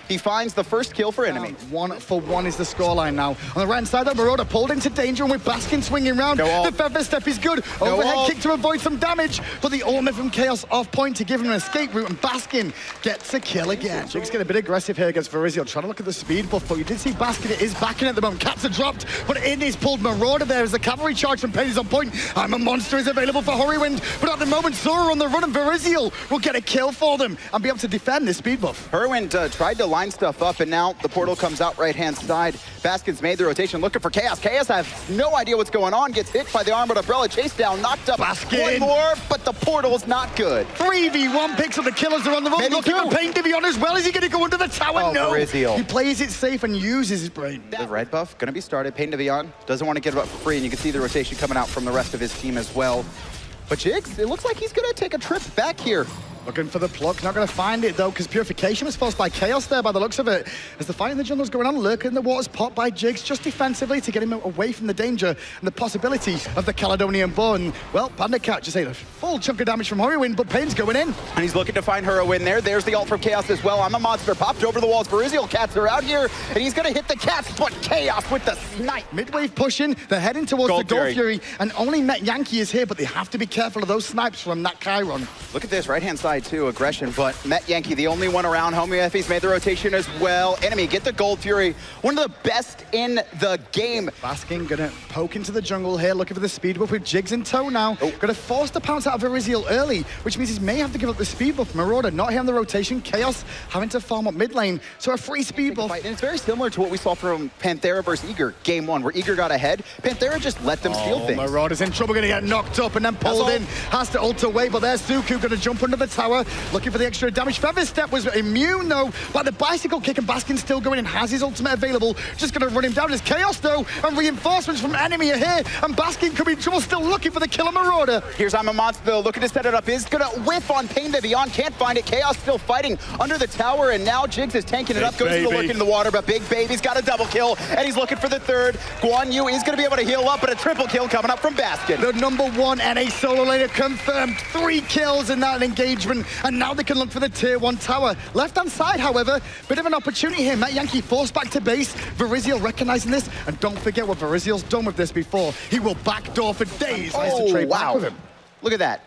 He finds the first kill for enemy. 1 for 1 is the scoreline now. On the right side, though, Marauder pulled into danger, and with Baskin swinging around, the feather step is good. Overhead kick to avoid some damage, but the ultimate from Chaos off point to give him an escape route, and Baskin gets a kill again. Jigs get a bit aggressive here against Viriziel, trying to look at the speed buff, but you did see Baskin, it is backing at the moment. Cats are dropped, but in is pulled Marauder there as the cavalry charge from Penny's on point. I'm a Monster is available for Horrywind, but at the moment, Sora on the run, and Viriziel will get a kill for them and be able to defend this speed buff. Horrywind tried to line stuff up, and now the portal comes out right-hand side. Baskin's made the rotation, looking for Chaos. Chaos has no idea what's going on, gets hit by the armored umbrella, chase down, knocked up. Baskin. One more, but the portal's not good. 3v1 picks up the killers are on the run, looking for Pain to be on as well. Is he going to go under the tower? No. Viriziel. He plays it safe and uses his brain. The red buff going to be started. Pain to Beyond doesn't want to give it up for free, and you can see the rotation coming out from the rest of his team as well. But Jigs, it looks like he's going to take a trip back here. Looking for the pluck, not going to find it though, because Purification was forced by Chaos there by the looks of it. As the fight in the jungle's going on, lurking in the waters, popped by Jigs just defensively to get him away from the danger and the possibility of the Caledonian Bone. Well, Panda Cat just ate a full chunk of damage from Horrywind, but Pain's going in. And he's looking to find Horrywind there. There's the ult from Chaos as well. I'm a Monster popped over the walls. Viriziel Cats are out here, and he's going to hit the Cats, but Chaos with the snipe. Midwave pushing, they're heading towards the Gold Fury, and only Met Yankee is here, but they have to be careful of those snipes from that Chiron. Look at this, right-hand side too, aggression. But Met Yankee, the only one around. Homie Effie's made the rotation as well. Enemy, get the Gold Fury. One of the best in the game. Baskin gonna poke into the jungle here, looking for the speed buff with Jigs in tow now. Gonna force the pounce out of Viriziel early, which means he may have to give up the speed buff. Marauder not here on the rotation. Chaos having to farm up mid lane. So a free speed buff. And it's very similar to what we saw from Panthera versus Eager, game 1, where Eager got ahead. Panthera just let them steal things. Marauder's in trouble, gonna get knocked up and then pulled in. Has to ult away, but there's Suku gonna jump under the tower, looking for the extra damage. Feather Step was immune though, but the bicycle kick, and Baskin still going and has his ultimate available. Just going to run him down. There's Chaos though, and reinforcements from enemy are here, and Baskin could be in trouble, still looking for the kill of Marauder. Here's I'm a Monster though, looking to set it up. Is going to whiff on Pain to Beyond, can't find it. Chaos still fighting under the tower, and now Jigs is tanking it up, goes to the lurk in the water, but Big Baby's got a double kill, and he's looking for the third. Guan Yu is going to be able to heal up, but a triple kill coming up from Baskin. The #1 NA solo laner confirmed, 3 kills in that engagement, and now they can look for the tier 1 tower. Left-hand side, however, bit of an opportunity here. Met Yankee forced back to base. Viriziel recognizing this, and don't forget what Viriziel's done with this before. He will backdoor for days. Nice to trade back with him. Look at that.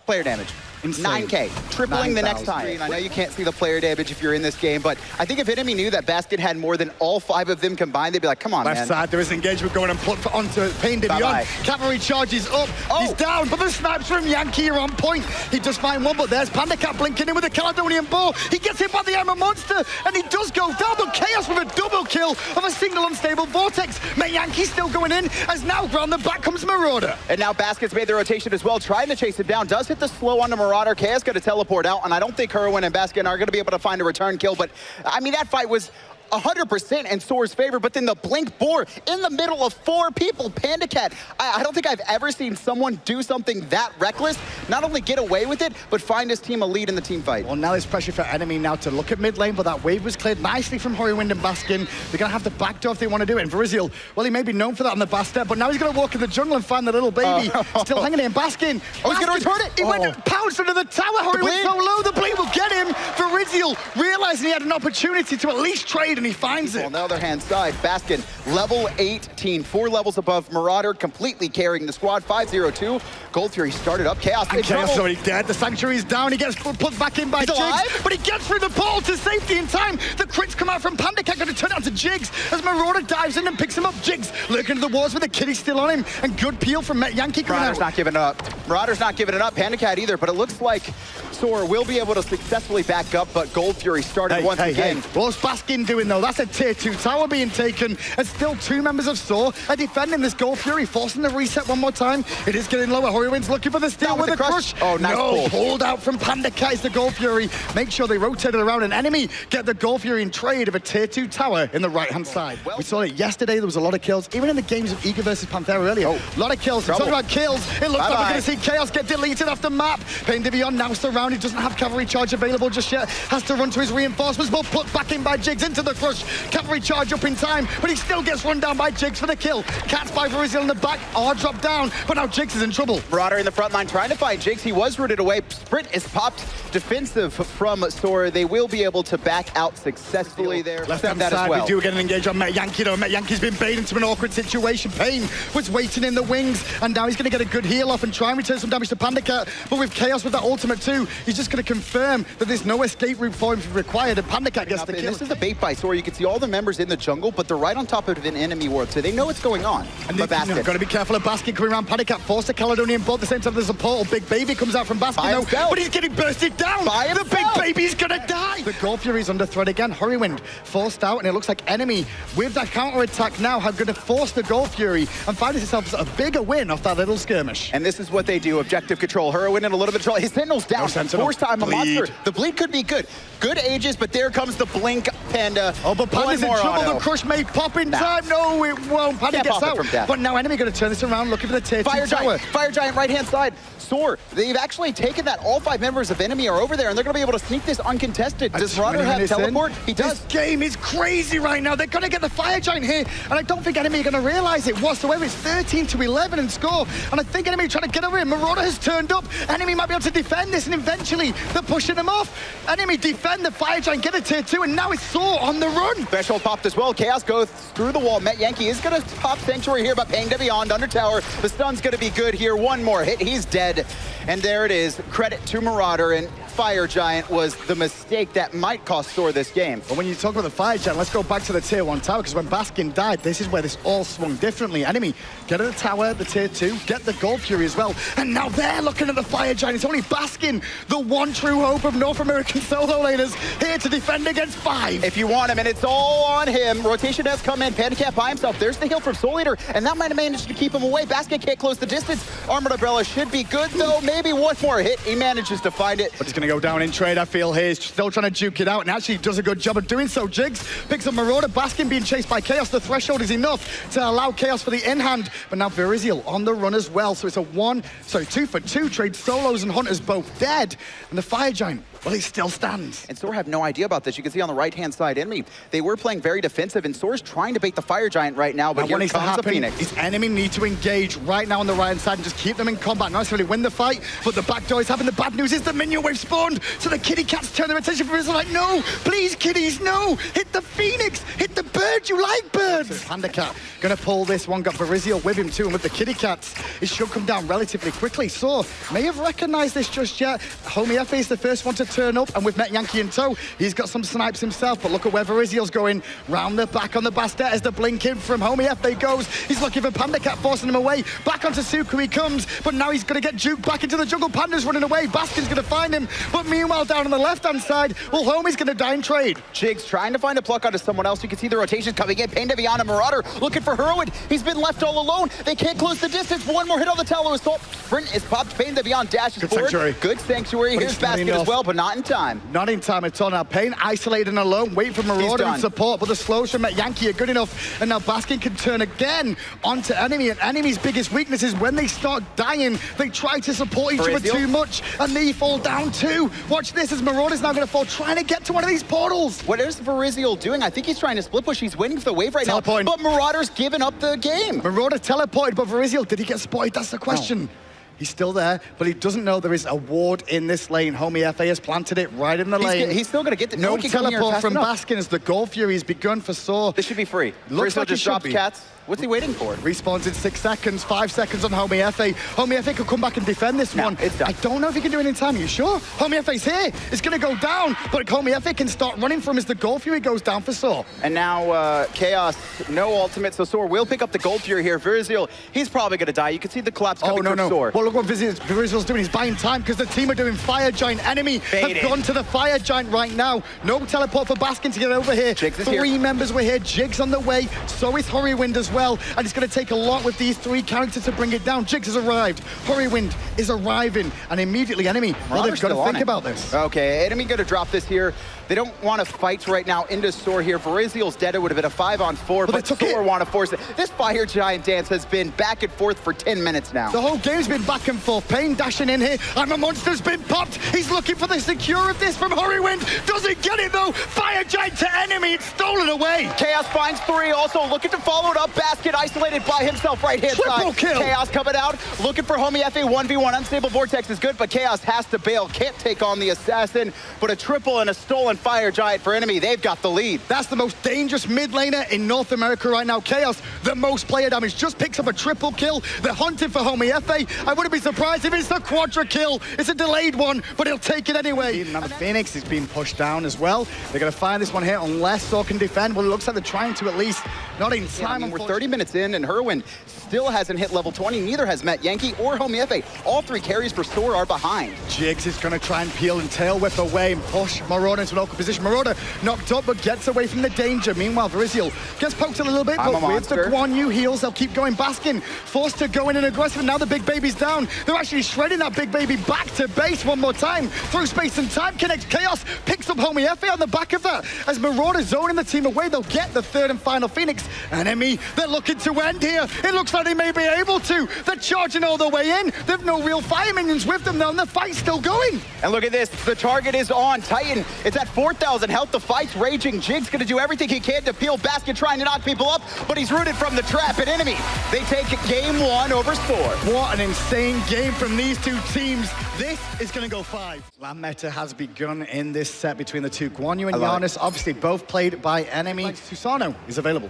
Player damage. Insane. 9K, tripling the next time. I know you can't see the player damage if you're in this game, but I think if enemy knew that Baskin had more than all 5 of them combined, they'd be like, come on, Left side, there is engagement going and put onto Pain to Beyond. Cavalry charges up. He's down, but the snipes from Yankee are on point. He does find one, but there's Panda Cat blinking in with a Caledonian Bow. He gets hit by the Armor Monster, and he does go down, but Chaos with a double kill of a single unstable Vortex. Met Yankee still going in, as now round the back comes Marauder. And now Baskin's made the rotation as well, trying to chase it down. Does hit the slow onto Marauder. Chaos got to teleport out, and I don't think Horrywind and Baskin are going to be able to find a return kill, but I mean, that fight was 100% in Sora's favor, but then the blink bore in the middle of 4 people. Panda Cat, I don't think I've ever seen someone do something that reckless, not only get away with it, but find his team a lead in the team fight. Well, now there's pressure for enemy now to look at mid lane, but that wave was cleared nicely from Horrywind and Baskin. They're going to have to backdoor if they want to do it. And Viriziel, well, he may be known for that on the back step, but now he's going to walk in the jungle and find the little baby. Still hanging in. Baskin. Oh, he's going to return it. He went pounced under the tower. Horrywind so low, the blink will get him. Viriziel realizing he had an opportunity to at least trade, and he finds it. On the other hand side, Baskin, level 18, 4 levels above Marauder, completely carrying the squad. 5-0-2. Gold Fury started up. Chaos in trouble. Chaos already dead. The Sanctuary's down. He gets put back in by Jigs, but he gets through the portal to safety in time. The crits come out from Panda Cat, going to turn it on to Jigs as Marauder dives in and picks him up. Jigs lurking into the walls with the kitty still on him, and good peel from Met Yankee coming Marauder's not giving it up. Marauder's not giving it up. Panda Cat either, but it looks like Sora will be able to successfully back up, but Gold Fury started once again. What's Baskin doing though? That's a tier 2 tower being taken, and still 2 members of Sora are defending this Gold Fury, forcing the reset one more time. It is getting lower. Horrywind's looking for the steal with a crush. Oh, nice pull. Pulled out from Panda Cat is the Gold Fury. Make sure they rotate it around an enemy. Get the Gold Fury in trade of a tier 2 tower in the right-hand side. We saw it yesterday. There was a lot of kills, even in the games of Eager versus Panthera earlier. A lot of kills. Talking about kills, it looks like we're going to see Chaos get deleted off the map. Pain to Beyond now surrounded, doesn't have cavalry charge available just yet. Has to run to his reinforcements, but put back in by Jigs into the crush. Cavalry charge up in time, but he still gets run down by Jigs for the kill. Cats by Viriziel in the back are dropped down, but now Jigs is in trouble. Marauder in the front line trying to find Jigs. He was rooted away. Sprint is popped. Defensive from Soar. They will be able to back out successfully there. Left-hand that side, as well. we do get an engage on Met Yankee, though. Met Yankee's been baited into an awkward situation. Payne was waiting in the wings, and now he's going to get a good heal off and try and return some damage to PandaCat. But with Chaos with that ultimate too, he's just going to confirm that there's no escape route for him required, and PandaCat gets the kill. This is a bait by Soar. You can see all the members in the jungle, but they're right on top of an enemy ward, so they know what's going on. And they've got to be careful of Baskin coming around. PandaCat forced a Caledonian bolt at the same time there's a portal. Big Baby comes out from Baskin though, but he's getting bursted down. The Big Baby's gonna die. The Gold Fury's under threat again. Hurrywind forced out, and it looks like enemy with that counter attack now have going to force the Gold Fury and find themselves a bigger win off that little skirmish. And this is what they do. Objective control. Hurrywind in a little bit of trouble. His Sentinel's down. Force time a monster. The bleed could be good. Good ages, but there comes the blink, Panda. Oh, but Panda's in trouble. The crush may pop in time. No, it won't. Panda gets out. But now enemy going to turn this around, looking for the tier 2 tower. Fire Giant right-hand side. Soar. They've actually taken that. All 5 members of enemy are over there, and they're going to be able to sneak this uncontested. Does Marauder have teleport? He does. This game is crazy right now. They're going to get the Fire Giant here, and I don't think enemy are going to realize it whatsoever. It's 13-11 in score, and I think enemy are trying to get over it. Marauder has turned up. Enemy might be able to defend this, and eventually they're pushing them off. Enemy defend the Fire Giant, get a tier 2, and now it's Soar on the run. Threshold popped as well. Chaos goes through the wall. Met Yankee is going to pop Sanctuary here, but paying to Beyond under tower. The stun's going to be good here. One more hit. He's dead. And there it is. Credit to Marauder, and Fire Giant was the mistake that might cost Soar this game. But when you talk about the Fire Giant, let's go back to the tier 1 tower, because when Baskin died, this is where this all swung differently. Enemy, get at the tower, the tier 2, get the Gold Fury as well. And now they're looking at the Fire Giant. It's only Baskin, the one true hope of North American solo laners, here to defend against 5. If you want him, and it's all on him. Rotation has come in. PandaCat by himself. There's the heal from Soul Eater, and that might have managed to keep him away. Baskin can't close the distance. Armored Umbrella should be good, though. Maybe one more hit. He manages to find it. But he's going to go down in trade, I feel here. He's still trying to juke it out, and actually does a good job of doing so. Jigs picks up Marauder. Baskin being chased by Chaos. The threshold is enough to allow Chaos for the in-hand, but now Viriziel on the run as well. So it's a 2 for 2 trade. Solos and Hunters both dead, and the Fire Giant, well, he still stands. And Soar have no idea about this. You can see on the right-hand side enemy, they were playing very defensive, and Soar's trying to bait the Fire Giant right now, but here comes the Phoenix. His enemy need to engage right now on the right-hand side and just keep them in combat. Not necessarily win the fight, but the back door is having the bad news is the minion wave spawned, so the kitty cats turn their attention for us. Like, no, please, kitties, no. Hit the Phoenix, hit the bird, you like birds. PandaCat gonna pull this one, got Viriziel with him too, and with the kitty cats, it should come down relatively quickly. Soar may have recognized this just yet. Homie F is the first one to turn up, and with Met Yankee in tow, he's got some snipes himself, but look at where Viriziel's going. Round the back on the Bastet as the blink in from Homie F goes. He's looking for PandaCat, forcing him away. Back onto Suku he comes, but now he's going to get juked back into the jungle. Panda's running away. Baskin's going to find him, but meanwhile down on the left-hand side, well, Homie's going to die in trade. Jigs trying to find a pluck onto someone else. You can see the rotations coming in. Pain to Beyond, and Marauder looking for Hurwood. He's been left all alone. They can't close the distance. One more hit on the Tallow Assault. Sprint is popped. Pain to Beyond dashes forward. Sanctuary. Good Sanctuary. Here's Basket as well, but not in time. Not in time at all. Now Pain isolated and alone, wait for Marauder and support, but the slows from Met Yankee are good enough, and now Baskin can turn again onto enemy, and enemy's biggest weakness is when they start dying, they try to support each other too much, and they fall down too. Watch this as Marauder's now going to fall, trying to get to one of these portals. What is Viriziel doing? I think he's trying to split push. He's waiting for the wave right now, but Marauder's given up the game. Marauder teleported, but Viriziel, did he get spotted? That's the question. No. He's still there, but he doesn't know there is a ward in this lane. Homie FA has planted it right in the lane. He's still going to get the no teleport from Baskin as the Gold Fury has begun for Soar. This should be free. Looks like just drops cats. What's he waiting for? Respawns in 6 seconds, 5 seconds on Homie FA. Homie FA could come back and defend this one. It's done. I don't know if he can do it in time. Are you sure? Homie FA's here. It's going to go down, but Homie FA can start running from as the Gold Fury goes down for Soar. And now Chaos, no ultimate, so Soar will pick up the Gold Fury here. Viriziel, he's probably going to die. You can see the collapse coming from Soar. Well, look what Viriziel's doing. He's buying time because the team are doing Fire Giant. Enemy have gone to the Fire Giant right now. No teleport for Baskin to get over here. Jigs is 3 members were here. Jigs on the way. So is Hurrywind as well. And it's going to take a lot with these 3 characters to bring it down. Jigs has arrived. Hurrywind is arriving. And immediately enemy, well, they've got to think about this. Okay, enemy going to drop this here. They don't want to fight right now into Soar here. Virizial's dead. It would have been a 5-on-4, but Soar want to force it. This Fire Giant dance has been back and forth for 10 minutes now. The whole game's been back and forth. Pain dashing in here. I'm a Monster's been popped. He's looking for the secure of this from Hurrywind. Doesn't get it though. Fire Giant to enemy. It's stolen away. Chaos finds 3, also looking to follow it up. Basket isolated by himself right hand Triple side. kill. Chaos coming out, looking for Homie FA 1v1. Unstable Vortex is good, but Chaos has to bail. Can't take on the Assassin, but a triple and a stolen Fire Giant for enemy. They've got the lead. That's the most dangerous mid laner in North America right now. Chaos, the most player damage, just picks up a triple kill. They're hunting for Homie FA. I wouldn't be surprised if it's a quadra kill. It's a delayed one, but he'll take it anyway. Now the Phoenix is being pushed down as well. They're going to fire this one here unless Saw can defend. Well, it looks like they're trying to at least. Not in time. Yeah, we're 30 minutes in, and Hurwin still hasn't hit level 20. Neither has Met Yankee or Homie FA. All 3 carries for Soar are behind. Jigs is going to try and peel and tail whip away and push Marauder into an awkward position. Marauder knocked up, but gets away from the danger. Meanwhile, Virizial gets poked a little bit, but with the Guan Yu heals, they'll keep going. Baskin forced to go in and aggressive, and now the big baby's down. They're actually shredding that big baby back to base one more time. Through space and time, connects Chaos, picks up Homie FA on the back of that. As Marauder zoning the team away, they'll get the 3rd and final Phoenix. Enemy, they're looking to end here. It looks like they may be able to. They're charging all the way in. They've no real fire minions with them now, and the fight's still going. And look at this, the target is on. Titan, it's at 4,000 health. The fight's raging. Jig's gonna do everything he can to peel. Basket trying to knock people up, but he's rooted from the trap. And enemy, they take game 1 over Soar. What an insane game from these 2 teams. This is gonna go 5. Land meta has begun in this set between the 2. Guan Yu and Giannis, obviously both played by enemy. Susano is available.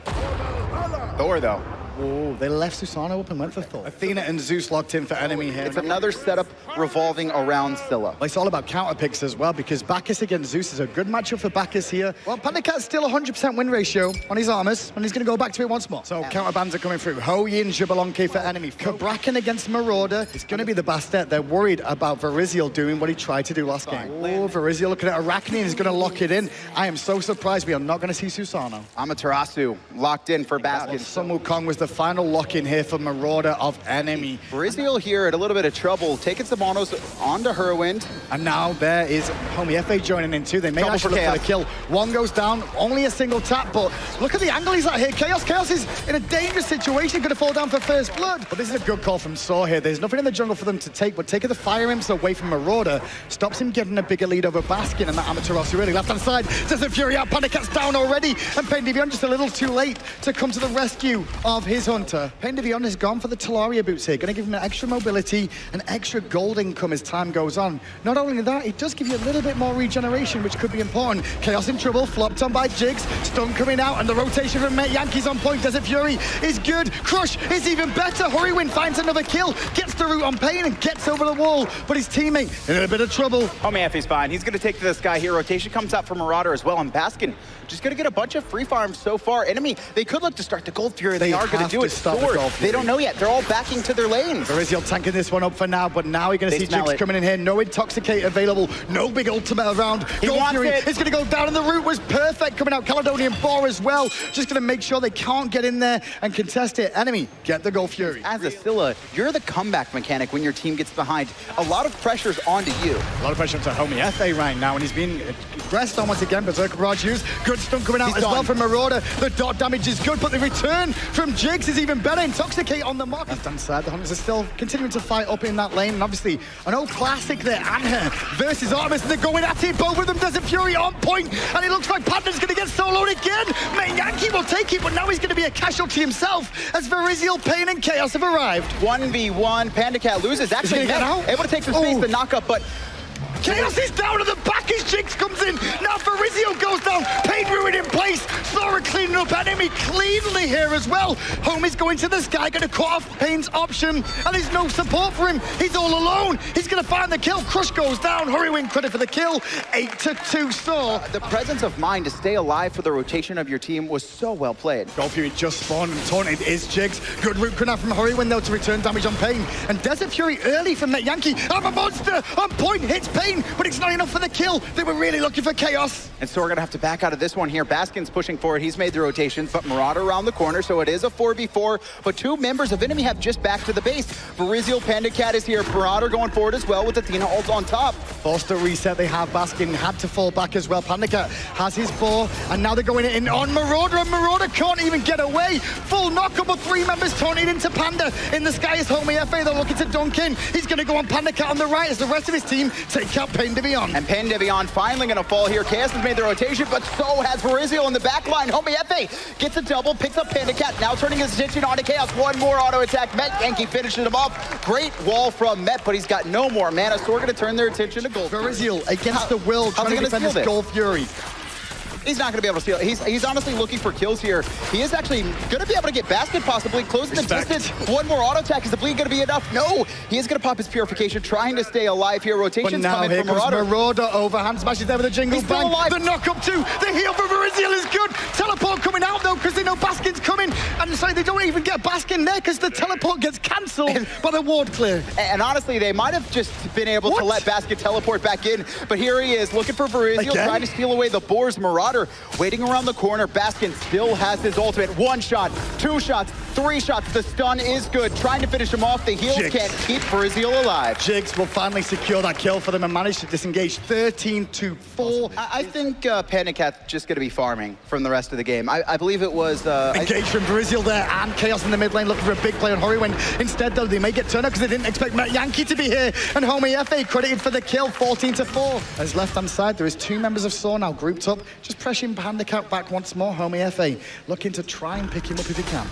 Thor, though. Oh, they left Susano up and went for Thor. Athena and Zeus locked in for enemy here. It's another setup revolving around Scylla. Well, it's all about counter picks as well, because Bacchus against Zeus is a good matchup for Bacchus here. Well, Pandacat's still 100% win ratio on his armors, and he's going to go back to it once more. So counter bans are coming through. Ho Yin, Jubalonke for enemy. Kabrakan against Marauder. It's going to be the Bastet. They're worried about Virizial doing what he tried to do last game. Oh, Virizial looking at Arachne and is going to lock it in. I am so surprised we are not going to see Susano. Amaterasu locked in for Basket. Sun Wukong was the final lock-in here for Marauder of enemy. Virizial here at a little bit of trouble, taking some monos onto Hurwind. And now there is Homie FA joining in too. They may actually look for the kill. One goes down, only a single tap, but look at the angle he's at here. Chaos is in a dangerous situation, going to fall down for first blood. But this is a good call from Saw here. There's nothing in the jungle for them to take, but taking the fire imps away from Marauder stops him getting a bigger lead over Baskin, and that Amaterasu really left-hand side. There's a Fury out, Pandacat's down already, and Pain Divion just a little too late to come to the rescue of his hunter. Pain Divion has gone for the Talaria boots here, going to give him extra mobility and extra gold income as time goes on. Not only that, it does give you a little bit more regeneration, which could be important. Chaos in trouble, flopped on by Jigs, stun coming out, and the rotation from Met Yankee's on point. Desert Fury is good, Crush is even better. Hurrywin finds another kill, gets the root on Pain and gets over the wall, but his teammate in a bit of trouble. Homie FA's fine. He's going to take to this guy here. Rotation comes out for Marauder as well, and Baskin just going to get a bunch of free farms so far. Enemy, they could look to start the Gold Fury. They are going to do it. They don't know yet. They're all backing to their lanes. Virizial tanking this one up for now, but now you're going to see Jigs coming in here. No Intoxicate available. No big ultimate around. Gold Fury is going to go down, and the route was perfect coming out. Caledonian Boar as well. Just going to make sure they can't get in there and contest it. Enemy, get the Gold Fury. As a Scylla, you're the comeback mechanic when your team gets behind. A lot of pressure's onto you. A lot of pressure onto Homie FA right now, and he's being aggressed on once again. Berserker Barrage used. Good stun coming out as well from Marauder. The dot damage is good, but the return from Jigs is even better. Intoxicate on the mark. Left-hand side, the Hunters are still continuing to fight up in that lane, and obviously an old classic there. Anher versus Artemis, and they're going at it. Both of them, Desert Fury on point, and it looks like Panda's going to get soloed again. Main Yankee will take it, but now he's going to be a casualty himself as Virizial, Pain, and Chaos have arrived. 1v1, Pandacat loses. Actually, able to take some space to knock up, but Chaos is down at the back as Jigs comes in. Now Virizial goes down. Pain ruined in place. Thora cleaning up enemy cleanly here as well. Homie's going to the sky, going to cut off Pain's option, and there's no support for him. He's all alone. He's going to find the kill. Crush goes down. Hurrywin credit for the kill. 8-2 Saw. The presence of mind to stay alive for the rotation of your team was so well played. Gold Fury just spawned, and taunted is Jigs. Good root grenade from Hurrywin though to return damage on Pain. And Desert Fury early from that Yankee. I'm a monster on point. Hits Pain, but it's not enough for the kill. Brazil, they were really looking for chaos. And so we're gonna have to back out of this one here. Baskin's pushing forward, he's made the rotations, but Marauder around the corner, so it is a 4v4, but two members of Enemy have just back to the base. Verizio, Panda Cat is here, Marauder going forward as well with Athena ult on top. Forced to reset, they have Baskin, had to fall back as well. Panda Cat has his 4, and now they're going in on Marauder, and Marauder can't even get away. Full knock-up of 3 members turning into Panda. In the sky is Homie FA, they're looking to dunk in. He's gonna go on Panda Cat on the right as the rest of his team take out Pain Devion. And Pain Devion finally gonna fall here. Chaos has made the rotation, but so has Verizio in the back line. Homie FA gets a double, picks up Panda Cat, now turning his attention onto Chaos. One more auto attack, Met Yankee finishes him off. Great wall from Met, but he's got no more mana, so we're gonna turn their attention to Gold. Verizio against the will, trying to defend his Gold Fury. He's not going to be able to steal it. He's honestly looking for kills here. He is actually going to be able to get Basket possibly, closing the distance. One more auto attack. Is the bleed going to be enough? No! He is going to pop his Purification, trying to stay alive here. Rotation's coming from Marauder. Marauder overhand smashes there with a jingle bang. The knock up too. The heal for Verizio is good. Teleport coming out though because they know Baskin's coming. And so they don't even get Baskin there because the teleport gets cancelled by the ward clear. And honestly, they might have just been able to let Basket teleport back in. But here he is looking for Verizio, trying to steal away the boars. Marauder waiting around the corner. Baskin still has his ultimate. 1 shot, 2 shots, 3 shots. The stun is good. Trying to finish him off. The heals can't keep Verizio alive. Jigs will finally secure that kill for them and manage to disengage 13-4. I think Panda Cat's just going to be farming from the rest of the game. I believe it was... Engage from Verizio there and Chaos in the mid lane looking for a big play on Horiwind. Instead though, they may get turned up because they didn't expect Met Yankee to be here. And Homie FA credited for the kill, 14-4. As left hand side, there is 2 members of SOAR now grouped up, just pressing Panda Cat back once more. Homie FA looking to try and pick him up if he can.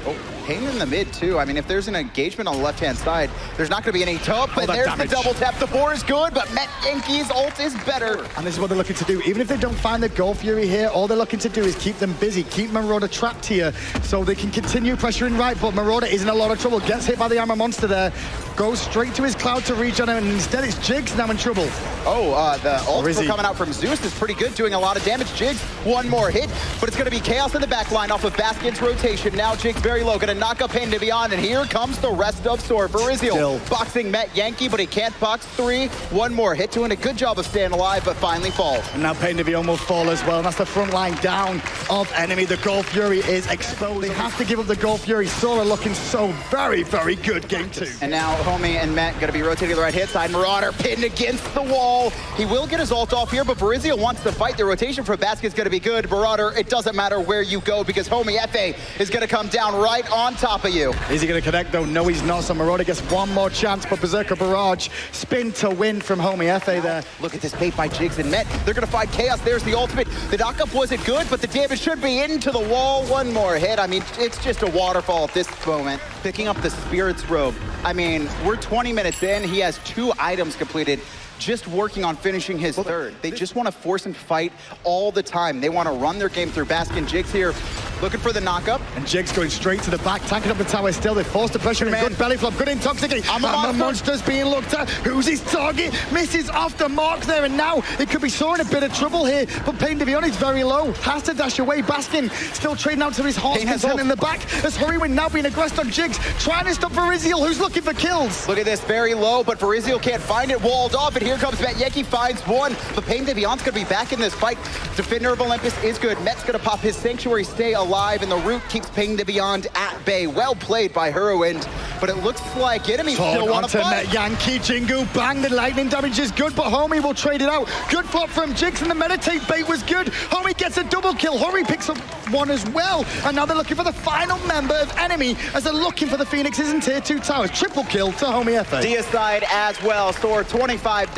Oh, Pain in the mid too. I mean, if there's an engagement on the left-hand side, there's not going to be any top, but there's damage. The double tap. The boar is good, but Met Yankee's ult is better. And this is what they're looking to do. Even if they don't find the Gold Fury here, all they're looking to do is keep them busy, keep Marauder trapped here, so they can continue pressuring right, but Marauder is in a lot of trouble. Gets hit by the armor monster there, goes straight to his cloud to regen him, and instead it's Jigs now in trouble. Oh, the ult coming out from Zeus is pretty good, doing a lot of damage. Jigs, 1 more hit, but it's going to be Chaos in the back line off of Baskin's rotation. Now Jigs very low, going to knock up Pain Devion, and here comes the rest of SOAR. Verizio boxing Met Yankee, but he can't box 3. 1 more hit, doing a good job of staying alive, but finally falls. And now Pain Devion will fall as well, and that's the front line down of Enemy. The Gold Fury is exposed. They have to give up the Gold Fury. SOAR are looking so very, very good game 2. And now Homie and Met going to be rotating to the right-hand side. Marauder pinned against the wall. He will get his ult off here, but Verizio wants to fight. The rotation for Basket's going to be good. Marauder, it doesn't matter where you go because Homie FA is going to come down right on top of you. Is he going to connect though? No, he's not. So Marauder gets 1 more chance, but Berserker Barrage spin to win from Homie FA there. Look at this bait by Jigs and Met. They're going to find Chaos. There's the ultimate. The knockup wasn't good, but the damage should be into the wall. 1 more hit. I mean, it's just a waterfall at this moment. Picking up the Spirit's Robe. I mean, we're 20 minutes in. He has 2 items completed. Just working on finishing his 3rd. They just want to force him to fight all the time. They want to run their game through. Baskin Jigs here, looking for the knockup. And Jigs going straight to the back, tanking up the tower still. They force the pressure in. Good belly flop, good intoxicate. And the monster's being looked at. Who's his target? Misses off the mark there, and now it could be SOAR in a bit of trouble here. But Pain Devion is very low. Has to dash away. Baskin still trading out to his horse content in the back. As Horiwind now being aggressed on Jigs, trying to stop Verizio, who's looking for kills. Look at this, very low, but Verizio can't find it. Walled off, and here comes Met Yankee, finds 1, but Pain Devion's going to be back in this fight. Defender of Olympus is good. Met's going to pop his Sanctuary, stay alive, and the root keeps Pain Devion at bay. Well played by Horiwind, but it looks like Enemy still want to fight. Met Yankee, Jingu, bang, the lightning damage is good, but Homie will trade it out. Good flop from Jigs, and the meditate bait was good. Homie gets a double kill. Hori picks up 1 as well, and now they're looking for the final member of Enemy as they're looking for the Phoenixes in tier 2 towers. Triple kill to Homie FA. Deicide as well. SOAR 25-5.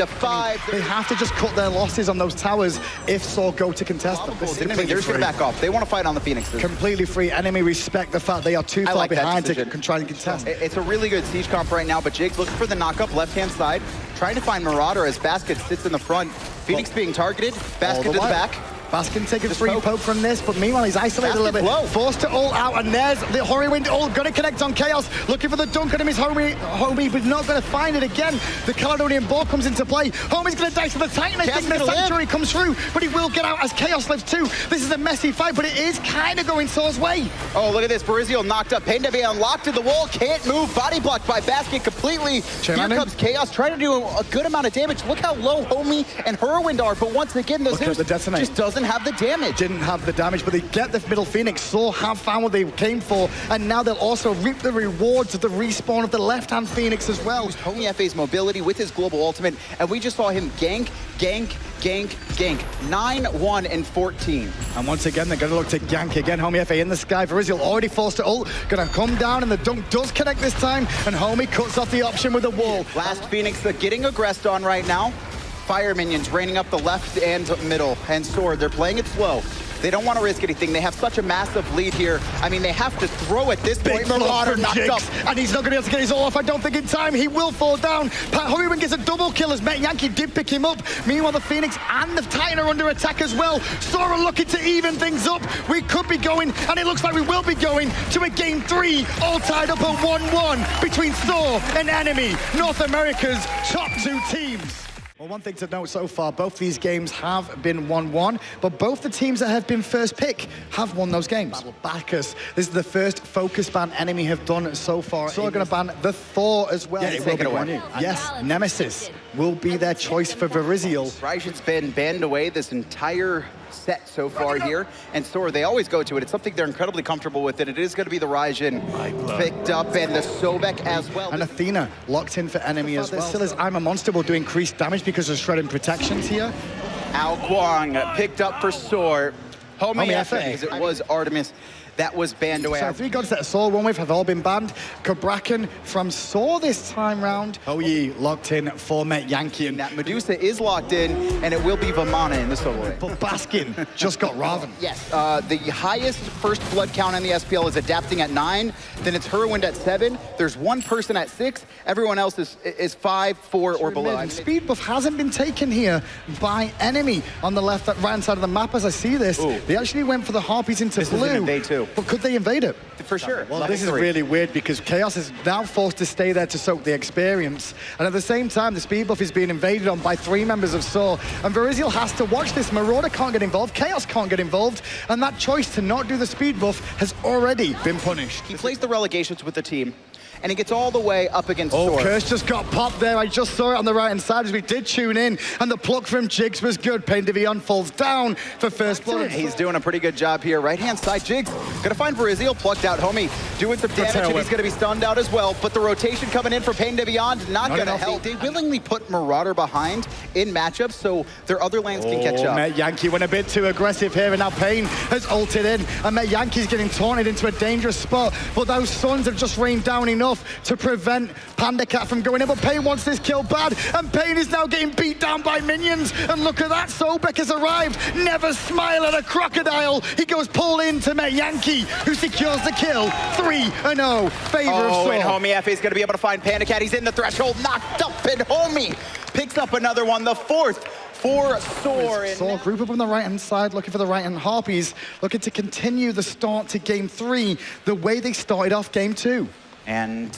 They have to just cut their losses on those towers if SOAR go to contest them. They're just going to back off. They want to fight on the Phoenixes. Completely free. Enemy respect the fact they are too far behind to try and contest. It's a really good siege comp right now, but Jigs looking for the knockup left-hand side, trying to find Marauder as Basket sits in the front. Phoenix being targeted. Basket to the back. Baskin taking free poke from this, but meanwhile he's isolated a little bit. Low. Forced to ult out, and there's the Horriwind ult. Gonna connect on Chaos, looking for the dunk on him. His homie, but not gonna find it again. The Caledonian ball comes into play. Homie's gonna dice to the Titan. I think the Sanctuary comes through, but he will get out as Chaos lives too. This is a messy fight, but it is kind of going Soar's way. Oh, look at this. Barizio knocked up. Pain to be unlocked to the wall. Can't move. Body blocked by Basket completely. Here comes Chaos trying to do a good amount of damage. Look how low Homie and Horriwind are, but once again, the Zeus just doesn't have the damage. Didn't have the damage, but they get the middle Phoenix. Soar have found what they came for, and now they'll also reap the rewards of the respawn of the left-hand Phoenix as well. Homie FA's mobility with his global ultimate, and we just saw him gank. 9-1 and 14. And once again, they're going to look to gank again. Homie FA in the sky. Barizio already forced to ult. Going to come down, and the dunk does connect this time, and Homie cuts off the option with a wall. Last Phoenix, they're getting aggressed on right now. Fire minions raining up the left and middle, and Sword, they're playing it slow. They don't want to risk anything. They have such a massive lead here. I mean, they have to throw at this point. Marauder knocked up, and he's not going to be able to get his ult off. I don't think in time. He will fall down. Pat Horriwind gets a double kill as Met Yankee did pick him up. Meanwhile, the Phoenix and the Titan are under attack as well. Sora looking to even things up. We could be going, and it looks like we will be going to a game 3, all tied up at 1-1 between Thor and Enemy, North America's top 2 teams. Well, one thing to note so far, both these games have been 1-1, but both the teams that have been first pick have won those games. Bacchus, this is the first focus ban Enemy have done so far. So they're going to ban the Thor as well. Yeah, take it away. Yes, Nemesis will be their choice for Barizio. Raijan's been banned away this entire set so far here, and Sora, they always go to it. It's something they're incredibly comfortable with, and it is going to be the Raijan picked up, and the Sobek as well. And Athena locked in for Enemy as well. Still is I'm a Monster will do increased damage because of shredding protections here. Ao Guang picked up for Sor. Homie FA, because it was Artemis that was banned away. So 3 gods that Soar one with have all been banned. Kabrakan from Soar this time round. Oyi locked in for Met Yankee. And that Medusa is locked in, and it will be Vamana in the solo lane. But Baskin just got Raven. Yes, the highest first blood count in the SPL is adapting at 9. Then it's Horriwind at 7. There's one person at 6. Everyone else is 5, 4, or below. And speed buff hasn't been taken here by Enemy on the right-hand side of the map. As I see this, they actually went for the Harpies into blue. This is an invade too. But could they invade it? For sure. Well, this is really weird because Chaos is now forced to stay there to soak the experience. And at the same time, the speed buff is being invaded on by 3 members of Soar. And Barizio has to watch this. Marauder can't get involved. Chaos can't get involved. And that choice to not do the speed buff has already been punished. He plays the relegations with the team, and he gets all the way up against Sora. Curse just got popped there. I just saw it on the right-hand side as we did tune in, and the pluck from Jigs was good. Pain Devion falls down for first blood. He's doing a pretty good job here. Right-hand side, Jigs gonna find Barizio, plucked out. Homie doing some damage, and he's gonna be stunned out as well. But the rotation coming in for Pain Devion, not gonna help. They willingly put Marauder behind in matchups so their other lanes can catch up. Met Yankee went a bit too aggressive here, and now Pain has ulted in, and Met Yankee's getting taunted into a dangerous spot. But those suns have just rained down enough to prevent Panda Cat from going in, but Pain wants this kill bad, and Pain is now getting beat down by minions, and look at that, Sobek has arrived, never smile at a crocodile, he goes pull into Met Yankee, who secures the kill, 3-0, favor of Soar. And Homie FA is going to be able to find Panda Cat, he's in the threshold, knocked up, and Homie picks up another one, the 4th for Soar. Soar group up on the right-hand side, looking for the right-hand Harpies, looking to continue the start to game 3, the way they started off game 2. And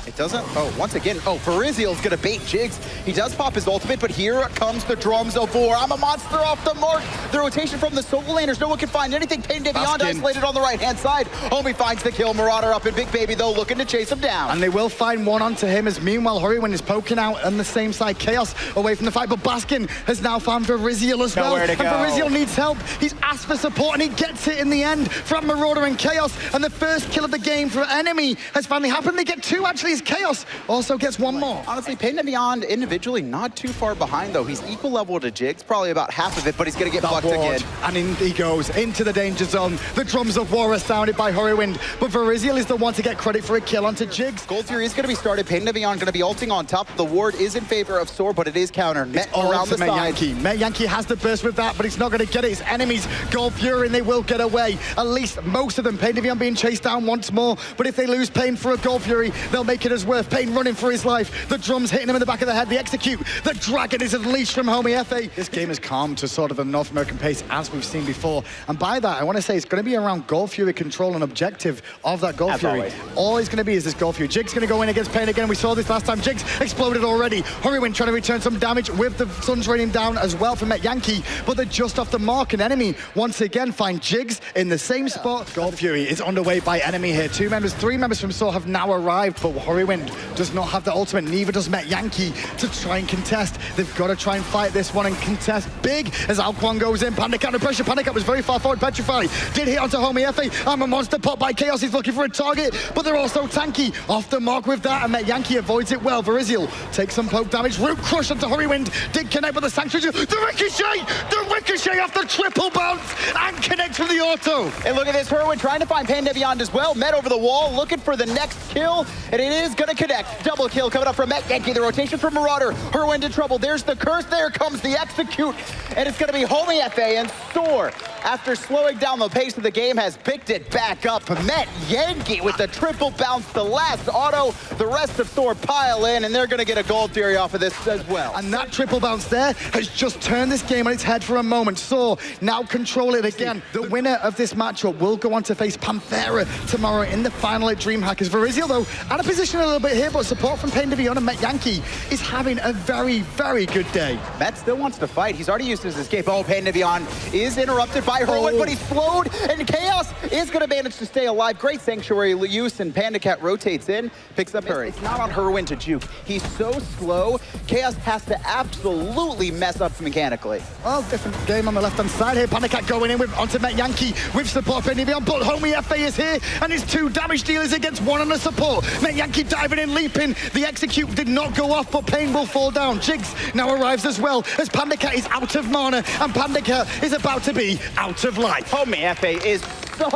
it doesn't, once again, Barizio's gonna bait Jigs. He does pop his ultimate, but here comes the drums of war. I'm a monster off the mark. The rotation from the solo laners, no one can find anything. Pain Devion isolated on the right-hand side. Homie finds the kill. Marauder up in Big Baby, though, looking to chase him down. And they will find one onto him, as meanwhile, Horriwind is poking out on the same side. Chaos away from the fight, but Baskin has now found Barizio as well. And Barizio needs help. He's asked for support, and he gets it in the end from Marauder and Chaos. And the first kill of the game for Enemy has finally happened. They get 2, actually, as Chaos also gets 1 more. Honestly, Pain Devion individually not too far behind, though. He's equal level to Jigs, probably about half of it, but he's going to get plucked again. And in he goes into the danger zone. The drums of war are sounded by Horriwind, but Barizio is the one to get credit for a kill onto Jigs. Gold Fury is going to be started. Pain Devion going to be ulting on top. The ward is in favor of Soar, but it is countered. Met around the side. Met Yankee has the burst with that, but he's not going to get it. His enemies, Gold Fury, and they will get away. At least most of them. Pain Devion being chased down once more, but if they lose Pain for Sora, Gold Fury, they'll make it as worth. Pain running for his life. The drums hitting him in the back of the head. The execute. The dragon is unleashed from Homie Efe. This game has calmed to sort of a North American pace as we've seen before. And by that, I want to say it's going to be around Gold Fury control and objective of that Gold Fury. Always. All it's going to be is this Gold Fury. Jig's going to go in against Pain again. We saw this last time. Jig's exploded already. Hurrywin trying to return some damage with the Suns raining down as well from Met Yankee, but they're just off the mark. An enemy once again find Jigs in the same spot. Gold Fury is underway by enemy here. 2 members, 3 members from Saw have now arrived, but Hurrywin does not have the ultimate. Neither does Met Yankee to try and contest. They've got to try and fight this one and contest big as Alquan goes in. Panda Cat under pressure. Panda Cat was very far forward. Petrify did hit onto Homie Efe. I'm a monster pop by Chaos. He's looking for a target, but they're also tanky. Off the mark with that, and Met Yankee avoids it well. Veriziel takes some poke damage. Root crush onto Hurrywin. Did connect with the Sanctuary. The ricochet off the triple bounce and connects with the auto. And look at this, Hurwin trying to find Panda Beyond as well. Met over the wall, looking for the next kill, and it is going to connect. Double kill coming up from Met Yankee. The rotation from Marauder. Hurwin in trouble. There's the curse. There comes the execute, and it's going to be Homie Efe and Thor. After slowing down the pace of the game, has picked it back up. Met Yankee with the triple bounce, the last auto. The rest of Thor pile in, and they're going to get a Gold Fury off of this as well. And that triple bounce there has just turned this game on its head for a moment. So now control it again. The winner of this matchup will go on to face Panthera tomorrow in the final at DreamHack. As Veriziel, though, out of position a little bit here, but support from Pain Beyond and Met Yankee is having a very, very good day. Met still wants to fight. He's already used his escape. Oh, Pain Beyond is interrupted by Hurwin, but he's slowed, and Chaos is going to manage to stay alive. Great Sanctuary use, and Panda Cat rotates in, picks up Hurry. It's not on Hurwin to juke. He's so slow, Chaos has to absolutely mess up mechanically. Well, different game on the left-hand side here. Panda Cat going in with onto Met Yankee with support Pain Beyond, but Homie Efe is here, and his 2 damage dealers against 1 on the support. Met Yankee diving in, leaping. The execute did not go off, but Pain will fall down. Jigs now arrives as well, as Panda Cat is out of mana, and Panda Cat is about to be out of life. Homie Efe is so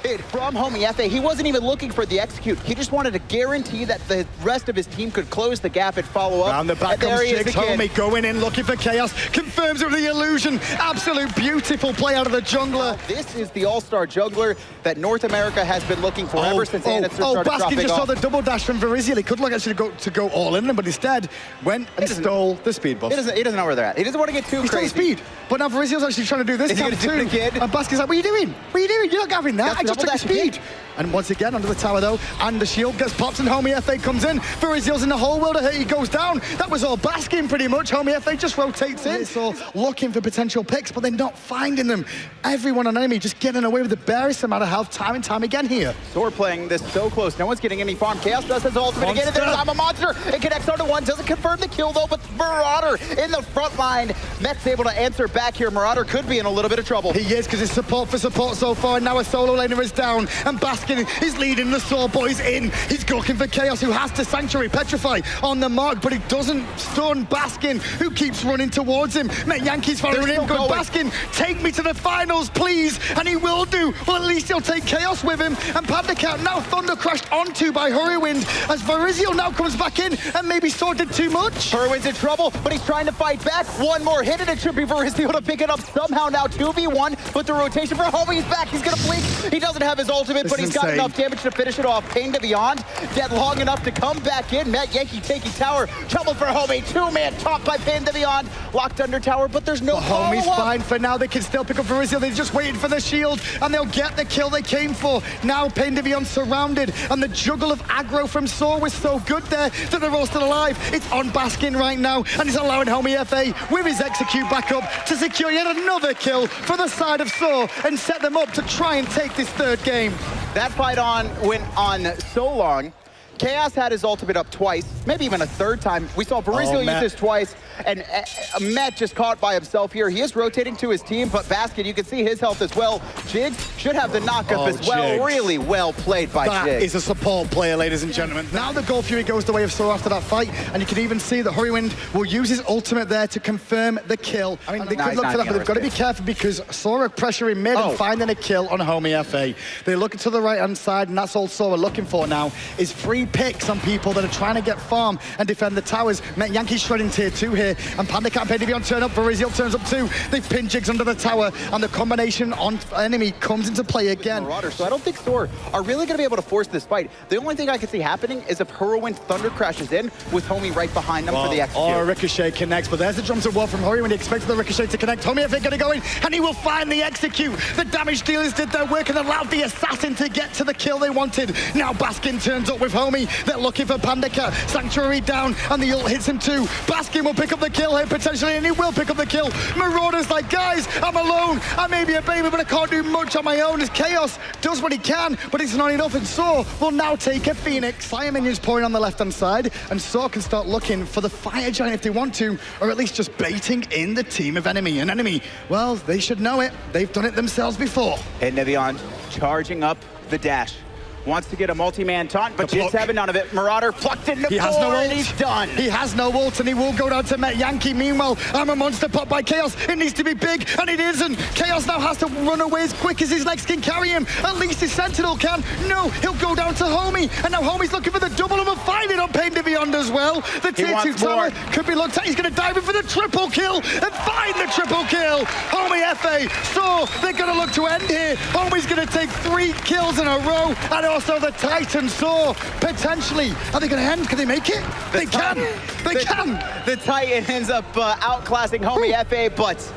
good from Homie Efe. He wasn't even looking for the execute. He just wanted to guarantee that the rest of his team could close the gap and follow up. Round the back comes Jigs. Homie going in, looking for Chaos. Confirms it with the illusion. Absolute beautiful play out of the jungler. This is the all-star jungler that North America has been looking for ever since Anderson started dropping Baskin just off. saw the double dash from Veriziel. He could look actually go all in, but instead went and stole the speed buff. He doesn't know where they're at. He doesn't want to get too He's crazy. still speed, but now Veriziel's actually trying to do this camp too. it again? And Baskin's like, what are you doing? What are you doing? You're not having that. That's I just took the double dash speed. And once again, under the tower though, and the shield gets popped, and Homie Efe comes in. Veriziel's in the whole world of hurt. He goes down. That was all Baskin pretty much. Homie Efe just rotates in. So looking for potential picks, but they're not finding them. Everyone on enemy just getting away with the barest amount of health time and time again here. So we're playing this so close. No one's getting any farm. Chaos does his ultimate again, and there's I'm a monster. It connects onto 1. Doesn't confirm the kill though, but Marauder in the front line. Met's able to answer back here. Marauder could be in a little bit of trouble. He is, because his support for support so far, and now a solo laner is down, and Baskin is leading the Saw boys in. He's looking for Chaos, who has to Sanctuary. Petrify on the mark, but he doesn't stun Baskin, who keeps running towards him. Met Yankee's following him. Good Baskin, take me to the finals, please. And he will do. Well, at least he'll take Chaos with him. And Panda Cat now thunder crashed onto by Hurrywind, as Veriziel now comes back in, and maybe Saw did too much. Hurwin's in trouble, but he's trying to fight back. One more hit, and it should be Veriziel to pick it up somehow now. 2v1, but the rotation for Homie's back. He's gonna blink. He doesn't have his ultimate, but he's got enough damage to finish it off. Pain Beyond, dead long enough to come back in. Met Yankee taking tower. Trouble for Homie. 2-man top by Pain Beyond. Locked under tower, but there's no follow-up. Homie's fine for now. They can still pick up Veriziel. They're just waiting for the shield, and they'll get the kill they came for. Now Pain Beyond surrounded, and the juggle of aggro from Saw was so good there that they're all still alive. It's on Baskin right now, and it's allowing Homie Efe with his execute back up to secure yet another kill for the side of Saw and set them up to try and take this 3rd game. That fight went on so long. Chaos had his ultimate up twice, maybe even a 3rd time. We saw Veriziel use this twice, and Met just caught by himself here. He is rotating to his team, but Baskin, you can see his health as well. Jigs should have the knockup as well. Jigs. Really well played by Jigs. That is a support player, ladies and gentlemen. Now the Gold Fury goes the way of Saw after that fight, and you can even see that Hurrywind will use his ultimate there to confirm the kill. I mean, they could look for that, but they've got to be careful, because Saw are pressuring mid and finding a kill on Homie Efe. They're looking to the right-hand side, and that's all Saw are looking for now, is free picks on people that are trying to get farm and defend the towers. Met Yankee shredding tier 2 here. here. And Panda Cat and Pain Beyond turn up. Viriziel turns up too. They've pinned Jigs under the tower. And the combination on enemy comes into play again. Marauder, so I don't think Thor are really going to be able to force this fight. The only thing I can see happening is if Hurlwind Thunder crashes in with Homie right behind them for the execute. Or Ricochet connects, but there's the jump to wall from Hurlwind. He expects the Ricochet to connect. Homie FA going to go in, and he will find the execute. The damage dealers did their work and allowed the assassin to get to the kill they wanted. Now Baskin turns up with Homie. They're looking for Panda Cat. Sanctuary down, and the ult hits him too. Baskin will pick up the kill here potentially, and he will pick up the kill. Marauder's like, guys, I'm alone. I may be a baby, but I can't do much on my own. As Chaos does what he can, but it's not enough, and Saw will now take a Phoenix. Fire minions pouring on the left-hand side, and Saw can start looking for the Fire Giant if they want to, or at least just baiting in the team of enemy. An enemy, well, they should know it. They've done it themselves before. And Nevion charging up the dash. Wants to get a multi-man taunt, but Jigs having none of it. Marauder plucked into He has no ult. He's done. He has no ult, and he will go down to Met Yankee. Meanwhile, I'm a monster pop by Chaos. It needs to be big, and it isn't. Chaos now has to run away as quick as his legs can carry him. At least his Sentinel can. No, he'll go down to Homie, and now Homie's looking for the double, and will find it on Pain to Beyond as well. The tier 2 tower could be looked at. He's going to dive in for the triple kill, and find the triple kill. Homie FA, so they're going to look to end here. Homie's going to take 3 kills in a row, and also the Titan Saw, potentially. Are they going to end? Can they make it? They can. The Titan ends up outclassing Homie FA, but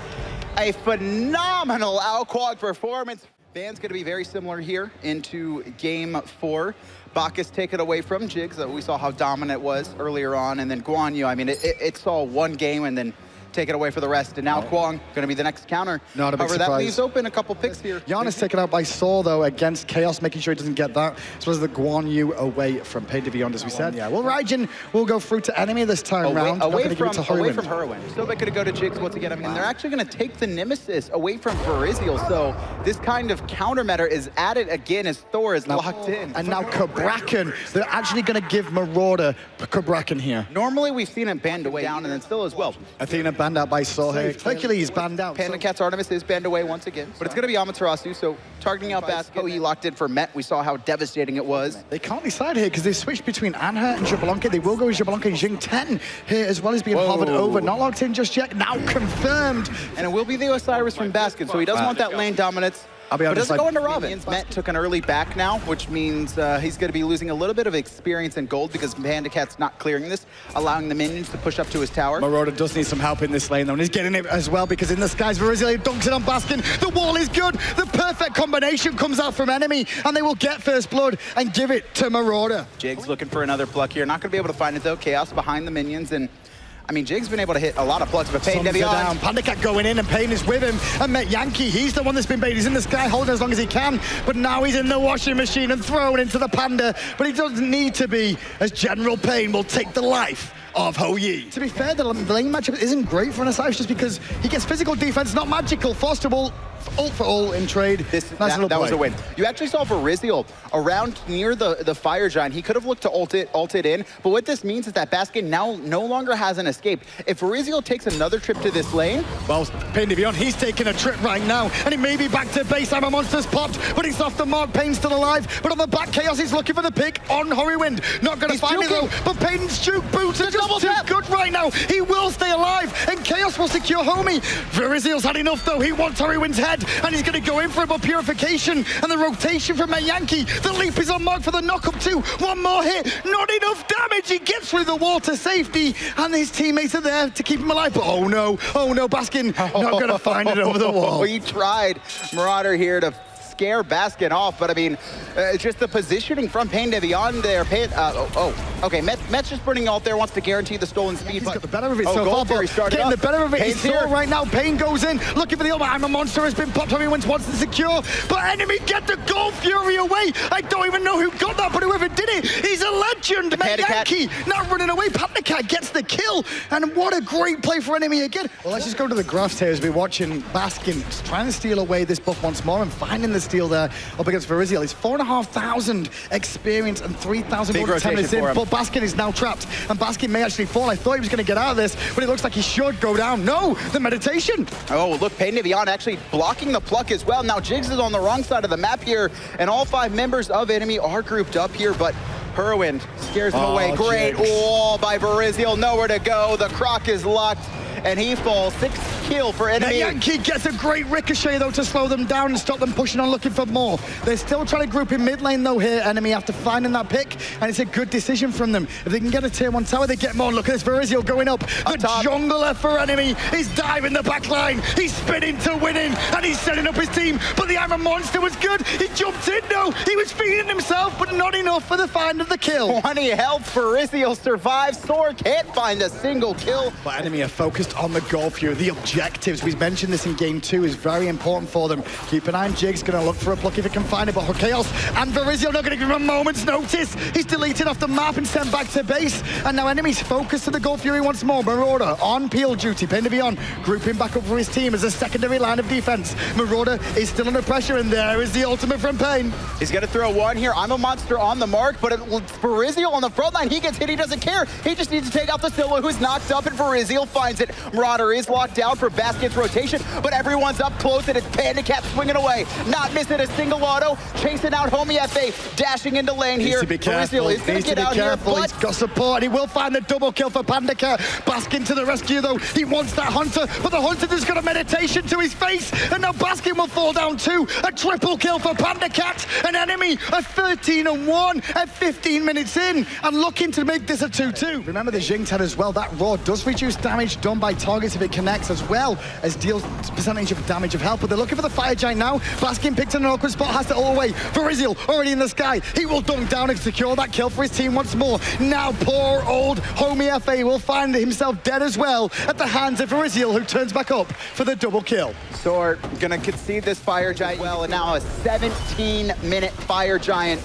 a phenomenal outquad performance. Van's going to be very similar here into game 4. Bacchus taken away from Jigs. We saw how dominant it was earlier on, and then Guan Yu, I mean, it saw one game and then take it away for the rest, and now Kwong going to be the next counter. Not a big However, surprise. that leaves open a couple picks here. Giannis taken out by Saw, though, against Chaos, making sure he doesn't get that, as well as the Guan Yu away from Pain to Beyond, as we said. Yeah, well, Raijin will go through to enemy this time round. Away from Hurlwind. Still they could go to Jigs once again. I mean, they're actually going to take the Nemesis away from Viriziel, so this kind of counter meta is added again as Thor is locked in. And now Kabrakan, they're actually going to give Marauder Kabrakan here. Normally we've seen him banned away down, and then still as well. Athena banned out by Saw. Hercules banned out. Panda Cat's Artemis is banned away once again. But it's going to be Amaterasu, so targeting out Basket. He locked in for Met. We saw how devastating it was. They can't decide here because they switched between Anha and Jablonka. They will go with Jablonka and Jing 10 here, as well as being hovered over. Not locked in just yet. Now confirmed. And it will be the Osiris from Basket, so he doesn't want that lane dominance. I'll be honest, but doesn't go into Robin. Met took an early back now, which means he's going to be losing a little bit of experience in gold because Panda Cat's not clearing this, allowing the minions to push up to his tower. Marauder does need some help in this lane, though, and he's getting it as well because in the skies, Viriziel dunks it on Baskin. The wall is good. The perfect combination comes out from enemy, and they will get first blood and give it to Marauder. Jigs looking for another pluck here. Not going to be able to find it, though. Chaos behind the minions, and I mean, Jig's been able to hit a lot of plucks, but Pain down. Panda Cat going in, and Pain is with him. And Met Yankee, he's the one that's been baited. He's in the sky holding as long as he can, but now he's in the washing machine and thrown into the Panda. But he doesn't need to be, as General Pain will take the life of Ho Yi. To be fair, the lane matchup isn't great for an Osiris just because he gets physical defense, not magical. Foster will ult for all in trade. That was a win. You actually saw Viriziel around near the Fire Giant. He could have looked to ult it in, but what this means is that Basket now no longer has an escape. If Viriziel takes another trip to this lane, well, Pain to Beyond, he's taking a trip right now, and he may be back to base. I'm a Monster's popped, but he's off the mark. Pain's still alive, but on the back, Chaos is looking for the pick on Hurlwind. Not going to find it though, but Pain's juke boots are just too good right now. He will stay alive, and Chaos will secure Homie. Viriziel's had enough though. He wants Hurlwind's head, and he's going to go in for a purification, and the rotation from Met Yankee. The leap is on mark for the knock-up too. One more hit, not enough damage. He gets through the wall to safety, and his teammates are there to keep him alive. But oh no, Baskin not going to find it over the wall. He tried Marauder here to scare Basket off, but I mean, just the positioning from Pain to Beyond there. Okay, Met's just burning out there, wants to guarantee the stolen speed. He's got the better of it so far, getting the better of it. He's here right now. Pain goes in, looking for the other. I'm a Monster has been popped. Everyone wants to secure, but enemy get the Gold Fury away. I don't even know who got that, but whoever did it, he's a legend. Met Yankee not running away. Panda Cat gets the kill, and what a great play for enemy again. Well, let's just go to the graphs here as we're watching Baskin trying to steal away this buff once more and finding the steal there up against Viriziel. He's 4,500 experience and 3,000 attempts in, but Baskin is now trapped, and Baskin may actually fall. I thought he was going to get out of this, but it looks like he should go down. No, the meditation. Oh, look, Pain to Beyond actually blocking the pluck as well. Now Jigs is on the wrong side of the map here, and all 5 members of enemy are grouped up here, but Kerwin scares him away. Great Jigs. wall by Verizial, nowhere to go. The croc is locked, and he falls. 6th kill for enemy. Yankee gets a great ricochet, though, to slow them down and stop them pushing on, looking for more. They're still trying to group in mid lane, though, here, enemy, after finding that pick, and it's a good decision from them. If they can get a tier 1 tower, they get more. Look at this, Verizial going up. The jungler for enemy is diving the back line. He's spinning to winning, and he's setting up his team, but the Iron Monster was good. He jumped in, though. He was feeding himself, but not enough for the find of the kill. 20 health, Verizial survives. Soar can't find a single kill. But enemy are focused on the goal for you. The objectives, we mentioned this in game 2, is very important for them. Keep an eye on Jigs, gonna look for a pluck if he can find it, but Chaos and Verizial not gonna give him a moment's notice. He's deleted off the map and sent back to base, and now enemy's focused to the Gold Fury once more. Marauder on peel duty, Pain to Beyond, grouping back up for his team as a secondary line of defense. Marauder is still under pressure, and there is the ultimate from Pain. He's gonna throw one here. I'm a monster on the mark, but Verizial on the front line, he gets hit, he doesn't care. He just needs to take out the Scylla, who's knocked up, and Verizial finds it. Marauder is locked down for Basket's rotation, but everyone's up close, and it's Panda Cat swinging away. Not missing a single auto, chasing out Homie FA, dashing into lane here. Verizial is gonna get out here, but he's got support. He will find the double kill for Panda Cat. Baskin to the rescue, though. He wants that Hunter, but the Hunter just got a meditation to his face, and now Baskin will fall down too. A triple kill for Panda Cat. An enemy, a 13-1 at 15 minutes in, and looking to make this a 2-2. Remember the Jingted as well. That Roar does reduce damage done by targets if it connects, as well as deals percentage of damage of health. But they're looking for the Fire Giant now. Baskin picked an awkward spot, has to all away. Verizial already in the sky. He will dunk down and secure that kill for his team once more. Now poor old Homie FA will find himself dead as well at the hands of Verizial, who turns back up for the double kill. Soar gonna concede this Fire Giant well, and now a 17-minute Fire Giant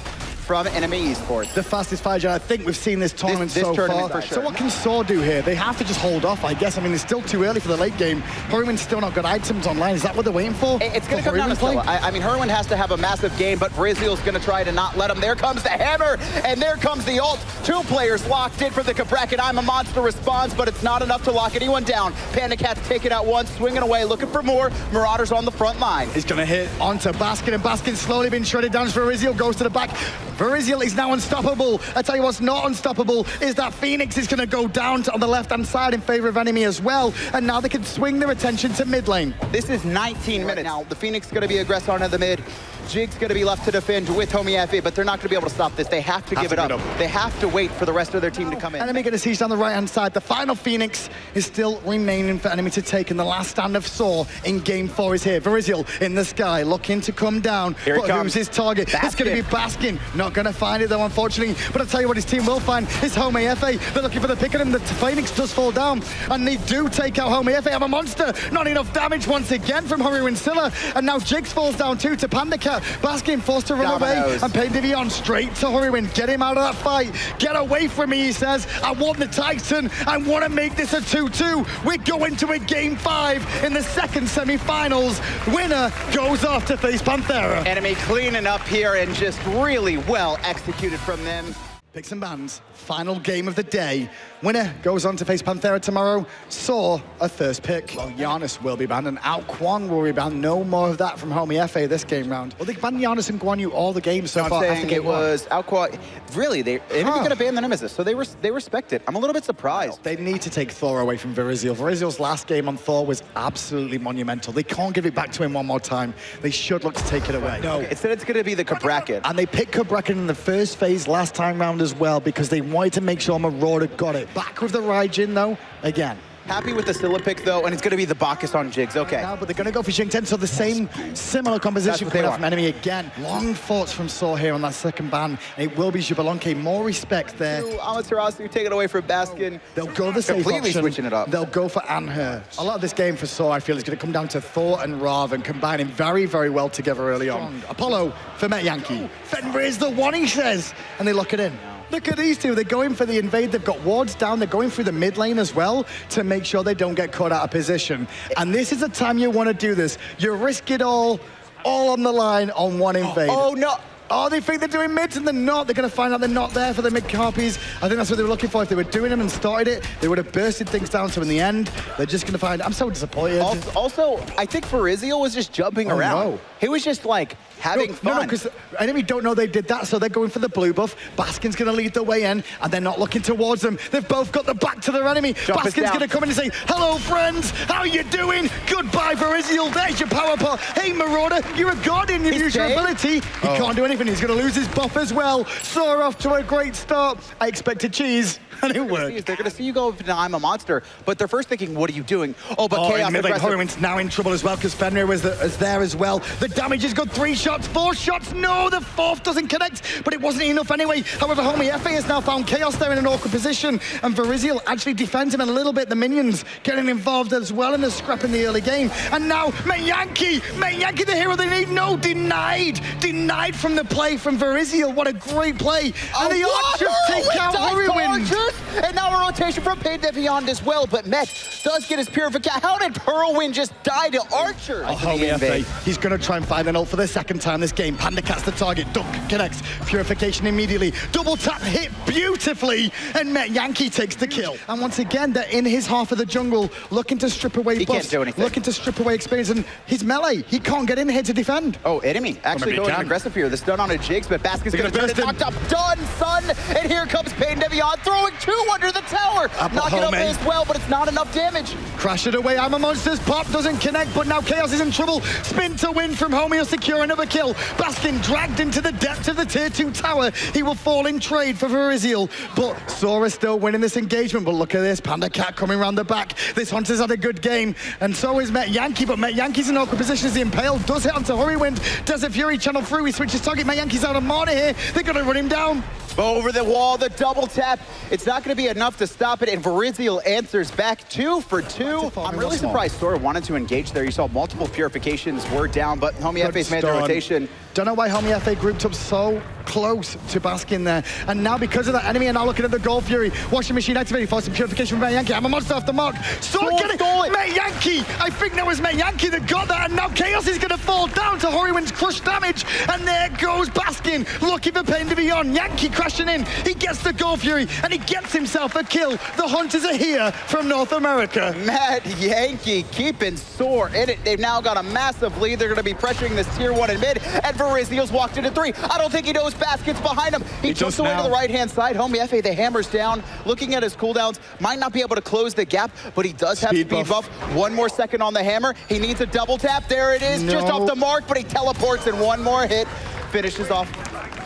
from enemy esports. The fastest Fire Giant I think we've seen this tournament this so tournament far. for sure. So what can Saw do here? They have to just hold off, I guess. I mean, it's still too early for the late game. Hurwin's still not got items online. Is that what they're waiting for? It's going to come down to Scylla. I mean, Herwin has to have a massive game, but Verizial's going to try to not let him. There comes the hammer, and there comes the ult. 2 players locked in for the bracket. I'm a Monster response, but it's not enough to lock anyone down. Panda Cat's taking out one, swinging away, looking for more. Marauders on the front line. He's going to hit onto Baskin, and Baskin slowly being shredded down as Verizial goes to the back. Verizial is now unstoppable. I tell you what's not unstoppable is that Phoenix is going to go down on the left-hand side in favor of enemy as well, and now they can swing their attention to mid lane. This is 19 minutes now. The Phoenix is going to be aggressive on the mid. Jig's going to be left to defend with Homie FA, but they're not going to be able to stop this. They have to give it up. They have to wait for the rest of their team to come in. Enemy going to siege down the right-hand side. The final Phoenix is still remaining for enemy to take, and the last stand of Saw in game 4 is here. Verizial in the sky, looking to come down. Here but who's his target? Baskin. It's going to be Baskin. Not going to find it, though, unfortunately. But I'll tell you what his team will find is Homie FA. They're looking for the pick of him. The Phoenix does fall down, and they do take out Homie FA. Have a monster. Not enough damage once again from Hurwin Scylla, and now Jigs falls down too to Panda Cat. Baskin forced to run away, and Pain Divion straight to Hurwin. Get him out of that fight. Get away from me, he says. I want the Titan. I want to make this a 2-2. We're going to a game 5 in the second semi-finals. Winner goes off to face Panthera. Enemy cleaning up here, and just really well executed from them. Picks and bans, final game of the day. Winner goes on to face Panthera tomorrow. Saw a first pick. Well, Giannis will be banned, and Ao Kwon will be banned. No more of that from Homie FA this game round. Well, they banned Giannis and Guan Yu all the games so far. I'm saying it was Ao Kwon. Really, they're going to ban the Nemesis, so they respect it. I'm a little bit surprised. They need to take Thor away from Verizial. Verizial's last game on Thor was absolutely monumental. They can't give it back to him one more time. They should look to take it away. No. Instead, it's going to be the bracket. And they picked bracket in the first phase last time round as well, because they wanted to make sure Marauder got it. Back with the Raijin, though, again. Happy with the Scylla pick, though, and it's going to be the Bacchus on Jigs. Okay. Now, but they're going to go for Jingten, so the same similar composition coming out from enemy again. Long thoughts from Saw here on that second ban. It will be Jubalonke. More respect there. Amaterasu take it away from Baskin. They'll go the safe Completely option. switching it up. They'll go for Anher. A lot of this game for Saw, I feel, is going to come down to Thor and Rav and combining very, very well together early on. Apollo for Met Yankee. Fenrir is the one, he says, and they lock it in. Look at these two. They're going for the invade. They've got wards down. They're going through the mid lane as well to make sure they don't get caught out of position. And this is the time you want to do this. You risk it all on the line on one invade. Oh, no. Oh, they think they're doing mids and they're not. They're going to find out they're not there for the mid harpies. I think that's what they were looking for. If they were doing them and started it, they would have bursted things down. So in the end, they're just going to find... I'm so disappointed. Also, I think Verizial was just jumping around. No. He was just like having fun. No, because enemy don't know they did that, so they're going for the blue buff. Baskin's going to lead the way in, and they're not looking towards them. They've both got the back to their enemy. Baskin's going to come in and say, hello, friends. How you doing? Goodbye, Verizial. There's your power pot. Hey, Marauder, you're a god in your usual ability. He can't do anything. He's going to lose his buff as well. Soar off to a great start. I expected cheese, and it worked. They're going to see you go into I'm a monster, but they're first thinking, what are you doing? Oh, but Chaos mid lane, Horwin's now in trouble as well, because Fenrir is there as well. The damage has got 3 shots, 4 shots. No, the 4th doesn't connect, but it wasn't enough anyway. However, Homie Efe has now found Chaos there in an awkward position, and Verizial actually defends him a little bit. The minions getting involved as well in the scrap in the early game. And now, Yankee, the hero they need. No, denied from the play from Verizial. What a great play. And the Archer take out Horwin. And now a rotation from Pain Deviant as well, but Met does get his purification. How did Whirlwind just die to Archer? Homie Efe, he's going to try and find an ult for the second time this game. Panda Cat's the target. Dunk connects. Purification immediately. Double tap hit beautifully, and Met Yankee takes the kill. And once again, they're in his half of the jungle, looking to strip away buffs, can't do anything. looking to strip away experience, and he's melee. He can't get in here to defend. Oh, enemy actually going aggressive here. The stun on a Jigs, but Baskin's going to turn it knocked up. Done, son! And here comes Pain Deviant throwing 2 under the tower. Knocking up as well, but it's not enough damage. Crash it away. I'm a Monster's pop doesn't connect, but now Chaos is in trouble. Spin to win from Homie will secure another kill. Baskin dragged into the depths of the tier 2 tower. He will fall in trade for Verizial, but Sora still winning this engagement. But look at this, Panda Cat coming around the back. This Hunter's had a good game, and so is Met Yankee, but Met Yankee's in awkward position as the Impale does hit onto Horwin. Desert Fury channel through, he switches target. Met Yankee's out of mana here. They're gonna run him down. Over the wall, the double tap. It's not going to be enough to stop it, and Verizial answers back 2 for 2. I'm really surprised Sora wanted to engage there. You saw multiple purifications were down, but Homie Efe's made the rotation. Don't know why Homie Efe grouped up so close to Baskin there. And now because of that, enemy are now looking at the Gold Fury. Washing Machine activated for some purification from Met Yankee. I'm a monster off the mark. Sword get it. Met Yankee. I think that was Met Yankee that got that. And now Chaos is going to fall down to Horwin's crush damage. And there goes Baskin looking for Pain to Beyond. Yankee crashing in. He gets the Gold Fury and he gets himself a kill. The Hunters are here from North America. Met Yankee keeping Sore in it. They've now got a massive lead. They're going to be pressuring this tier 1 in mid. And Verizial's walked into 3. I don't think he knows Basket's behind him. He jumps away to the right-hand side. Homie Efe, the hammer's down. Looking at his cooldowns, might not be able to close the gap, but he does have speed buff. 1 more second on the hammer. He needs a double tap. There it is, just off the mark, but he teleports and 1 more hit finishes off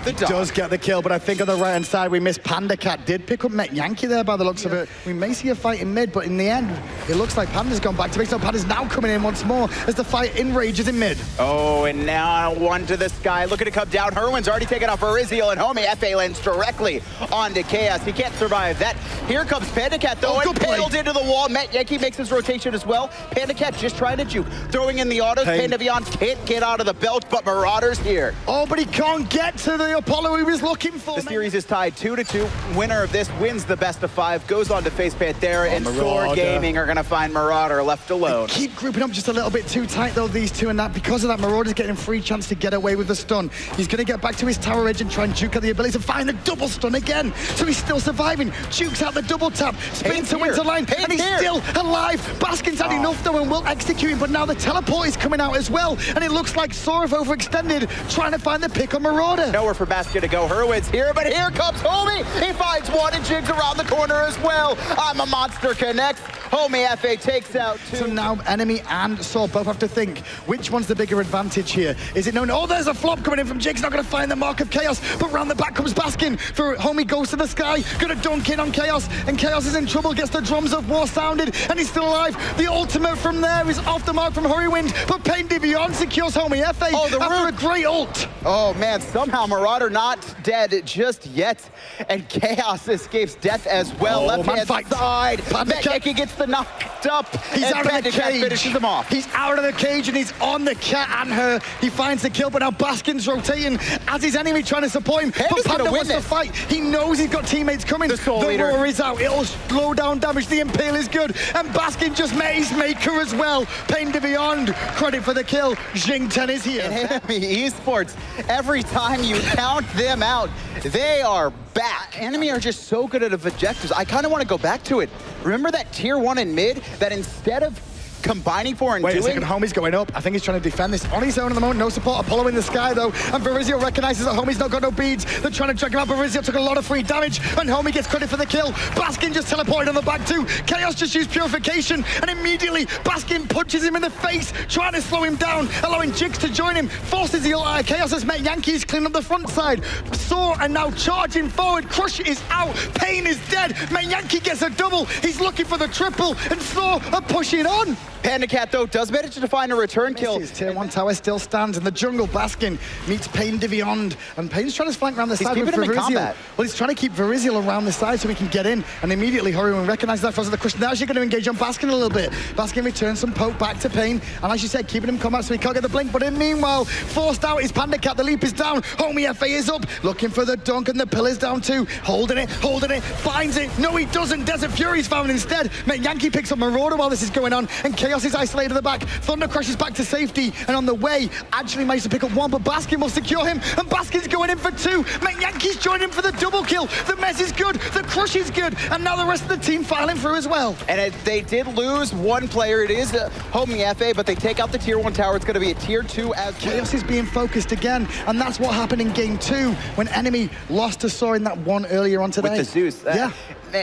the dog. Does get the kill, but I think on the right-hand side, we missed Panda Cat. Did pick up Met Yankee there by the looks of it. We may see a fight in mid, but in the end, it looks like Panda's gone back to base. So Panda's now coming in once more as the fight enrages in mid. Oh, and now 1 to the sky. Looking to come down. Herwin's already taken off Verizial, and Homie Efe lands directly onto Chaos. He can't survive that. Here comes Panda Cat, though, and paled into the wall. Met Yankee makes his rotation as well. Panda Cat just trying to juke. Throwing in the autos. Pain Deviant can't get out of the belt, but Marauder's here. Oh, but he can't get to the Apollo he was looking for. The series is tied 2-2. Winner of this wins the best of 5, goes on to face Panthera, and Soar Gaming are going to find Marauder left alone. They keep grouping up just a little bit too tight, though, these two, and that because of that, Marauder's getting a free chance to get away with the stun. He's going to get back to his tower edge and try and juke out the ability to find the double stun again. So he's still surviving. Jukes out the double tap, spins to winter line, and he's still alive. Baskin's had enough, though, and will execute him, but now the teleport is coming out as well, and it looks like Sora overextended, trying to find the pick on Marauder. Nowhere for Basket to go. Hurwitz here, but here comes Homie. He finds 1 and Jigs around the corner as well. I'm a monster connects. Homie Efe takes out 2. So now enemy and Saw both have to think, which one's the bigger advantage here? Is it known? Oh, there's a flop coming in from Jigs, not going to find the mark of Chaos, but round the back comes Baskin for Homie goes to the sky, going to dunk in on Chaos, and Chaos is in trouble, gets the drums of war sounded, and he's still alive. The ultimate from there is off the mark from Horwin, but Pain Deviant secures Homie Efe after a great ult. Oh man, somehow Marauder not dead just yet, and Chaos escapes death as well. Left-hand side, Met Yankee gets the knocked up. He's out of the cage. Finishes him off. He's out of the cage and he's on the cat and her. He finds the kill, but now Baskin's rotating as his enemy trying to support him. But Panda wants to fight. He knows he's got teammates coming. The roar is out. It'll slow down damage. The Impale is good. And Baskin just met his maker as well. Pain to Beyond. Credit for the kill. Jing 10 is here. Enemy Esports, every time you count them out, they are back. Enemy are just so good at objectives. I kind of want to go back to it. Remember that tier 1 in mid that instead of combining for and Wait doing. a second, Homie's going up. I think he's trying to defend this on his own at the moment. No support. Apollo in the sky, though. And Verizio recognizes that Homie's not got no beads. They're trying to drag him out. Verizio took a lot of free damage, and Homie gets credit for the kill. Baskin just teleported on the back, too. Chaos just used Purification, and immediately Baskin punches him in the face, trying to slow him down, allowing Jigs to join him. Forces the ult. Chaos has met Yankees, clean up the front side. Saw and now charging forward. Crush is out. Pain is dead. Yankee gets a double. He's looking for the triple, and Saw are pushing on. Panda Cat, though, does manage to find a return kill. His tier 1 tower still stands in the jungle. Baskin meets Pain Beyond, and Pain's trying to flank around the side with Verizio. Well, he's trying to keep Verizio around the side so he can get in, and immediately Hurry recognizes that frozen the crush. Now she's going to engage on Baskin a little bit. Baskin returns some poke back to Pain, and as you said, keeping him combat so he can't get the blink, but in meanwhile, forced out is Panda Cat. The leap is down. Homie FA is up, looking for the dunk, and the pillar's down too. Holding it, finds it. No, he doesn't. Desert Fury's found instead. Yankee picks up Marauder while this is going on, and Chaos is isolated at the back. Thunder crashes back to safety, and on the way, actually managed to pick up one, but Baskin will secure him, and Baskin's going in for two. Yankee's joining for the double kill. The mess is good, the crush is good, and now the rest of the team filing through as well. And they did lose one player. It is Homie FA, but they take out the tier 1 tower. It's going to be a tier 2 as well. Chaos is being focused again, and that's what happened in game 2 when Enemy lost to Saw in that one earlier on today. With the Zeus. Yeah.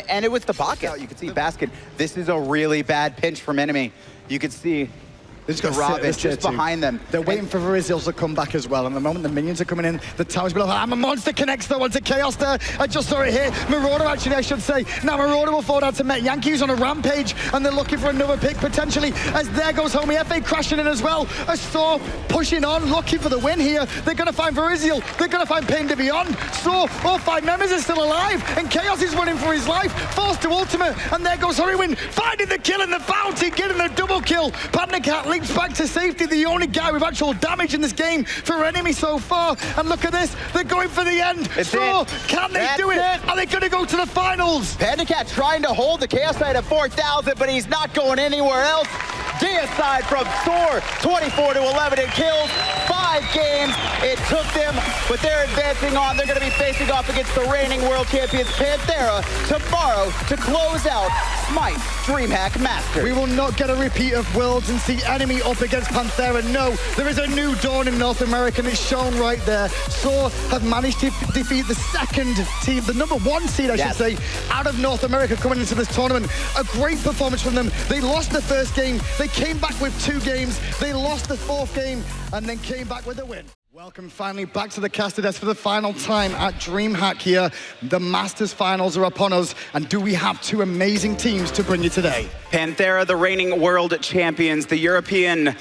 And it was the pocket. You can see Baskin. This is a really bad pinch from Enemy. You can see Robin just behind them. They're waiting for Verizio to come back as well. And the moment the minions are coming in, the tower's below. I'm a monster connects though onto Chaos there. I just saw it here. Marauder, actually, I should say. Now Marauder will fall down to Met Yankees on a rampage, and they're looking for another pick potentially. As there goes Homie FA crashing in as well. A Saw pushing on, looking for the win here. They're going to find Verizio. They're going to find Pain Beyond. Saw, all 5 members are still alive, and Chaos is running for his life. Forced to ultimate, and there goes Hurrywin, finding the kill in the fountain, getting the double kill. Panda Cat links back to safety, the only guy with actual damage in this game for Enemy so far. And look at this, they're going for the end. So, can they do it? Are they going to go to the finals? Panda Cat trying to hold the Chaos side at 4,000, but he's not going anywhere else. Deicide from Thor, 24-11 in kills, 5 games. It took them, but they're advancing on. They're going to be facing off against the reigning world champions Panthera tomorrow to close out Smite DreamHack Masters. We will not get a repeat of Worlds and see Enemy up against Panthera. No, there is a new dawn in North America, and it's shown right there. Saw have managed to defeat the second team, the number 1 seed, I should say, out of North America coming into this tournament. A great performance from them. They lost the first game. They came back with 2 games. They lost the 4th game and then came back with a win. Welcome finally back to the caster desk for the final time at DreamHack here. The Masters finals are upon us, and do we have 2 amazing teams to bring you today? Panthera, the reigning world champions, the European,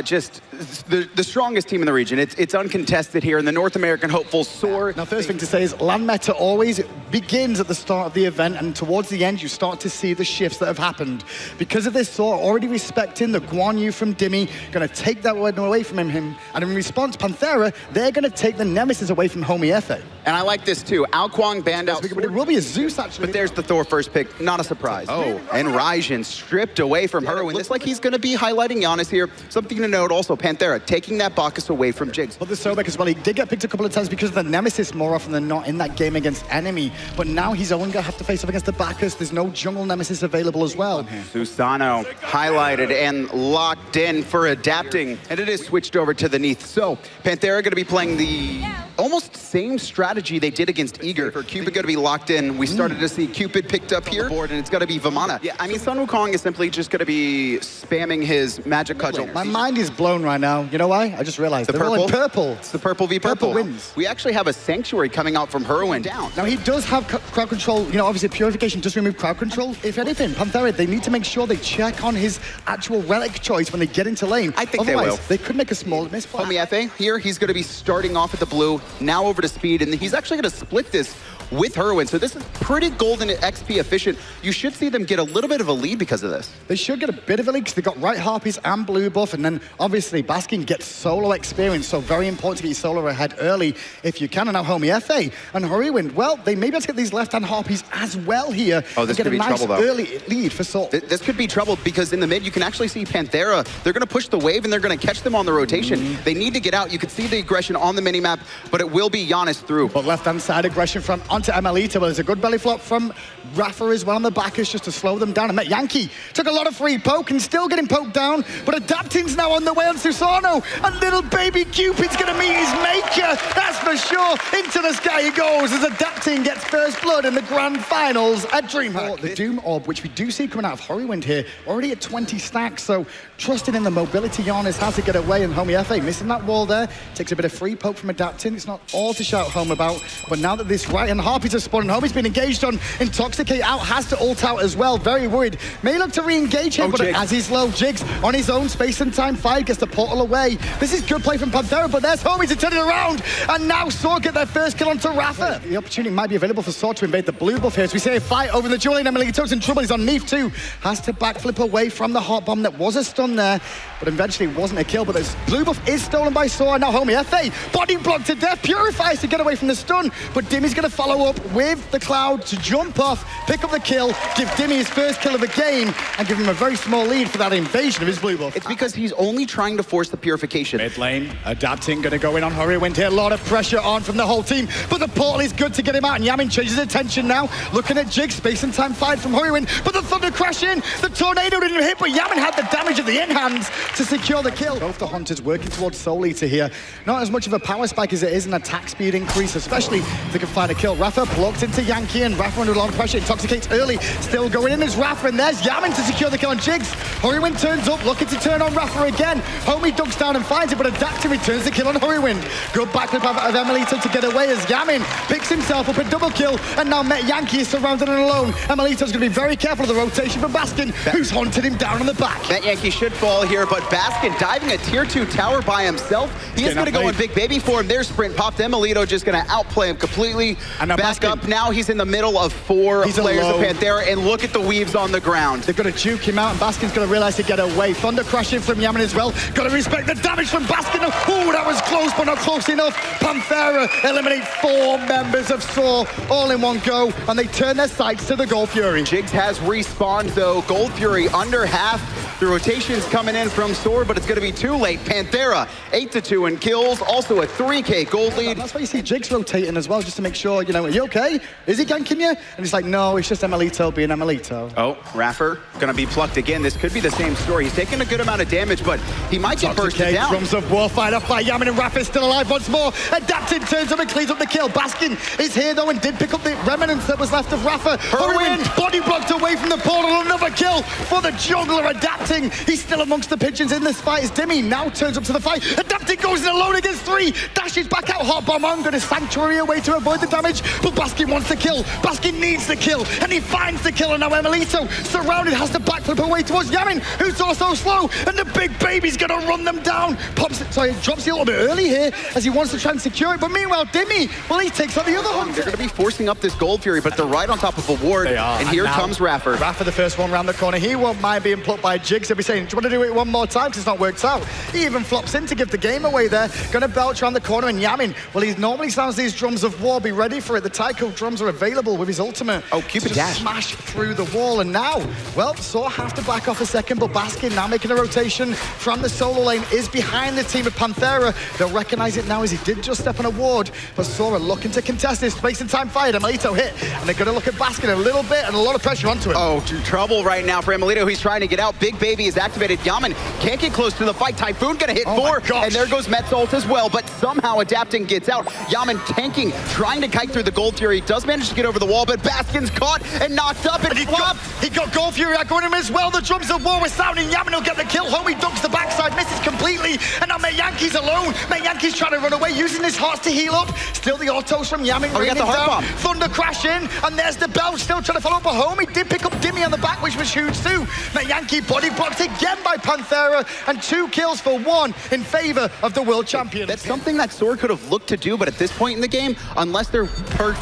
just the strongest team in the region. It's uncontested here, and the North American hopefuls soar. Now, first thing to say is land meta always begins at the start of the event, and towards the end, you start to see the shifts that have happened. Because of this, Saw already respecting the Guan Yu from Dimmy, going to take that word away from him, and in response, Panthera, they're going to take the Nemesis away from Homie FA. And I like this too. Ao Kwang banned out. But it will be a Zeus, actually. But there's the Thor first pick. Not a surprise. Oh, and Raijin stripped away from her. It looks like he's going to be highlighting Giannis here. Something to note also, Panthera taking that Bacchus away from Jigs. But the Sobek as well, he did get picked a couple of times because of the Nemesis more often than not in that game against Enemy. But now he's only going to have to face up against the Bacchus. There's no jungle Nemesis available as well. Susano highlighted and locked in for adapting. And it is switched over to the Neath. So Panthera going to be playing the almost same strategy they did against Eager. For Cupid going to be locked in. We started to see Cupid picked up here, board, and it's going to be Vamana. Yeah, I mean, Sun Wukong is simply just going to be spamming his magic cudgel. My mind is blown right now. You know why? I just realized. The purple? Purple. It's the purple v purple. Purple wins. We actually have a Sanctuary coming out from Hurwin down. Now, he does have crowd control. You know, obviously, Purification does remove crowd control. If anything, Panthera, they need to make sure they check on his actual relic choice when they get into lane. I think otherwise, they will. They could make a small miss. Homie FA here, he's going to be starting off at the blue, now over to speed, and he's actually going to split this with Hurwin. So this is pretty golden XP efficient. You should see them get a little bit of a lead because of this. They should get a bit of a lead because they got right Harpies and blue buff, and then obviously Baskin gets solo experience, so very important to get your solo ahead early if you can. And now Homie FA and Hurwin, well, they may be able to get these left-hand Harpies as well here. Oh, this could be nice trouble though. Early lead for Salt. This could be trouble because in the mid you can actually see Panthera. They're going to push the wave and they're going to catch them on the rotation. They need to get out. You can see the aggression on the minimap, but it will be Giannis through. But left-hand side aggression from onto Emelito. Well, there's a good belly flop from Rafa as well on the backers just to slow them down. And Met Yankee took a lot of free poke and still getting poked down, but Adapting's now on the way on Susano, and little baby Cupid's gonna meet his maker, that's for sure. Into the sky he goes as Adapting gets first blood in the grand finals at DreamHack. The Doom Orb, which we do see coming out of Horrywind here, already at 20 stacks, so trusting in the mobility Giannis has to get away, and Homie FA missing that wall there, takes a bit of free poke from Adapting. It's not all to shout home about, but now that this right-hand Harpies are spawning, Homie's been engaged on, Intoxicate out, has to ult out as well, very worried. May look to re-engage him, but as he's low, Jigs on his own, space and time 5, gets the portal away. This is good play from Panthera, but there's Homie to turn it around, and now Saw get their first kill onto Rafa. The opportunity might be available for Saw to invade the blue buff here, as we see a fight over the dual lane. Emelito's in trouble, he's on Neef too, has to backflip away from the hot bomb. That was a stun there, but eventually wasn't a kill, but this blue buff is stolen by Saw, and now Homie FA, body blocked to death, purifies to get away from the stun, but Dimmy's gonna follow up with the Cloud to jump off, pick up the kill, give Dimmy his first kill of the game, and give him a very small lead for that invasion of his blue buff. It's because he's only trying to force the purification. Mid lane, Adapting, gonna go in on Horrywind here, a lot of pressure on from the whole team, but the portal is good to get him out, and Yamin changes attention now, looking at Jig, space and time 5 from Horrywind, but the Thunder crash in, the Tornado didn't hit, but Yamin had the damage of the in-hands to secure the kill. Both the Hunters working towards Soul Eater here, not as much of a power spike as it is an attack speed increase, especially if they can find a kill. Rafa blocked into Yankee, and Rafa under a lot of pressure, Intoxicates early, still going in as Rafa, and there's Yamin to secure the kill on Jigs. Horrywind turns up, looking to turn on Rafa again. Homie ducks down and finds it, but Adapting returns the kill on Horrywind. Good backflip of Emelito to get away as Yamin picks himself up a double kill, and now Met Yankee is surrounded and alone. Emelito's going to be very careful of the rotation for Baskin, who's hunted him down on the back. Met Yankee should fall here, but Baskin diving a tier 2 tower by himself. He is going to go in big baby for him. There's sprint popped. Emelito just going to outplay him completely. And now back Baskin, up. Now he's in the middle of 4 players of Panthera, and look at the weaves on the ground. They're going to juke him out, and Baskin's going to realize to get away. Thunder crashing from Yamin as well. Got to respect the damage from Baskin. Oh, that was close, but not close enough. Panthera eliminate 4 members of Saw all in one go, and they turn their sights to the Gold Fury. Jigs has respawned though. Gold Fury under half. The rotation's coming in from Sword, but it's going to be too late. Panthera 8-2 in kills, also a 3K gold lead. That's why you see Jigs rotating as well, just to make sure, you know, are you okay? Is he ganking you? And he's like, no, it's just Emelito being Emelito. Oh, Rafa going to be plucked again. This could be the same story. He's taking a good amount of damage, but he might get bursted down. Drums of war fired off by Yamin, and Rafa is still alive once more. Adapting turns up and cleans up the kill. Baskin is here though, and did pick up the remnants that was left of Rafa. Horrywind body blocked away from the portal. Another kill for the jungler Adapting. He's still amongst the pigeons in this fight as Dimmy now turns up to the fight. Adapting goes in alone against 3. Dashes back out. Hot bomb on. Got his Sanctuary away to avoid the damage. But Baskin wants the kill. Baskin needs the kill. And he finds the kill. And now Emelito, surrounded, has to backflip away towards Yamin, who's also slow. And the big baby's going to run them down. Drops it a little bit early here as he wants to try and secure it. But meanwhile, Dimmy, well, he takes out the other one. They're going to be forcing up this Gold Fury, but they're right on top of a ward. They are. And here comes Rafa. Rafa, the first one round the corner. He won't mind being plucked by Jigs. He'll be saying, do you want to do it one more time? Because it's not worked out. He even flops in to give the game away there. Going to belch around the corner, and Yamin, well, he normally sounds these drums of war. Be ready for it. The Tycho drums are available with his ultimate. Oh, Cupid dash. Smash through the wall, and now, well, Saw have to back off a second, but Baskin now making a rotation from the solo lane is behind the team of Panthera. They'll recognize it now as he did just step on a ward, but Saw are looking to contest this. Space and time fired. Emelito hit, and they're going to look at Baskin a little bit, and a lot of pressure onto him. Oh, trouble right now for Emelito. He's trying to get out. Big Baby is activated. Yamin can't get close to the fight. Typhoon going to hit 4, and there goes Met's ult as well, but somehow Adapting gets out. Yamin tanking, trying to kite through the Gold Fury. Does manage to get over the wall, but Baskin's caught and knocked up, and he flopped. He got Gold Fury out going him as well. The drums of war were sounding. Yamin will get the kill. Homie ducks the backside, misses completely, and now Met Yankee's alone. Met Yankee's trying to run away, using his hearts to heal up. Still the autos from Yamin. Oh, he got the heart bomb. Thunder crash in, and there's the bell. Still trying to follow up, but Homie did pick up Dimmy on the back, which was huge too. Met Yankee body blocked again by Panthera, and 2 kills for 1 in favor of the world champion. That's something that Sword could have looked to do, but at this point in the game, unless they're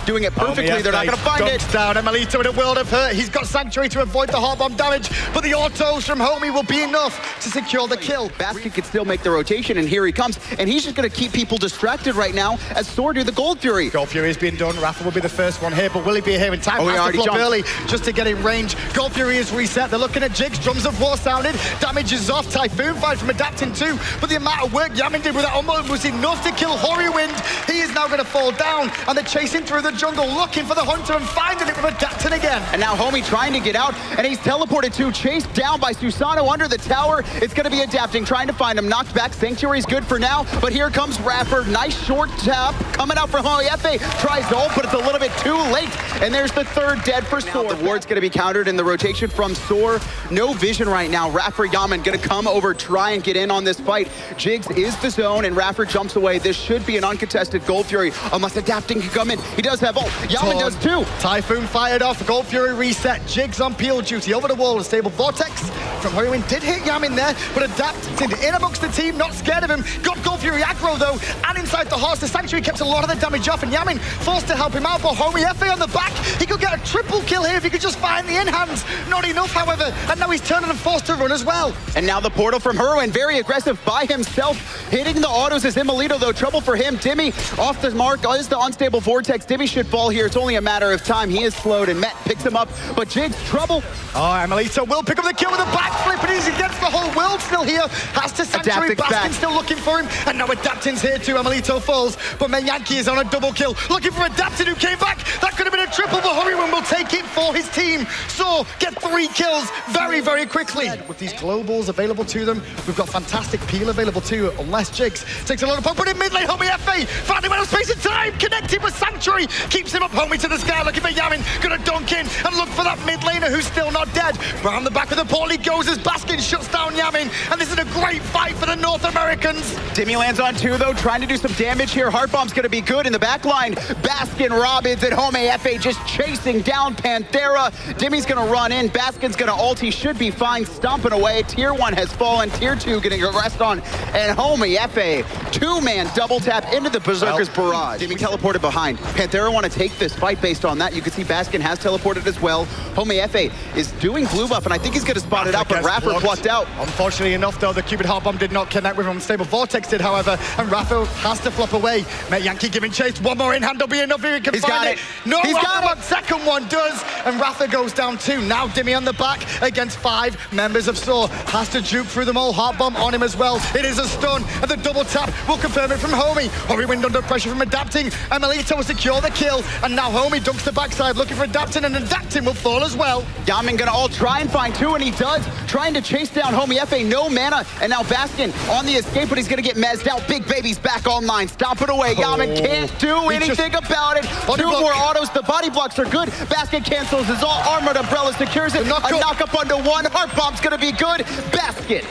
doing it perfectly, they're not going to find it. Down Emelito in a world of hurt. He's got Sanctuary to avoid the heart bomb damage, but the autos from Homie will be enough to secure the kill. Basket can still make the rotation, and here he comes, and he's just going to keep people distracted right now as Sword do the Gold Fury. Gold Fury is being done. Rafa will be the first one here, but will he be here in time? Oh, he already jumped early just to get in range. Gold Fury is reset. They're looking at Jigs. Drums of war sounded. Damage is off. Typhoon Fight from adapting too. But the amount of work Yamin did with that almost was enough to kill Horrywind. He is now going to fall down. And they're chasing through the jungle, looking for the Hunter and finding it with adapting again. And now Homie trying to get out, and he's teleported too. Chased down by Susano under the tower. It's going to be adapting, trying to find him. Knocked back. Sanctuary's good for now. But here comes Raffer. Nice short tap coming out from Homie. Efe tries to ult, but it's a little bit too late. And there's the third dead for Soar. The ward's going to be countered in the rotation from Soar. No vision right now. Raffer Yaman going to come over, try and get in on this fight. Jigs is the zone, and Raffer jumps away. This should be an uncontested Gold Fury, unless adapting can come in. He does have ult. Yaman does too. Typhoon fired off. Gold Fury reset. Jigs on peel duty. Over the wall. A stable vortex from Horrywind did hit Yamin there, but adapted in amongst the team, not scared of him. Got Gold Fury aggro though, and inside the horse, the Sanctuary kept a lot of the damage off, and Yamin forced to help him out, but Homie Efe on the back, he could get a triple kill here if he could just find the in-hands. Not enough, however, and now he's turning and forced to run as well. And now the portal from Horrywind, very aggressive by himself. Hitting the autos is Imelito though, trouble for him. Dimmy off the mark is the unstable vortex. Dimmy should fall here, it's only a matter of time. He is slowed, and Met picks him up, but Jigs, trouble. Oh, Imelito will pick up the kill with a backflip, and he's against the whole world still here. Has to Sanctuary, Baskin still looking for him, and now Adapting's here too. Imelito falls, but Menyanki is on a double kill, looking for Adapting who came back. That could have been a triple, but Horrywind will take it for his team. So get 3 kills very, very quickly. With these globals available to them, we've got fantastic peel available too, unless Jigs takes a lot of poke, but in mid lane, Homie Efe found him out of space and time, connected with Sanctuary, keeps him up, Homie to the sky, looking for Yamin, gonna dunk in and look for that mid laner who's still not dead. Round the back of the portal he goes as Baskin shuts down Yamin, and this is a great fight for the North Americans. Dimmy lands on 2 though, trying to do some damage here. Heart Bomb's gonna be good in the back line. Baskin, Robbins, and Homie Efe just chasing down Panthera. Dimmy's gonna run in, Baskin's gonna ult, he should be fine, stomping away. Tier 1 has fallen, Tier 2 getting a rest on, and Homie Efe, 2-man double tap into the Berserker's barrage. Dimmy teleported behind. Panthera want to take this fight based on that. You can see Baskin has teleported as well. Homie Efe is doing blue buff, and I think he's gonna spot it out, but Raffer plucked out. Unfortunately enough though, the Cupid Heart Bomb did not connect with him. Unstable Vortex did, however, and Raffer has to flop away. Yankee giving chase, one more in hand will be enough if he can find it. No, he's got it. Second one does, and Raffer goes down 2. Now Dimmy on the back against 5 members of Soar. Has to juke through them all. Heart Bomb on him as well. It is a stun, and the double tap will confirm it from Homie. Horrywind under pressure from Adapting, and Melito will secure the kill, and now Homie dunks the backside looking for Adapting, and Adapting will fall as well. Yamin gonna all try and find 2, and he does, trying to chase down Homie Efe, no mana, and now Baskin on the escape, but he's gonna get mezzed out. Big Baby's back online, stop it away. Yamin can't do anything about it. 2 more autos, the body blocks are good. Baskin cancels his all, Armored Umbrella secures it. A knock up onto 1, Heart Bomb's gonna be good. Baskin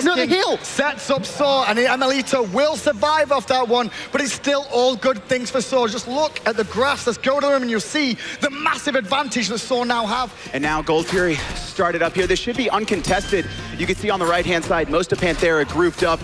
No, the heal sets up Soar, and Amelito will survive off that one, but it's still all good things for Soar. Just look at the grass. Let's go to him, and you'll see the massive advantage that Soar now have. And now Gold Fury started up here. This should be uncontested. You can see on the right-hand side, most of Panthera grouped up,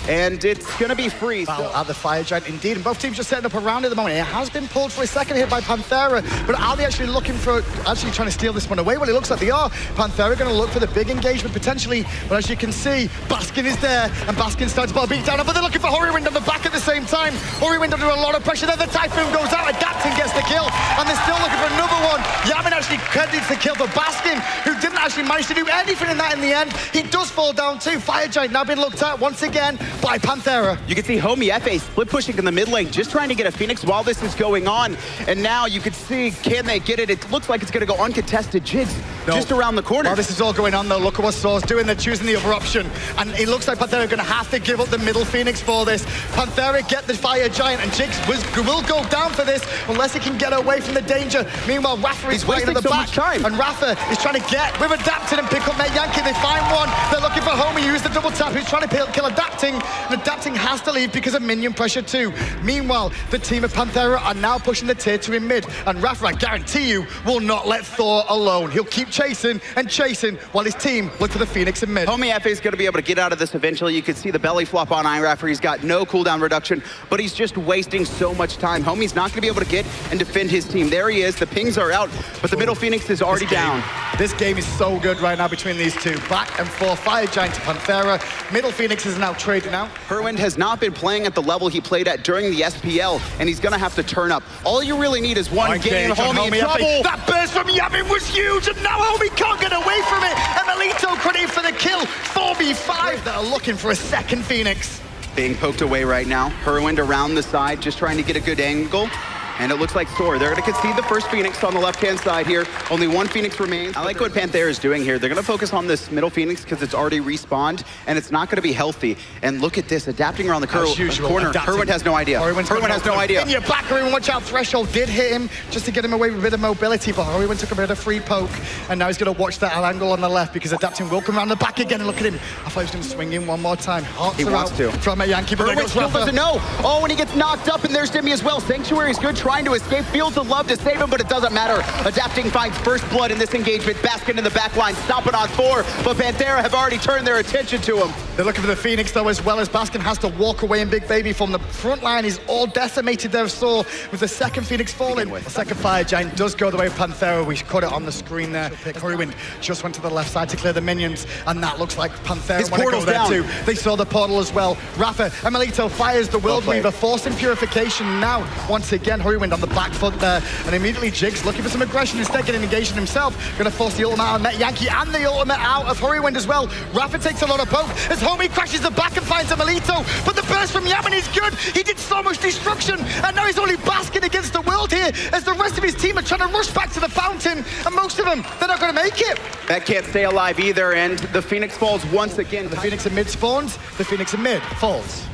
and it's gonna be free. At the Fire Giant, indeed, and both teams just setting up around at the moment. It has been pulled for a second here by Panthera, but are they actually looking for, actually trying to steal this one away? Well, it looks like they are. Panthera gonna look for the big engagement potentially, but as you can see, Baskin is there, and Baskin starts to beat down, but they're looking for Horrywind on the back at the same time. Horrywind under a lot of pressure there. The Typhoon goes out, Adapting gets the kill, and they're still looking for another one. Yamin actually credits the kill for Baskin, who didn't actually manage to do anything in that in the end. He does fall down too. Fire Giant now being looked at once again by Panthera. You can see Homie Efe split pushing in the mid lane, just trying to get a Phoenix while this is going on. And now you can see, can they get it? It looks like it's going to go uncontested. Jigs just around the corner. While this is all going on though, look at what Soar's doing. They're choosing the other option. And it looks like Panthera are going to have to give up the middle Phoenix for this. Panthera get the Fire Giant, and Jigs will go down for this unless he can get away from the danger. Meanwhile, Raffer is waiting at the back. And Raffer is trying to get with Adapting and pick up Met Yankee. They find one. They're looking for Homie, who's the double tap, who's trying to kill Adapting. And Adapting has to leave because of minion pressure too. Meanwhile, the team of Panthera are now pushing the tier 2 in mid. And Raffer, I guarantee you, will not let Thor alone. He'll keep chasing and chasing while his team look for the Phoenix in mid. Homie Efe is going to be able to get out of this eventually. You can see the belly flop on Raffer. He's got no cooldown reduction, but he's just wasting so much time. Homie's not going to be able to get and defend his team. There he is. The pings are out, but the middle Phoenix is already down. This game is so good right now between these two. Back and forth, Fire Giant to Panthera. Middle Phoenix is now trading out. Herwind has not been playing at the level he played at during the SPL, and he's gonna have to turn up. All you really need is one game, Homie, in trouble. That burst from Yamin was huge, and now Homie can't get away from it. And Melito credited for the kill. 4v5, they're looking for a second Phoenix. Being poked away right now. Herwind around the side, just trying to get a good angle. And it looks like Soar. They're going to concede the first Phoenix on the left-hand side here. Only one Phoenix remains. I like what Panthera is doing here. They're going to focus on this middle Phoenix because it's already respawned, and it's not going to be healthy. And look at this, adapting around the corner. Herwind has no idea. Herwind has no idea. In your back, Herwind, watch out. Threshold did hit him just to get him away with a bit of mobility, but Herwind took a bit of free poke, and now he's going to watch that angle on the left because adapting will come around the back again. And look at him. I thought he was going to swing in one more time. He wants to. From a Yankee, but Herwind still doesn't know. Oh, and he gets knocked up, and there's Dimmy as well. Sanctuary's good, trying to escape. Fields of love to save him, but it doesn't matter. Adapting finds first blood in this engagement. Baskin in the back line, stomping on 4, but Panthera have already turned their attention to him. They're looking for the Phoenix, though, as well as Baskin has to walk away in Big Baby from the front line. He's all decimated there, Saw, with the second Phoenix falling. The second Fire Giant does go the way of Panthera. We caught it on the screen there. Herwind just went to the left side to clear the minions, and that looks like Panthera want to go there too. They saw the portal as well. Rafa and Melito fires the World Weaver, forcing purification now. Once again, Herwind on the back foot there, and immediately Jigs looking for some aggression, instead getting engaged in himself. Going to force the ultimate out of Met Yankee and the ultimate out of Herwind as well. Rafa takes a lot of poke as Homie crashes the back and finds a Melito, but the burst from Yaman is good. He did so much destruction, and now he's only basking against the world here as the rest of his team are trying to rush back to the fountain, and most of them, they're not going to make it. That can't stay alive either, and the Phoenix falls once again. The Phoenix in mid spawns, the Phoenix in mid falls.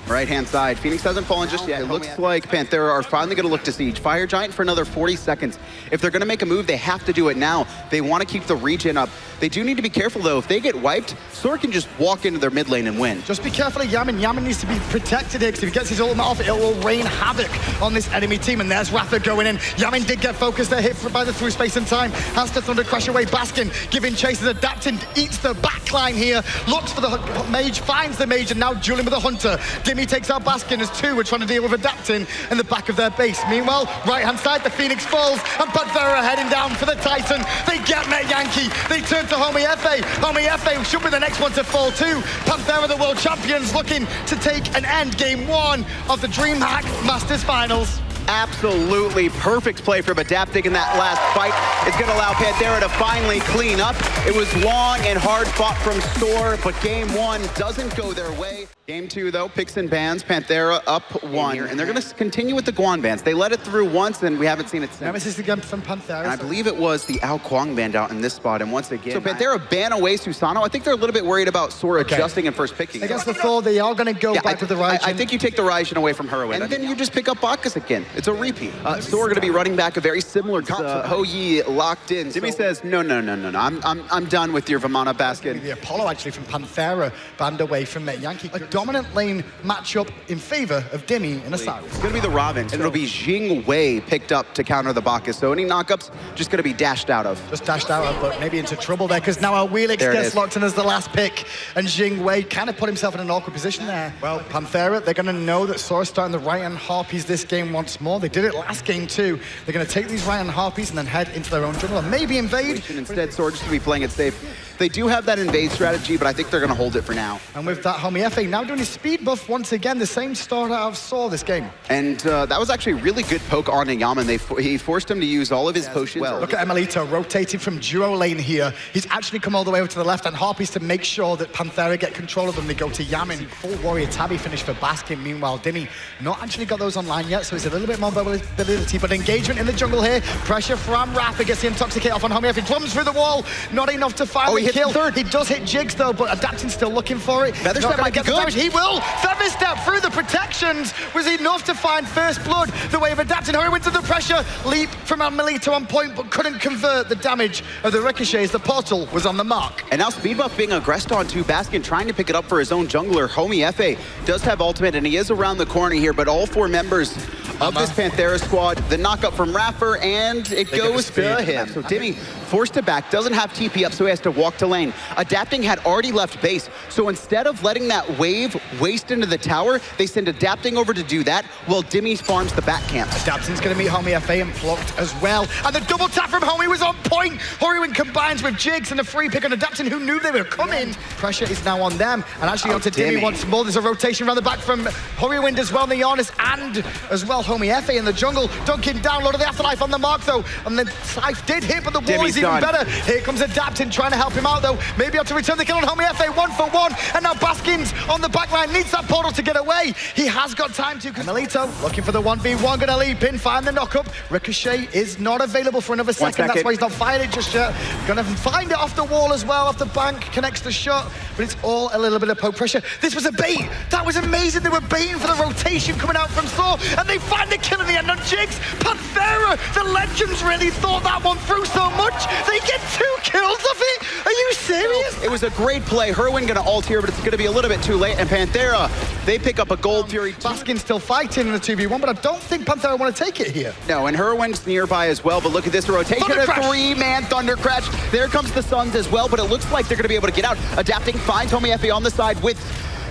Right-hand side. Phoenix hasn't fallen just yet. It looks like Panthera are finally going to look to siege Fire Giant for another 40 seconds. If they're going to make a move, they have to do it now. They want to keep the regen up. They do need to be careful, though. If they get wiped, Soar can just walk into their mid lane and win. Just be careful of Yaman. Yaman needs to be protected here, because if he gets his ultimate off, it will rain havoc on this enemy team. And there's Rafa going in. Yaman did get focused there, hit by the through space and time. Has to Thunder Crash away. Baskin giving chases, adapting, eats the backline here. Looks for the mage, finds the mage, and now dueling with the hunter. Dimmy takes out Baskin as 2 are trying to deal with adapting in the back of their base. Meanwhile, right-hand side, the Phoenix falls, and Panthera are heading down for the Titan. They get Met Yankee. They turn to Homie Efe. Homie Efe should be the next one to fall too. Panthera, the world champions, looking to take an end game 1 of the DreamHack Masters Finals. Absolutely perfect play from adapting in that last fight. It's going to allow Panthera to finally clean up. It was long and hard fought from Soar, but game 1 doesn't go their way. Game 2, though, picks and bans. Panthera up 1, and they're going to continue with the Guan bans. They let it through once, and we haven't seen it since. Nemesis again from Panthera. And I believe it was the Ao Kwang banned out in this spot, and once again. So Panthera ban away Susano. I think they're a little bit worried about Soar adjusting and first picking. Against the Thor, they are going to go back with the Raijin. I think you take the Raijin away from Herwind, and then you just pick up Bacchus again. It's a repeat. Soar going to be running back a very similar Ho Yi locked in. Jimmy says, no. I'm done with your Vamana basket. The Apollo actually from Panthera banned away from Met Yankee. A dominant lane matchup in favor of Dimmy and Osiris. It's going to be the Robin, and it'll be Jing Wei picked up to counter the Bacchus. So any knockups, just going to be dashed out of. Just dashed out of, but maybe into trouble there, because now our Wheelix gets locked in as the last pick, and Jing Wei kind of put himself in an awkward position there. Well, Panthera, they're going to know that Sora's starting the right-hand Harpies this game once more. They did it last game too. They're going to take these right-hand Harpies and then head into their own jungle and maybe invade. Instead, Soar just to be playing it safe. They do have that invade strategy, but I think they're going to hold it for now. And with that, Homie Efe now doing his speed buff once again, the same start out of Saw this game. And that was actually a really good poke on Yaman. He forced him to use all of his potions. Well, look at Emelito rotating from duo lane here. He's actually come all the way over to the left, and Harpies to make sure that Panthera get control of them. They go to Yaman. Full warrior tabby finish for Baskin. Meanwhile, Dimmy not actually got those online yet, so it's a little bit more mobility, but engagement in the jungle here. Pressure from Rafa gets the Intoxicate off on Homie Efe. Drums through the wall. Not enough to finally kill. Third. He does hit Jigs though, but Adapting's still looking for it. Featherstep might get good. He will. Featherstep through the protections was enough to find first blood. The way of Adapting. Hurry into the pressure. Leap from Melito on point, but couldn't convert the damage of the ricochets. The portal was on the mark. And now speed buff being aggressed on to Baskin, trying to pick it up for his own jungler. Homie Efe does have ultimate, and he is around the corner here, but all 4 members of this Panthera squad. The knockup from Raffer, and it goes to him. So Dimmy forced to back, doesn't have TP up, so he has to walk to lane. Adapting had already left base, so instead of letting that wave waste into the tower, they send Adapting over to do that, while Dimmy farms the back camp. Adapting's going to meet Homie FA and plucked as well. And the double tap from Homie was on point. Horiwin combines with Jigs and the free pick on Adapting, who knew they were coming. Pressure is now on them, and actually onto Dimmy once more. There's a rotation around the back from Horiwin as well, Neonis, and as well Homie FA in the jungle. Dunking down, Lord of the Afterlife on the mark though, and the Scythe did hit, but the wall is even better. Here comes Adapting, trying to help him out though. Maybe able to return the kill on Homie FA, 1-for-1, and now Baskins on the back line needs that portal to get away. He has got time to. Melito looking for the 1v1, gonna leap in, find the knock-up. Ricochet is not available for another second. That's why he's not fired it just yet. Gonna find it off the wall as well, off the bank, connects the shot, but it's all a little bit of poke pressure. This was a bait. That was amazing. They were baiting for the rotation coming out from Thor, and they find the kill in the end on Jigs. Panthera, the Legends really thought that one through so much. They get 2 kills of it. Are you serious? It was a great play. Herwin gonna ult here, but it's gonna be a little bit too late, and Panthera, they pick up a Gold Fury. Baskin's still fighting in the 2v1, but I don't think Panthera want to take it here. No, and Herwin's nearby as well, but look at this rotation. A 3-man Thunder Crash. There comes the Suns as well, but it looks like they're gonna be able to get out. Adapting finds Homie Effie on the side with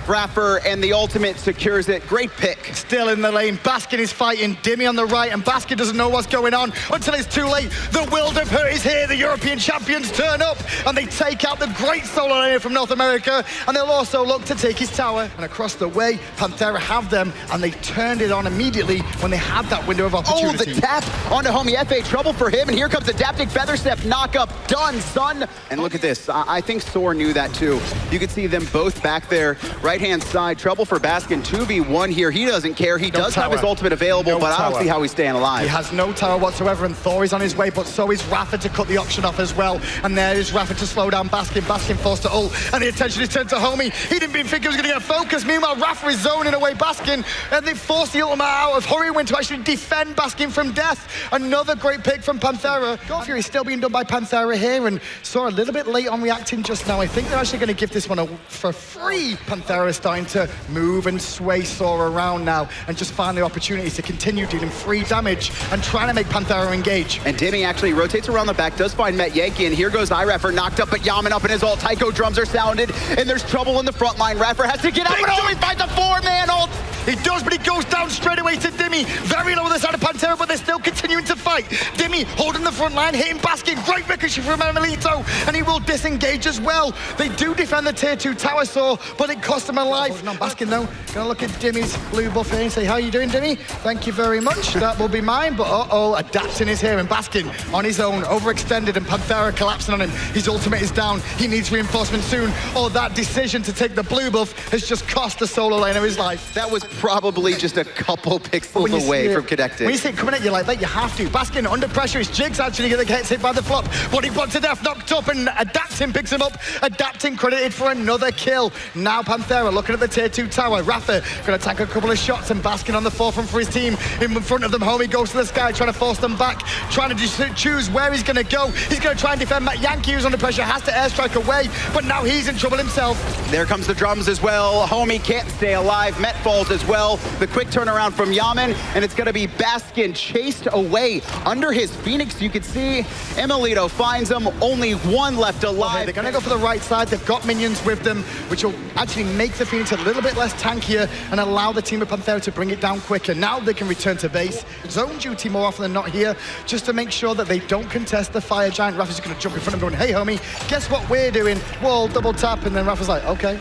Raffer, and the ultimate secures it. Great pick. Still in the lane. Baskin is fighting Dimmy on the right, and Baskin doesn't know what's going on until it's too late. The World of Hurt is here. The European champions turn up, and they take out the great solo laner from North America, and they'll also look to take his tower. And across the way, Panthera have them, and they turned it on immediately when they had that window of opportunity. Oh, the tap onto Homie FA. Trouble for him, and here comes Adapting Feather Step knockup. Done, son. And look at this. I think Soar knew that too. You could see them both back there. Right-hand side, trouble for Baskin, 2v1 here. He doesn't care. He does have his ultimate available, but I don't see how he's staying alive. He has no tower whatsoever, and Thor is on his way, but so is Raffer to cut the option off as well. And there is Raffer to slow down Baskin. Baskin forced to ult, and the attention is turned to Homie. He didn't even think he was going to get focused. Meanwhile, Raffer is zoning away Baskin, and they forced the ultimate out of Horiwin to actually defend Baskin from death. Another great pick from Panthera. Gold Fury is still being done by Panthera here, and saw a little bit late on reacting just now. I think they're actually going to give this one for free. Panthera is starting to move and sway Sora around now, and just find the opportunity to continue dealing free damage and trying to make Panthera engage. And Dimmy actually rotates around the back, does find Met Yankee, and here goes iRaffer, knocked up, but Yaman up in his ult. Taiko drums are sounded, and there's trouble in the front line. Raffer has to get out, but only finds a 4-man ult. He does, but he goes down straight away to Dimmy. Very low on the side of Panthera, but they're still continuing to fight. Dimmy holding the front line, hitting Baskin. Great ricochet from Melito, and he will disengage as well. They do defend the tier 2 tower saw, but it cost them a life. Not Baskin though. Gonna look at Dimmy's blue buff here and say, how you doing, Dimmy? Thank you very much. That will be mine, but Adapting is here, and Baskin on his own, overextended, and Panthera collapsing on him. His ultimate is down. He needs reinforcement soon, or that decision to take the blue buff has just cost the solo laner his life. That was probably just a couple pixels away from connecting. When you see it coming at you like that, you have to. Baskin under pressure. His Jigs actually gets hit by the flop. Body blocked to death, knocked up, and Adapting picks him up. Adapting credited for another kill. Now Panthera looking at the tier 2 tower. Raffer gonna tank a couple of shots, and Baskin on the forefront for his team. In front of them, Homie goes to the sky, trying to force them back, trying to just choose where he's gonna go. He's gonna try and defend Matt Yankee, who's under pressure, has to airstrike away, but now he's in trouble himself. There comes the drums as well. Homie can't stay alive. Met falls as well. The quick turnaround from Yaman, and it's gonna be Baskin chased away under his Phoenix. You can see Emilito finds him, only one left alive. Okay, they're gonna go for the right side. They've got minions with them, which will actually make the Phoenix a little bit less tankier and allow the team of Panthera to bring it down quicker. Now they can return to base. Zone duty more often than not here, just to make sure that they don't contest the Fire Giant. Raffer's gonna jump in front of him going, hey homie, guess what we're doing? Wall, double tap, and then Raffer's like, okay.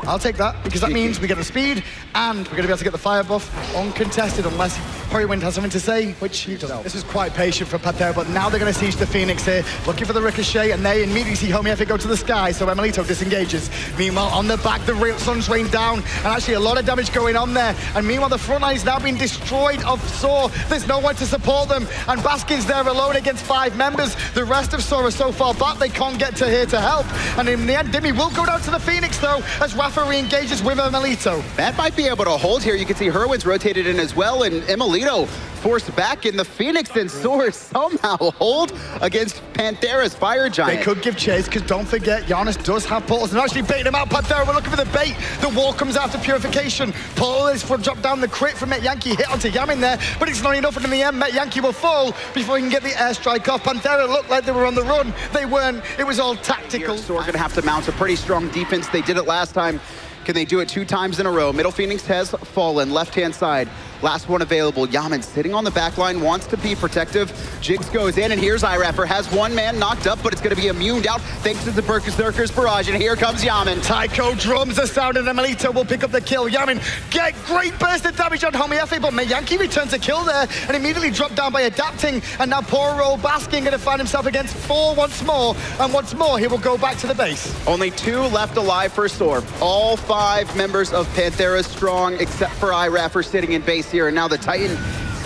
I'll take that, because that means we get the speed, and we're going to be able to get the fire buff uncontested, unless Horiwind has something to say, which he doesn't. This is quite patient for Panthera, but now they're going to siege the Phoenix here, looking for the ricochet, and they immediately see Homie Effie go to the sky, so Emilito disengages. Meanwhile, on the back, the real sun's rained down, and actually a lot of damage going on there, and meanwhile, the front line is now being destroyed of Saw. There's no one to support them, and Baskin's there alone against 5 members. The rest of Saw are so far back, they can't get to here to help, and in the end, Dimmy will go down to the Phoenix, though, as Raffer re-engages with Emilito. That might be able to hold here. You can see Herwin's rotated in as well, and Emilito Emilito forced back in the Phoenix, and Soar somehow hold against Panthera's Fire Giant. They could give chase, because don't forget, Giannis does have portals, and actually baiting him out. Panthera, we're looking for the bait. The wall comes after Purification. Portal is for drop down the crit from Met Yankee, hit onto Yamin there, but it's not enough, and in the end, Met Yankee will fall before he can get the airstrike off. Panthera looked like they were on the run. They weren't. It was all tactical. Soar gonna have to mount a pretty strong defense. They did it last time. Can they do it 2 times in a row? Middle Phoenix has fallen, left-hand side. Last one available. Yamin sitting on the back line, wants to be protective. Jigs goes in, and here's Iraffer. Has one man knocked up, but it's going to be immuned out thanks to the Berserker's barrage, and here comes Yamin. Taiko drums the sound, and Emilito will pick up the kill. Yamin get great burst of damage on Homie Efe, but Yankee returns a kill there, and immediately dropped down by adapting, and now poor old Baskin going to find himself against 4 once more, and once more he will go back to the base. Only 2 left alive for Soar. All 5 members of Panthera strong, except for Iraffer sitting in base here, and now the Titan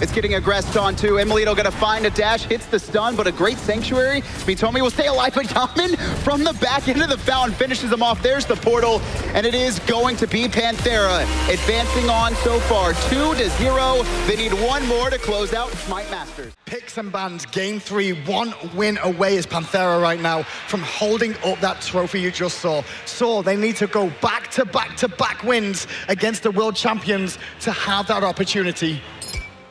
is getting aggressed on too. Emilito gonna find a dash, hits the stun, but a great sanctuary. Mitomi will stay alive, but Yamin from the back end of the fountain finishes him off. There's the portal, and it is going to be Panthera advancing on so far 2-0. They need 1 more to close out Smite Masters. Picks and bans, game 3, 1 win away is Panthera right now from holding up that trophy you just saw. So they need to go back to back to back wins against the world champions to have that opportunity.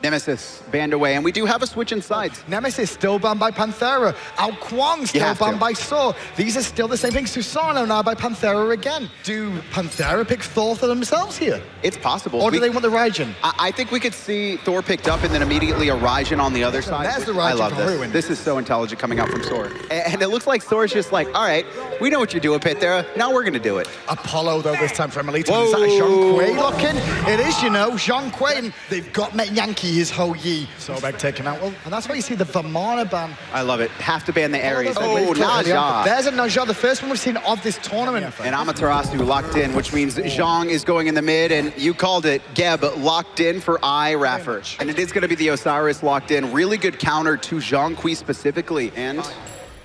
Nemesis banned away, and we do have a switch in sides. Nemesis still banned by Panthera. Ao Kwang still banned by Soar. These are still the same things. Susano now by Panthera again. Do Panthera pick Thor for themselves here? It's possible. Or do they want the Raijin? I think we could see Thor picked up and then immediately a Raijin on the other side. There's the Raijin. I love this. Ruin. This is so intelligent coming out from Soar. And it looks like Soar's just like, all right, we know what you're doing, Panthera. Now we're going to do it. Apollo, though, this time for Emilito. Is that a Zhong Kui looking? It is, you know, Zhong Kui. And they've got Met Yankee, his Ho Yi. Sobek taken out. Well, and that's why you see the Vamana ban. I love it. Have to ban the Ares. Oh, Naja. There's a Naja, the first one we've seen of this tournament. And Amaterasu locked in, which means Zhang is going in the mid, and you called it, Geb, locked in for Iraffer. And it is going to be the Osiris locked in. Really good counter to Zhang Kui specifically. And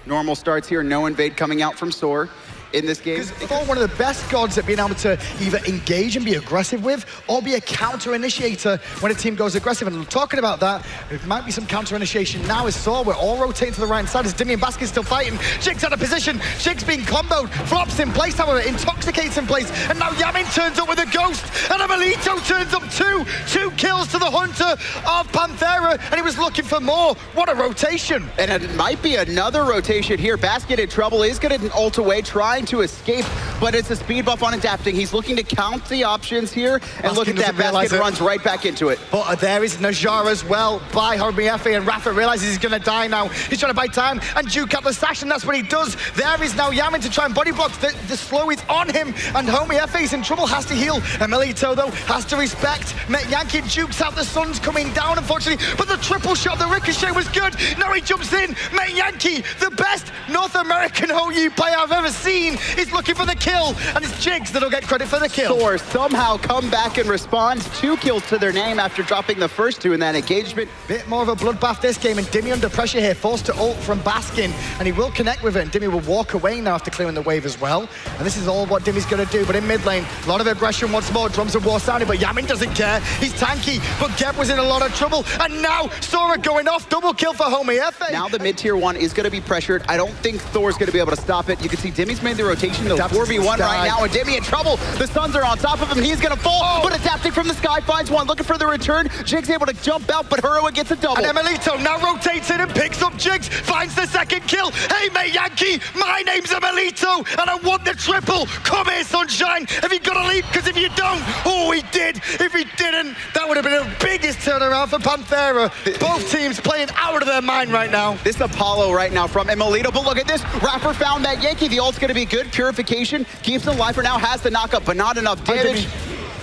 normal starts here, no invade coming out from Soar in this game. Because Thor, one of the best gods at being able to either engage and be aggressive with, or be a counter-initiator when a team goes aggressive. And talking about that, there might be some counter-initiation now as Thor. We're all rotating to the right side as Dimmy and Baskin still fighting. Jig's out of position. Jig's being comboed. Flops in place, however, intoxicates in place. And now Yamin turns up with a ghost. And Emilito turns up too. 2 kills to the Hunter of Panthera. And he was looking for more. What a rotation. And it might be another rotation here. Basket in trouble, is going to ult away, trying to escape, but it's a speed buff on adapting. He's looking to count the options here, and look at that, Basket runs right back into it. But there is Najar as well by Homie Efe, and Rafa realizes he's going to die now. He's trying to buy time and juke out the sash, and that's what he does. There is now Yamin to try and body block. The slow is on him, and Homie Efe is in trouble, has to heal. Emilito, though, has to respect. Met Yankee jukes out, the sun's coming down, unfortunately, but the triple shot, the ricochet was good. Now he jumps in. Met Yankee, the best North American Ho-Yi player I've ever seen, is looking for the kill, and it's Jigs that'll get credit for the kill. Soar somehow come back and responds. 2 kills to their name after dropping the first 2 in that engagement. Bit more of a bloodbath this game, and Dimmy under pressure here, forced to ult from Baskin, and he will connect with it, and Dimmy will walk away now after clearing the wave as well. And this is all what Dimmy's going to do, but in mid lane, a lot of aggression once more. Drums of war sounding, but Yamin doesn't care. He's tanky, but Geb was in a lot of trouble, and now Sora going off. Double kill for Homie Efe. Now the mid-tier 1 is going to be pressured. I don't think Thor's going to be able to stop it. You can see Dimmy's made the rotation, though. 4v1 right now, and Dimmy in trouble. The Suns are on top of him. He's going to fall, but adapting from the sky finds one, looking for the return. Jigs able to jump out, but Heroic gets a double. And Emilito now rotates in and picks up Jigs, finds the second kill. Hey, mate, Yankee, my name's Emilito, and I want the triple. Come here, sunshine. Have you got to leap? Because if you don't, oh, he did. If he didn't, that would have been the biggest turnaround for Panthera. Both teams playing out of their mind right now. This Apollo right now from Emilito, but look at this. Rapper found that Yankee. The ult's going to be good. Purification keeps him alive for now, has the knockup, but not enough damage.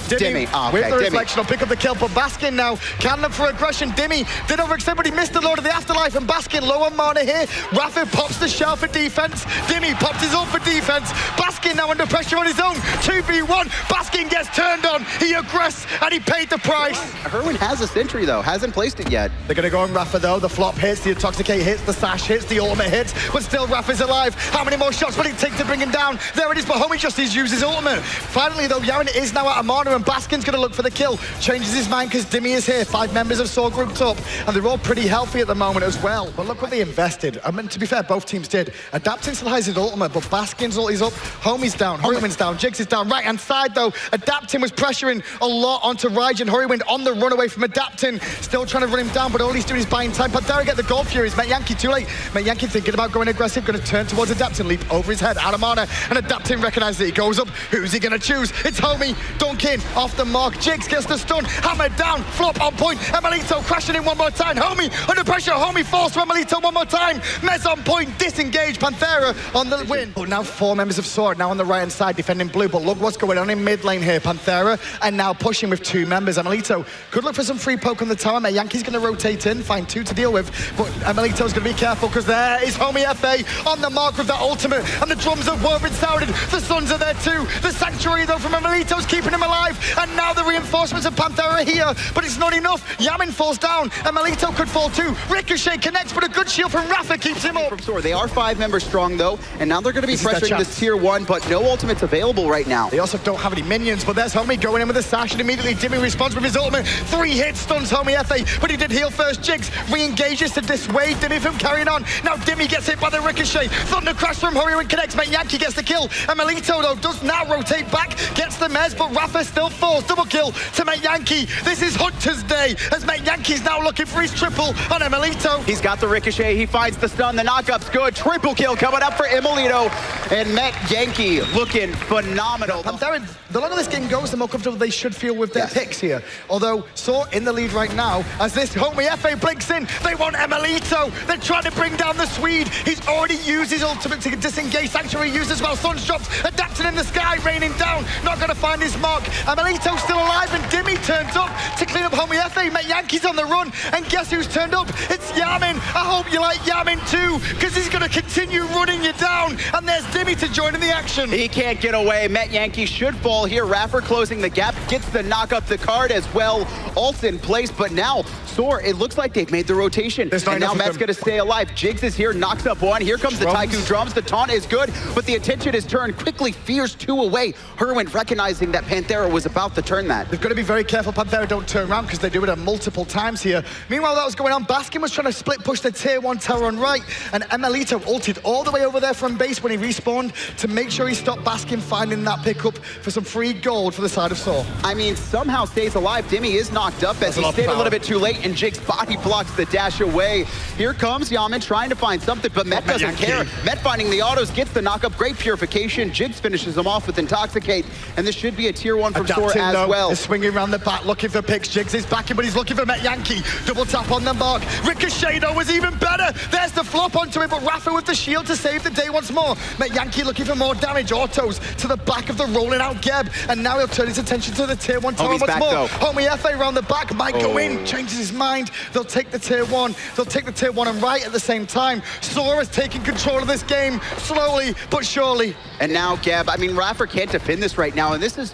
Dimmy. Oh, okay. With the Dimmy. reflection, will pick up the kill for Baskin now. Can look for aggression. Dimmy did overextend, but he missed the Lord of the Afterlife, and Baskin low on mana here. Rafa pops the shell for defense. Dimmy pops his ult for defense. Baskin now under pressure on his own. 2v1. Baskin gets turned on. He aggressed, and he paid the price. Herwin has a sentry, though. Hasn't placed it yet. They're going to go on Rafa, though. The flop hits, the intoxicate hits, the sash hits, the ultimate hits, but still Rafa's alive. How many more shots will it take to bring him down? There it is, but Homie Justice uses ultimate. Finally, though, Yamin is now out of mana, and Baskin's going to look for the kill. Changes his mind because Dimmy is here. 5 members of Saw grouped up, and they're all pretty healthy at the moment as well. But look what they invested. I mean, to be fair, both teams did. Adapting still has his ultimate, but Baskin's ulti's up. Homie's down. Hurricane down. Jigs is down. Right-hand side, though. Adapting was pressuring a lot onto Raijin. Hurricane on the run away from Adapting. Still trying to run him down, but all he's doing is buying time. Panthera get the Gold Furies. Met Yankee too late. Met Yankee thinking about going aggressive. Going to turn towards Adapting. Leap over his head. Out of mana. And Adapting recognizes it. He goes up. Who's he going to choose? It's Homie. Dunking off the mark. Jigs gets the stun. Hammered down. Flop on point. Emelito crashing in one more time. Homie under pressure. Homie falls to Emelito one more time. Mez on point. Disengage. Panthera on the win. But now 4 members of Saw now on the right hand side defending blue. But look what's going on in mid lane here. Panthera and now pushing with 2 members. Emelito could look for some free poke on the tower. Yankee's going to rotate in. Find 2 to deal with. But Emelito's going to be careful because there is Homie FA on the mark with that ultimate. And the drums have been sounded. The Suns are there too. The Sanctuary though from Emelito's keeping him alive. And now the reinforcements of Panthera are here. But it's not enough. Yamin falls down. Emelito could fall too. Ricochet connects, but a good shield from Rafa keeps him up. They are 5 members strong though, and now they're going to be pressuring this tier 1, but no ultimates available right now. They also don't have any minions, but there's Homie going in with a sash, and immediately Dimmy responds with his ultimate. 3 hits, stuns Homie FA, but he did heal first. Jigs re-engages to dissuade Dimmy from carrying on. Now Dimmy gets hit by the Ricochet. Thunder crash from Hurricane connects, but Yankee gets the kill. And Melito though does now rotate back, gets the Mez, but Rafa still falls. Double kill to Met Yankee. This is Hunter's day, as Met Yankee's now looking for his triple on Emelito. He's got the Ricochet, he finds the stun, the knockup's good. Triple kill coming up for Emelito, and Met Yankee looking phenomenal. Panthera, the longer this game goes, the more comfortable they should feel with their picks here. Although Saw in the lead right now, as this Homie FA blinks in, they want Emelito. They're trying to bring down the Swede. He's already used his ultimate to disengage. Sanctuary used as well. Suns drops, Adapting in the sky, raining down. Not going to find his mark. Emelito's still alive, and Dimmy turns up to clean up Homie FA. Met Yankee's on the run, and guess who's turned up? It's Yamin. I hope you like Yamin too, because he's going to continue running you down. And there's Dimmy to join in the action. He can't get away. Met Yankee should fall here. Raffer closing the gap, gets the knock up the card as well. Ult's in place, but now Soar, it looks like they've made the rotation. And now Met's going to stay alive. Jigs is here, knocks up 1. Here comes the Tycoon drums. The taunt is good, but the attention is turned quickly. Fears 2 away. Hurwin recognizing that Panthera was about to turn that. They've got to be very careful Panthera don't turn around, because they do it multiple times here. Meanwhile, that was going on. Baskin was trying to split push the tier 1 tower on right, and Emelito ulted all the way over there from base when he respawned to make sure he stopped Baskin finding that pickup for some free gold for the side of Saw. I mean, somehow stays alive. Dimmy is knocked up as he stayed a little bit too late, and Jigs body blocks the dash away. Here comes Yamin trying to find something, but Met doesn't care. Met finding the autos, gets the knock up, great purification. Jigs finishes him off with Intoxicate, and this should be a tier 1 from Saw as well. Is swinging around the back, looking for picks. Jigs is backing, but he's looking for Met Yankee. Double tap on the mark. Ricochet though was even better. There's the flop onto it, but Rafa with the shield to save the day once more. Met Yankee looking for more damage. Autos to the back of the rolling out Geb, and now he'll turn his attention to the tier 1 tower once more. Homie FA around the back, might go in, changes his mind. They'll take the tier 1. They'll take the tier 1 and right at the same time. Saw is taking control of this game slowly but surely. And now Geb, I mean, Rafa can't defend this right now, and this is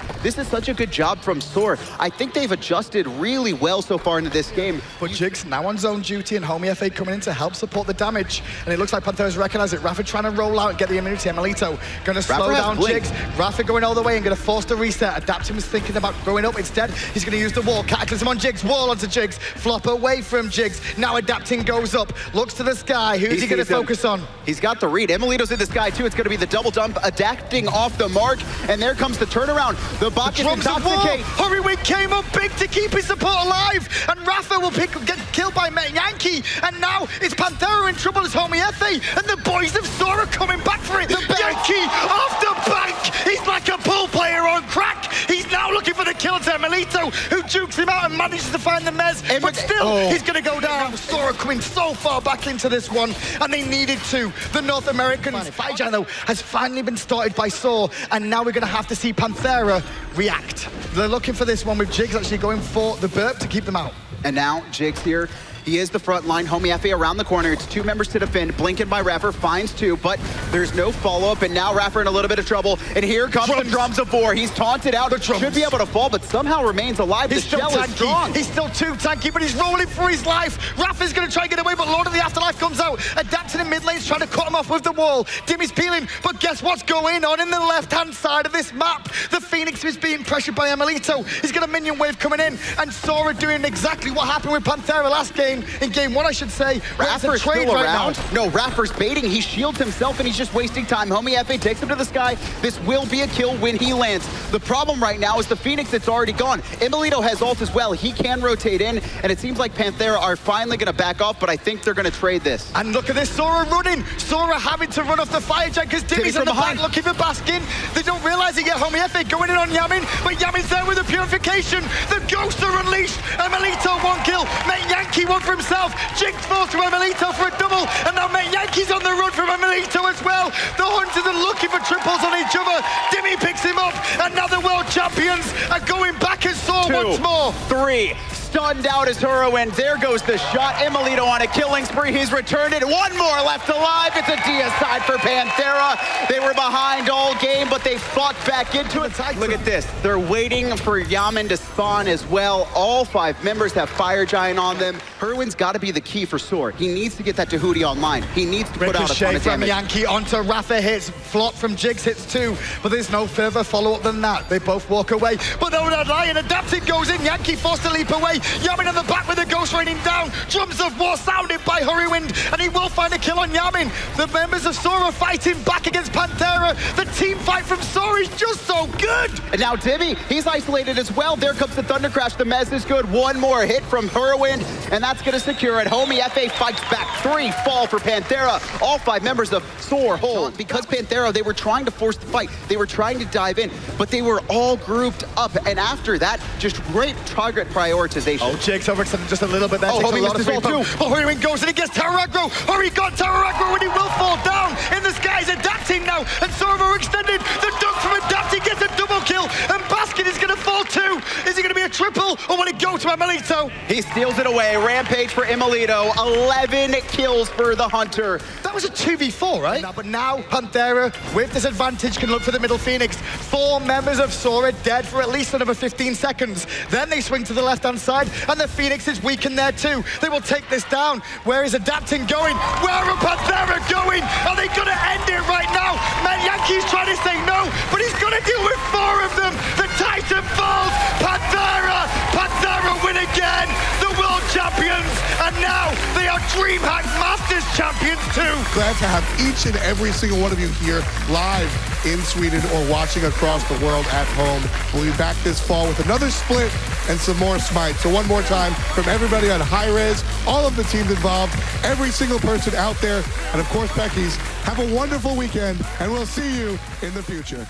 such a good job from Saw. I think they've adjusted really well so far into this game. But Jigs now on zone duty, and Homie FA coming in to help support the damage. And it looks like Panthera's recognized it. Rafa trying to roll out and get the immunity. Emelito going to slow down Jigs. Rafa going all the way and going to force the reset. Adapting was thinking about going up. Instead, he's going to use the wall. Cataclysm on Jigs. Wall onto Jigs. Flop away from Jigs. Now Adapting goes up. Looks to the sky. Who's he going to focus on? He's got the read. Emelito's in the sky too. It's going to be the double dump. Adapting off the mark. And there comes the turnaround. The bot is Intoxicate. Hurricane came up big to keep his support alive. And Rafa will get killed by Met Yankee. And now it's Panthera in trouble as Homie FA. And the boys of Saw are coming back for it. Yankee off the bank. He's like a pool player on crack. He's now looking for the kill to Emelito, who jukes him out and manages to find the Mez. But still, he's going to go down. Saw are coming so far back into this one, and they needed to. The North Americans, Fijan, though, has finally been started by Saw, and now we're going to have to see Panthera react. They're looking for this one with Jigs actually going for the burp to keep them out. And now Jigs here. He is the front line. Homie FA around the corner. It's 2 members to defend. Blinken by Raffer finds 2, but there's no follow-up, and now Raffer in a little bit of trouble. And here comes the drums of 4. He's taunted out. Should be able to fall, but somehow remains alive. He's still tanky. He's still too tanky, but he's rolling for his life. Raffer's going to try and get away, but Lord of the Afterlife comes out. Adapting fighting in mid lanes, trying to cut him off with the wall. Dimmy's peeling, but guess what's going on in the left-hand side of this map? The Phoenix is being pressured by Emilito. He's got a minion wave coming in, and Sora doing exactly what happened with Panthera last game, in game 1, I should say. Raffer's still around. No, Raffer's baiting. He shields himself, and he's just wasting time. Homie FA takes him to the sky. This will be a kill when he lands. The problem right now is the Phoenix that's already gone. Emilito has ult as well. He can rotate in, and it seems like Panthera are finally going to back off, but I think they're going to trade this. And look at this, Sora running. Sora having to run off the fire giant because Dimmy's in the back looking for Baskin. They don't realize it yet. Homie FA going in on Yamin, but Yamin's there with the purification. The ghosts are unleashed. Emilito 1 kill. Mate Yankee 1 for himself. Jinx falls to Emilito for a double, and now Mate Yankee's on the run from Emilito as well. The Hunters are looking for triples on each other. Dimmy picks him up, and now the world champions are going back and Sora once more. 3. Stunned out as Heroine. There goes the shot. Emilito on a killing spree. He's returned it. 1 more left alive. It's a deicide for Panthera. They were behind all game, but they fought back into it. Look at this. They're waiting for Yamin to spawn as well. All 5 members have Fire Giant on them. Heroine's got to be the key for Soar. He needs to get that Tahuti online. He needs to put out a ton of damage. Yankee onto Rafa hits. Flop from Jigs hits 2, but there's no further follow-up than that. They both walk away, but no, that Lion adapted goes in. Yankee forced to leap away. Yamin in the back with the ghost raining down. Drums of war sounded by Hurrywind, and he will find a kill on Yamin. The members of Sora fighting back against Panthera. The team fight from Sora is just so good. And now Dimmy, he's isolated as well. There comes the Thunder Crash. The Mez is good. 1 more hit from Hurrywind, and that's going to secure it. Homie FA fights back. 3 fall for Panthera. All 5 members of Soar hold. Because Panthera, they were trying to force the fight. They were trying to dive in, but they were all grouped up. And after that, just great target prioritization. Oh, Jake's overextended just a little bit there. Oh, Homie missed his ult too. But Hurrywind goes and he gets Terra Aggro. Hurry got Terra Aggro, and he will fall down. In the skies, adapting now. And Sora overextended. The dunk from adapting gets a double kill. And Basket is going to fall too. Is it going to be a triple, or will it go to Emilito? He steals it away. Rampage for Emilito. 11 kills for the Hunter. That was a 2v4, right? But now Panthera, with this advantage, can look for the middle Phoenix. 4 members of Sora dead for at least another 15 seconds. Then they swing to the left-hand side, and the Phoenix is weakened there too. They will take this down. Where is Adapting going? Where are Panthera going? Are they going to end it right now? Man, Yankee's trying to say no, but he's going to deal with 4 of them. The Titan falls. Panthera win again. The world champions, and now they are DreamHack Masters champions too. Glad to have each and every single one of you here live in Sweden or watching across the world at home. We'll be back this fall with another split and some more Smite. So one more time from everybody on High Res, all of the teams involved, every single person out there, and of course Becky's, have a wonderful weekend, and we'll see you in the future.